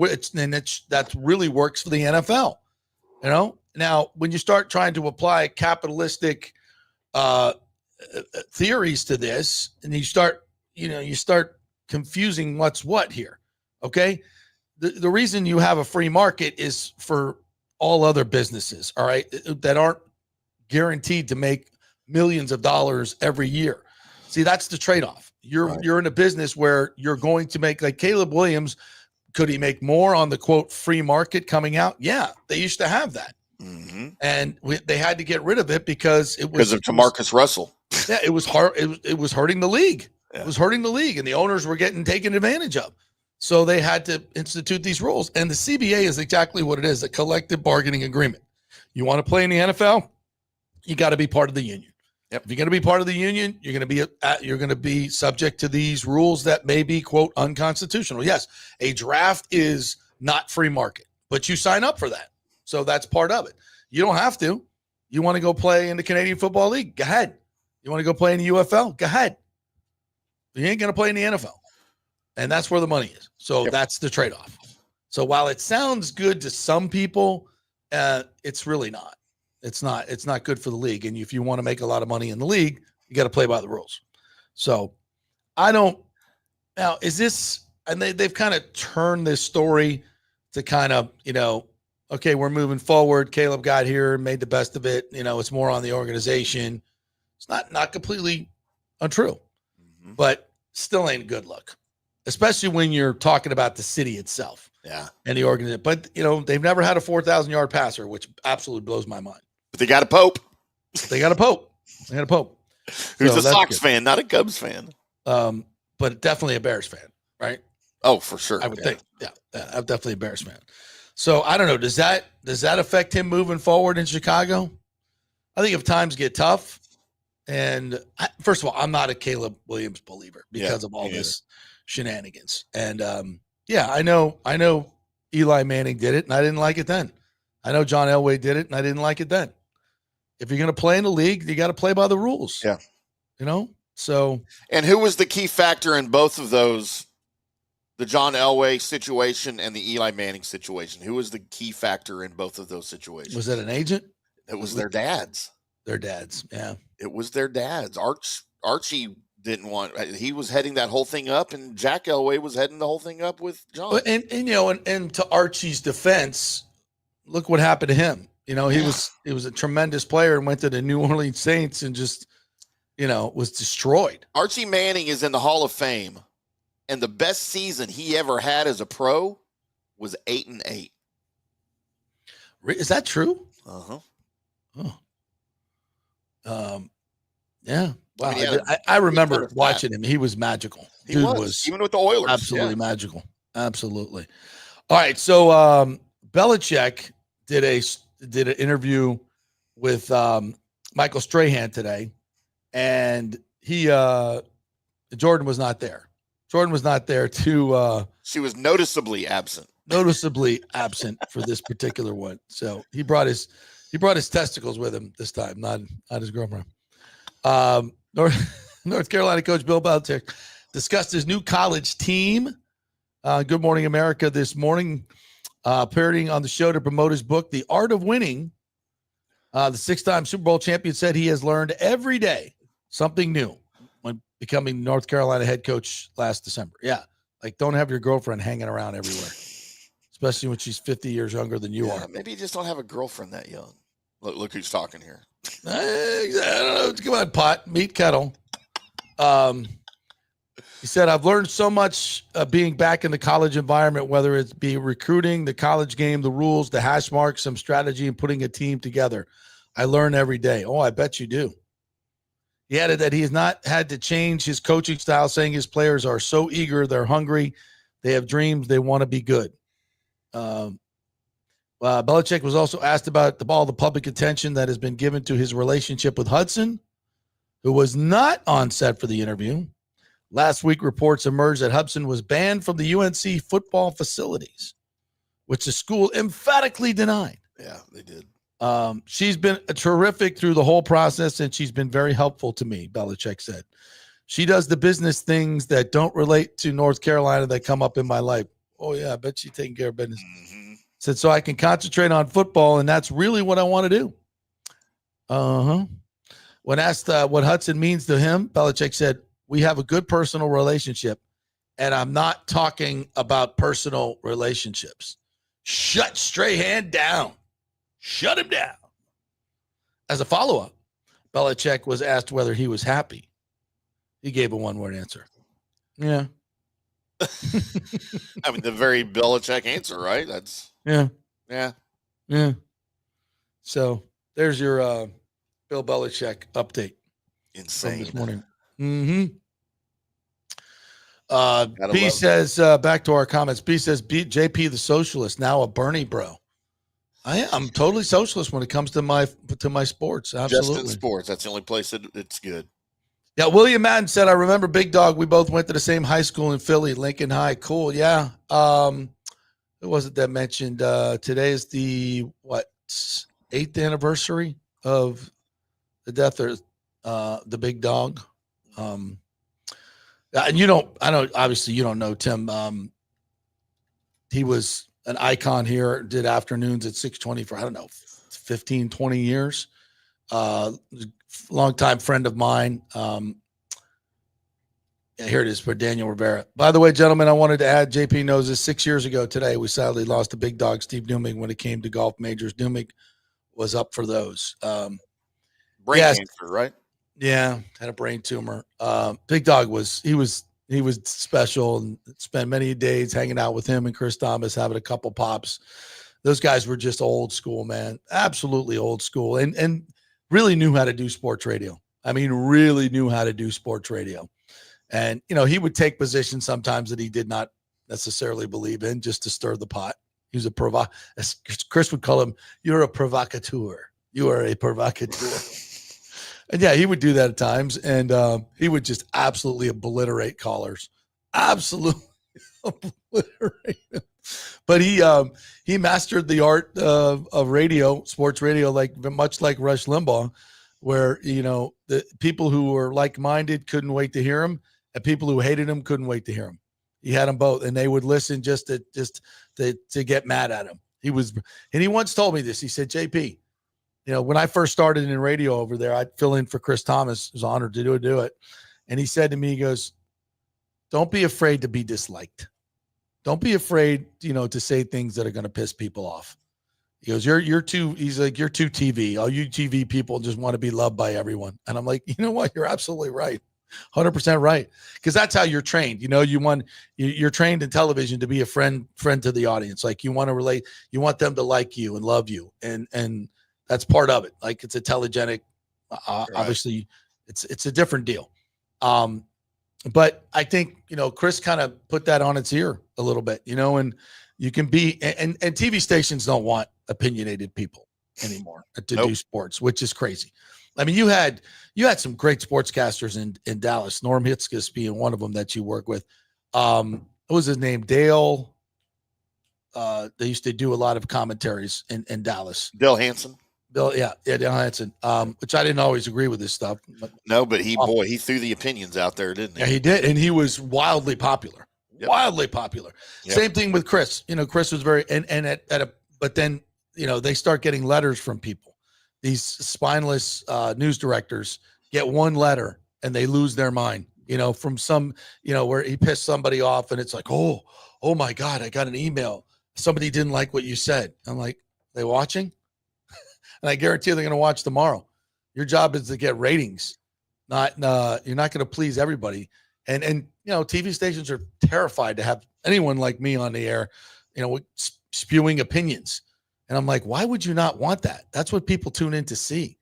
really works for the NFL. Now when you start trying to apply capitalistic theories to this, and you start confusing what's what here. Okay, the reason you have a free market is for all other businesses, all right, that aren't guaranteed to make millions of dollars every year. See, that's the trade-off. You're in a business where you're going to make, like Caleb Williams, could he make more on the quote free market coming out? Yeah, they used to have that. Mm-hmm. And they had to get rid of it because of Jamarcus Russell. Yeah, it was hard. It was hurting the league. Yeah. It was hurting the league, and the owners were getting taken advantage of. So they had to institute these rules. And the CBA is exactly what it is, a collective bargaining agreement. You want to play in the NFL, you got to be part of the union. Yep. If you're going to be part of the union, you're going to be subject to these rules that may be, quote, unconstitutional. Yes, a draft is not free market, but you sign up for that. So that's part of it. You don't have to. You want to go play in the Canadian Football League? Go ahead. You want to go play in the UFL? Go ahead. You ain't going to play in the NFL. And that's where the money is. So that's the trade-off. So while it sounds good to some people, it's really not. It's not good for the league. And if you want to make a lot of money in the league, you got to play by the rules. So now is this, and they've kind of turned this story to kind of, okay, we're moving forward. Caleb got here, made the best of it. It's more on the organization. It's not completely untrue, but still ain't a good look, especially when you're talking about the city itself. Yeah. And the organization. But, they've never had a 4,000-yard passer, which absolutely blows my mind. But they got a Pope. They got a Pope. Who's a Sox fan, not a Cubs fan. But definitely a Bears fan, right? Oh, for sure. I would think. Yeah, I'm definitely a Bears fan. So I don't know. Does that affect him moving forward in Chicago? I think if times get tough, and first of all, I'm not a Caleb Williams believer because of all this shenanigans. And I know Eli Manning did it, and I didn't like it then. I know John Elway did it, and I didn't like it then. If you're going to play in the league, you got to play by the rules. Yeah. So. And who was the key factor in both of those, the John Elway situation and the Eli Manning situation? Who was the key factor in both of those situations? Was it an agent? It was their dads. Their dads, yeah. It was their dads. Archie didn't want, he was heading that whole thing up, and Jack Elway was heading the whole thing up with John. And to Archie's defense, look what happened to him. He was a tremendous player and went to the New Orleans Saints and just, was destroyed. Archie Manning is in the Hall of Fame, and the best season he ever had as a pro was 8-8. Is that true? Uh-huh. Oh. Yeah. Wow. I remember watching him. He was magical. He was even with the Oilers. Absolutely magical. Absolutely. All right. So Belichick did an interview with Michael Strahan today, and Jordan was not there. Jordan was not there she was noticeably absent. For this particular one. So he brought his testicles with him this time, not his girlfriend. North Carolina coach Bill Belichick discussed his new college team. Good Morning America this morning, parodying on the show to promote his book, The Art of Winning. The 6-time Super Bowl champion said he has learned every day something new when becoming North Carolina head coach last December. Yeah, like don't have your girlfriend hanging around everywhere, especially when she's 50 years younger than you are. Maybe you just don't have a girlfriend that young. Look who's talking here. I don't know. Come on, pot, meat kettle. He said, I've learned so much being back in the college environment, whether it's be recruiting, the college game, the rules, the hash marks, some strategy, and putting a team together. I learn every day. Oh, I bet you do. He added that he has not had to change his coaching style, saying his players are so eager, they're hungry, they have dreams, they want to be good. Belichick was also asked about all the public attention that has been given to his relationship with Hudson, who was not on set for the interview. Last week, reports emerged that Hudson was banned from the UNC football facilities, which the school emphatically denied. Yeah, they did. She's been terrific through the whole process, and she's been very helpful to me, Belichick said. She does the business things that don't relate to North Carolina that come up in my life. Oh, yeah, I bet she's taking care of business. Mm-hmm. Said, so I can concentrate on football, and that's really what I want to do. When asked what Hudson means to him, Belichick said, we have a good personal relationship, and I'm not talking about personal relationships. Shut Strahan down. Shut him down. As a follow-up, Belichick was asked whether he was happy. He gave a one-word answer. Yeah. I mean, the very Belichick answer, right? That's yeah. So there's your Bill Belichick update. Insane this morning. B says, back to our comments. B says, JP the socialist, now a Bernie bro. I'm totally socialist when it comes to my sports. Absolutely. Just in sports. That's the only place that it's good. Yeah, William Madden said, I remember Big Dog. We both went to the same high school in Philly, Lincoln High. Cool. Yeah. Who was it that mentioned today is the 8th anniversary of the death of the Big Dog. And obviously you don't know Tim. He was an icon here, did afternoons at 620 for, 15, 20 years. Longtime friend of mine. Here it is for Daniel Rivera. By the way, gentlemen, I wanted to add, JP knows this, 6 years ago today, we sadly lost the Big Dog, Steve Dumig, when it came to golf majors. Dumig was up for those. Brain cancer, right? Yeah, had a brain tumor. Big Dog was special, and spent many days hanging out with him and Chris Thomas, having a couple pops. Those guys were just old school, man. Absolutely old school. And really knew how to do sports radio. I mean, really knew how to do sports radio. And, he would take positions sometimes that he did not necessarily believe in just to stir the pot. He was as Chris would call him, you're a provocateur. You are a provocateur. And yeah, he would do that at times. And he would just absolutely obliterate callers. Absolutely obliterate them. But he mastered the art of radio, sports radio, much like Rush Limbaugh, where, the people who were like-minded couldn't wait to hear him, and people who hated him couldn't wait to hear him. He had them both, and they would listen just to get mad at him. And he once told me this. He said, JP, when I first started in radio over there, I'd fill in for Chris Thomas. I was honored to do it. And he said to me, he goes, don't be afraid to be disliked. Don't be afraid, to say things that are going to piss people off. He goes, you're too TV. All you TV people just want to be loved by everyone. And I'm like, you know what? You're absolutely right. 100% right. Because that's how you're trained. You're trained in television to be a friend to the audience. Like, you want to relate, you want them to like you and love you. And that's part of it. Like, it's a telegenic, obviously it's a different deal. But I think, Chris kind of put that on its ear a little bit, and you can be, and TV stations don't want opinionated people anymore to do sports, which is crazy. I mean, you had some great sportscasters in Dallas, Norm Hitzges being one of them that you work with. What was his name? Dale. They used to do a lot of commentaries in Dallas. Dale Hansen. Bill, Dale Hansen, which I didn't always agree with this stuff. But he threw the opinions out there, didn't he? Yeah, he did, and he was wildly popular. Yep. Wildly popular. Yep. Same thing with Chris. Chris was very but then they start getting letters from people. These spineless news directors get one letter and they lose their mind. From some where he pissed somebody off, and it's like, oh my God, I got an email. Somebody didn't like what you said. I'm like, they watching? And I guarantee they're going to watch tomorrow. Your job is to get ratings. You're not going to please everybody. And TV stations are terrified to have anyone like me on the air, spewing opinions. And I'm like, why would you not want that? That's what people tune in to see,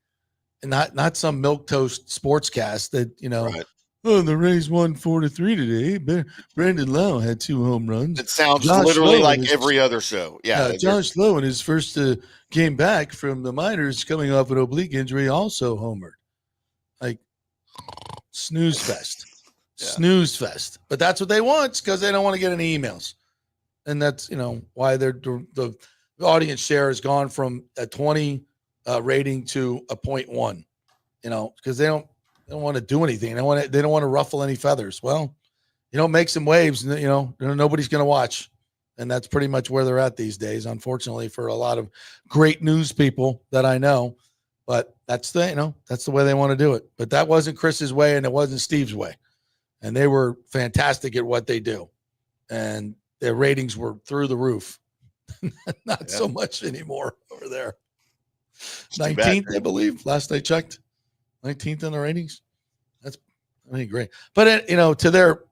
and not some milquetoast sportscast that Right. Oh, the Rays won 4-3 today. Brandon Lowe had 2 home runs. It sounds Josh literally Lowe like every other show. Yeah. Josh Lowe in his first came back from the minors, coming off an oblique injury, also homered. Like, snooze fest. Yeah. Snooze fest. But that's what they want, because they don't want to get any emails. And that's, why the audience share has gone from a 20 rating to a 0.1, because they don't want to do anything. They don't want to ruffle any feathers. Well, make some waves, nobody's going to watch. And that's pretty much where they're at these days, unfortunately, for a lot of great news people that I know. But that's that's the way they want to do it. But that wasn't Chris's way, and it wasn't Steve's way. And they were fantastic at what they do. And their ratings were through the roof. Not so much anymore over there. 19th, I believe, last I checked. 19th in the ratings. That's great. But to their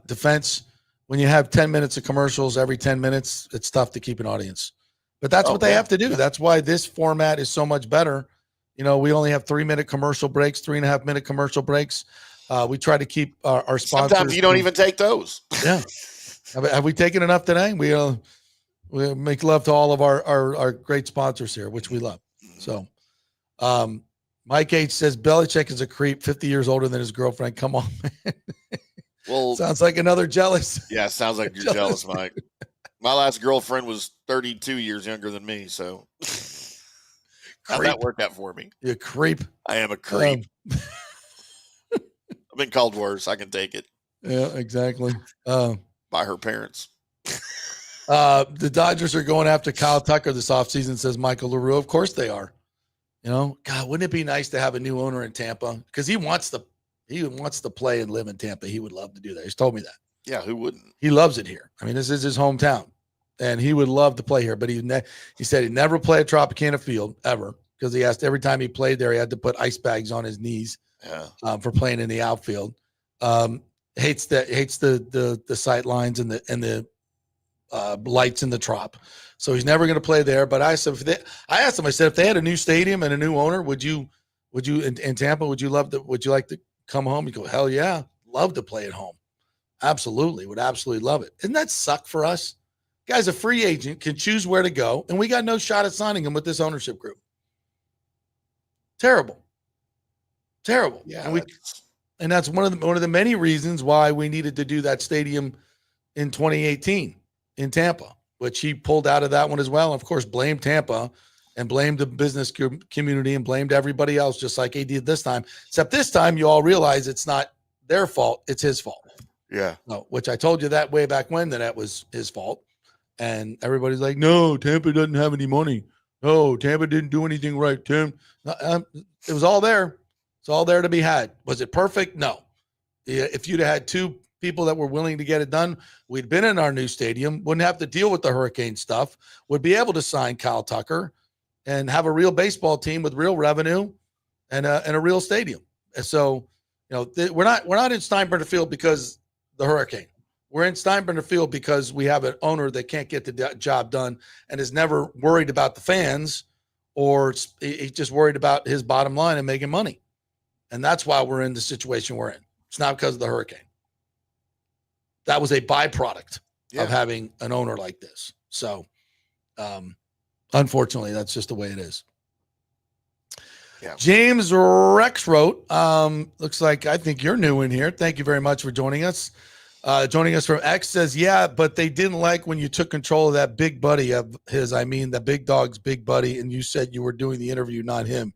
defense, when you have 10 minutes of commercials every 10 minutes, it's tough to keep an audience. But that's what they have to do. That's why this format is so much better. We only have 3-minute commercial breaks, 3.5-minute commercial breaks. We try to keep our sponsors. Sometimes you don't even take those. Yeah. Have we taken enough today? We make love to all of our great sponsors here, which we love. So, Mike H says Belichick is a creep, 50 years older than his girlfriend. Come on, man. Well, sounds like another jealous. Yeah, sounds like you're jealous, Mike. My last girlfriend was 32 years younger than me, so how'd that work out for me? You creep. I am a creep. I've been called worse. I can take it. Yeah, exactly. By her parents. The Dodgers are going after Kyle Tucker this offseason, says Michael LaRue. Of course they are. God, wouldn't it be nice to have a new owner in Tampa? Because he wants to play and live in Tampa. He would love to do that. He's told me that. Yeah, who wouldn't? He loves it here. I mean, this is his hometown, and he would love to play here. But he said he'd never play at Tropicana Field ever, because he asked every time he played there, he had to put ice bags on his knees for playing in the outfield. Hates the sight lines and the lights in the Trop. So he's never going to play there. But I asked him, I said, if they had a new stadium and a new owner, would you in Tampa, would you like to come home? You go, hell yeah, love to play at home. Absolutely, would absolutely love it. Doesn't that suck for us? Guy's a free agent, can choose where to go, and we got no shot at signing him with this ownership group. Terrible. Yeah, and that's one of the many reasons why we needed to do that stadium in 2018 in Tampa, which he pulled out of that one as well. And of course, blamed Tampa and blamed the business community and blamed everybody else, just like he did this time. Except this time, you all realize it's not their fault; it's his fault. Yeah. No, which I told you that way back when that was his fault, and everybody's like, "No, Tampa doesn't have any money. No, Tampa didn't do anything right, Tim." It was all there. It's all there to be had. Was it perfect? No. If you'd have had 2 people that were willing to get it done, we'd been in our new stadium, wouldn't have to deal with the hurricane stuff, would be able to sign Kyle Tucker and have a real baseball team with real revenue and a real stadium. And so, we're not in Steinbrenner Field because the hurricane. We're in Steinbrenner Field because we have an owner that can't get the job done and is never worried about the fans, or he's just worried about his bottom line and making money. And that's why we're in the situation we're in. It's not because of the hurricane. That was a byproduct of having an owner like this. So, unfortunately, that's just the way it is. Yeah. James Rex wrote, looks like I think you're new in here. Thank you very much for joining us. Joining us from X says, yeah, but they didn't like when you took control of that big buddy of his. I mean, the big dog's big buddy, and you said you were doing the interview, not him.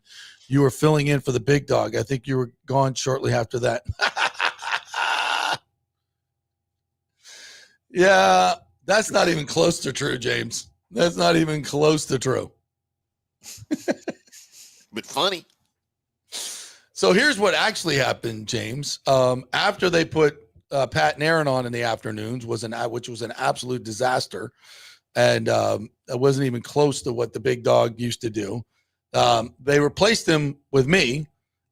You were filling in for the big dog. I think you were gone shortly after that. Yeah, that's not even close to true, James. That's not even close to true. But funny. So here's what actually happened, James. After they put Pat and Aaron on in the afternoons, which was an absolute disaster, and it wasn't even close to what the big dog used to do. They replaced him with me,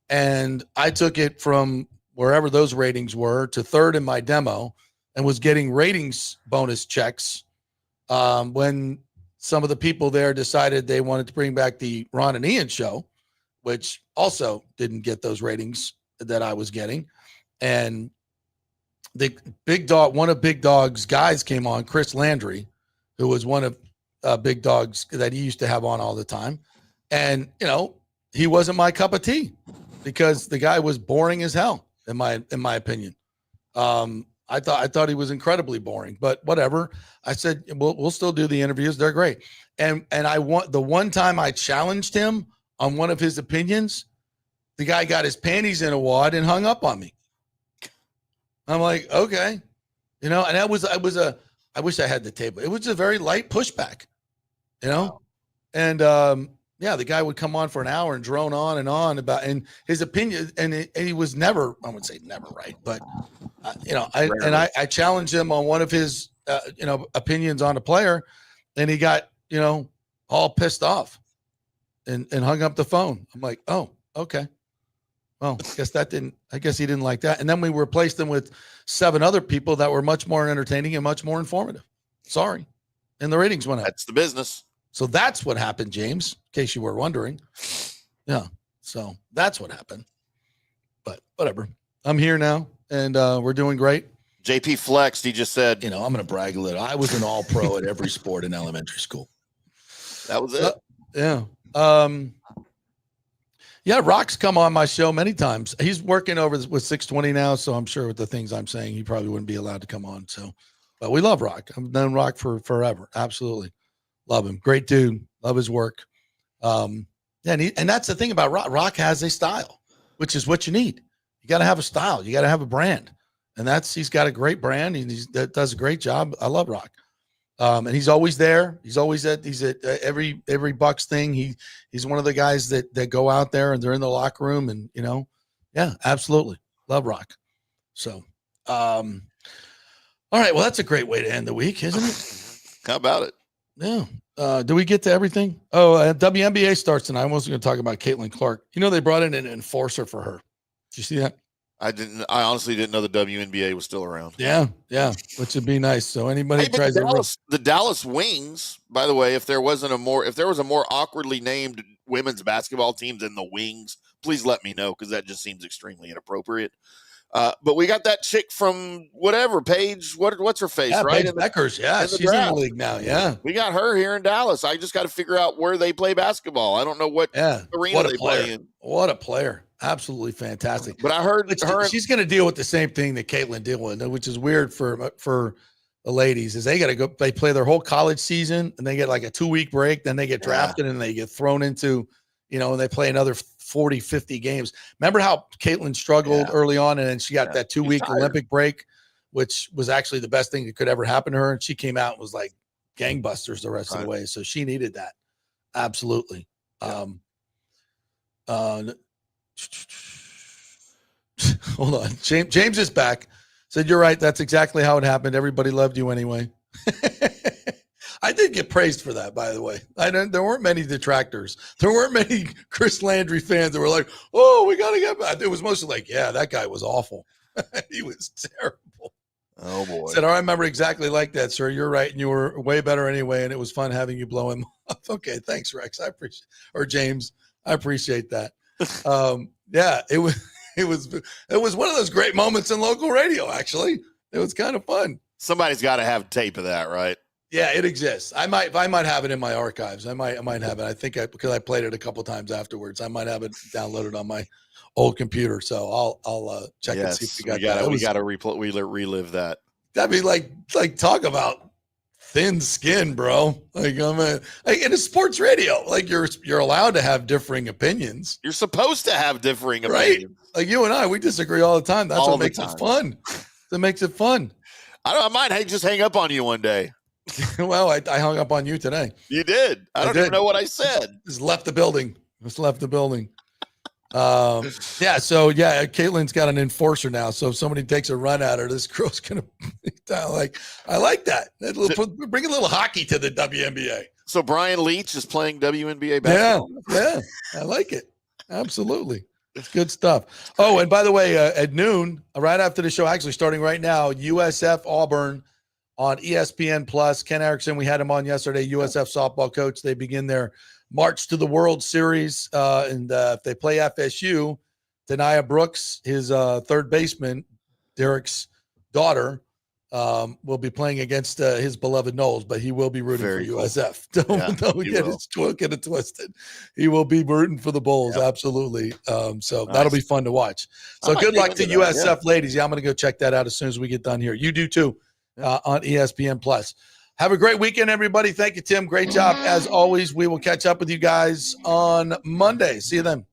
and I took it from wherever those ratings were to third in my demo, and was getting ratings bonus checks when some of the people there decided they wanted to bring back the Ron and Ian show, which also didn't get those ratings that I was getting. And the big dog, one of Big Dog's guys came on, Chris Landry, who was one of Big Dog's that he used to have on all the time. And, he wasn't my cup of tea because the guy was boring as hell, in my opinion. I thought he was incredibly boring, but whatever. I said, we'll still do the interviews. They're great. And the one time I challenged him on one of his opinions, the guy got his panties in a wad and hung up on me. I'm like, okay, and I wish I had the table. It was a very light pushback, and the guy would come on for an hour and drone on about and his opinion, and he was never, I wouldn't say never right, but I challenged him on one of his opinions on a player, and he got all pissed off and hung up the phone. I'm like, oh, okay. Well, I guess he didn't like that. And then we replaced him with 7 other people that were much more entertaining and much more informative. Sorry. And the ratings went up. That's the business. So that's what happened, James, in case you were wondering. Yeah. So that's what happened. But whatever. I'm here now, and we're doing great. JP flexed. He just said, I'm going to brag a little. I was an all-pro at every sport in elementary school. That was it. Yeah. Yeah, Rock's come on my show many times. He's working over with 620 now, so I'm sure with the things I'm saying, he probably wouldn't be allowed to come on. So, but we love Rock. I've known Rock for forever. Absolutely. Love him. Great dude. Love his work. And that's the thing about Rock. Rock has a style, which is what you need. You got to have a style. You got to have a brand. And he's got a great brand. That does a great job. I love Rock. And he's always there. He's at every Bucs thing. He's one of the guys that go out there and they're in the locker room and, yeah, absolutely. Love Rock. So, all right. Well, that's a great way to end the week, isn't it? How about it? Yeah. Do we get to everything? Oh, WNBA starts tonight. I was going to talk about Caitlin Clark. They brought in an enforcer for her. Did you see that? I honestly didn't know the WNBA was still around. Yeah, which would be nice. So anybody tries the Dallas Wings, by the way, if there was a more awkwardly named women's basketball team than the Wings, please let me know because that just seems extremely inappropriate. But we got that chick from whatever Paige, what's her face, right? Paige Beckers, yeah, she's in the league now. Yeah, we got her here in Dallas. I just got to figure out where they play basketball. I don't know what arena they play in. What a player! Absolutely fantastic. But I heard she's going to deal with the same thing that Caitlin dealt with, which is weird for the ladies. Is they got to go? They play their whole college season, and they get like a 2-week break. Then they get drafted, and they get thrown into, and they play another 40, 50 games. Remember how Caitlin struggled early on, and then she got that 2-week Olympic break, which was actually the best thing that could ever happen to her. And she came out and was like gangbusters the rest of the way. So she needed that. Absolutely. Yeah. Hold on. James is back. Said, you're right. That's exactly how it happened. Everybody loved you anyway. I did get praised for that, by the way. There weren't many detractors. There weren't many Chris Landry fans that were like, oh, we got to get back. It was mostly like, yeah, that guy was awful. He was terrible. Oh, boy. Said, I remember exactly like that, sir. You're right. And you were way better anyway. And it was fun having you blow him off. Okay. Thanks, Rex. James. I appreciate that. Yeah, it was one of those great moments in local radio. Actually, it was kind of fun. Somebody's got to have tape of that, right? Yeah, it exists. I might have it in my archives. I might have it. I think because I played it a couple times afterwards. I might have it downloaded on my old computer. So I'll check and see if we got that. We got to relive that. That'd be like talk about thin skin, bro. Like in a sports radio, like you're allowed to have differing opinions. You're supposed to have differing right? opinions. Like you and I, we disagree all the time. That's what makes it fun. That makes it fun. I might just hang up on you one day. Well, I hung up on you today. You did. I don't even know what I said. Just left the building. Caitlin's got an enforcer now. So if somebody takes a run at her, this girl's gonna I like that. Bring a little hockey to the WNBA. So Brian Leach is playing WNBA basketball. Yeah, I like it. Absolutely. It's good stuff. Oh, and by the way, at noon, right after the show, actually starting right now, USF Auburn on ESPN Plus. Ken Erickson, we had him on yesterday, USF softball coach. They begin their march to the World Series. And if they play FSU, Dania Brooks, his third baseman, Derek's daughter, will be playing against his beloved Knowles, but he will be rooting for USF. Don't get it twisted. He will be rooting for the Bulls, absolutely. So that'll be fun to watch. So good luck to USF ladies. Yeah, I'm going to go check that out as soon as we get done here. You do too on ESPN Plus. Have a great weekend, everybody. Thank you, Tim. Great job as always. We will catch up with you guys on Monday. See you then.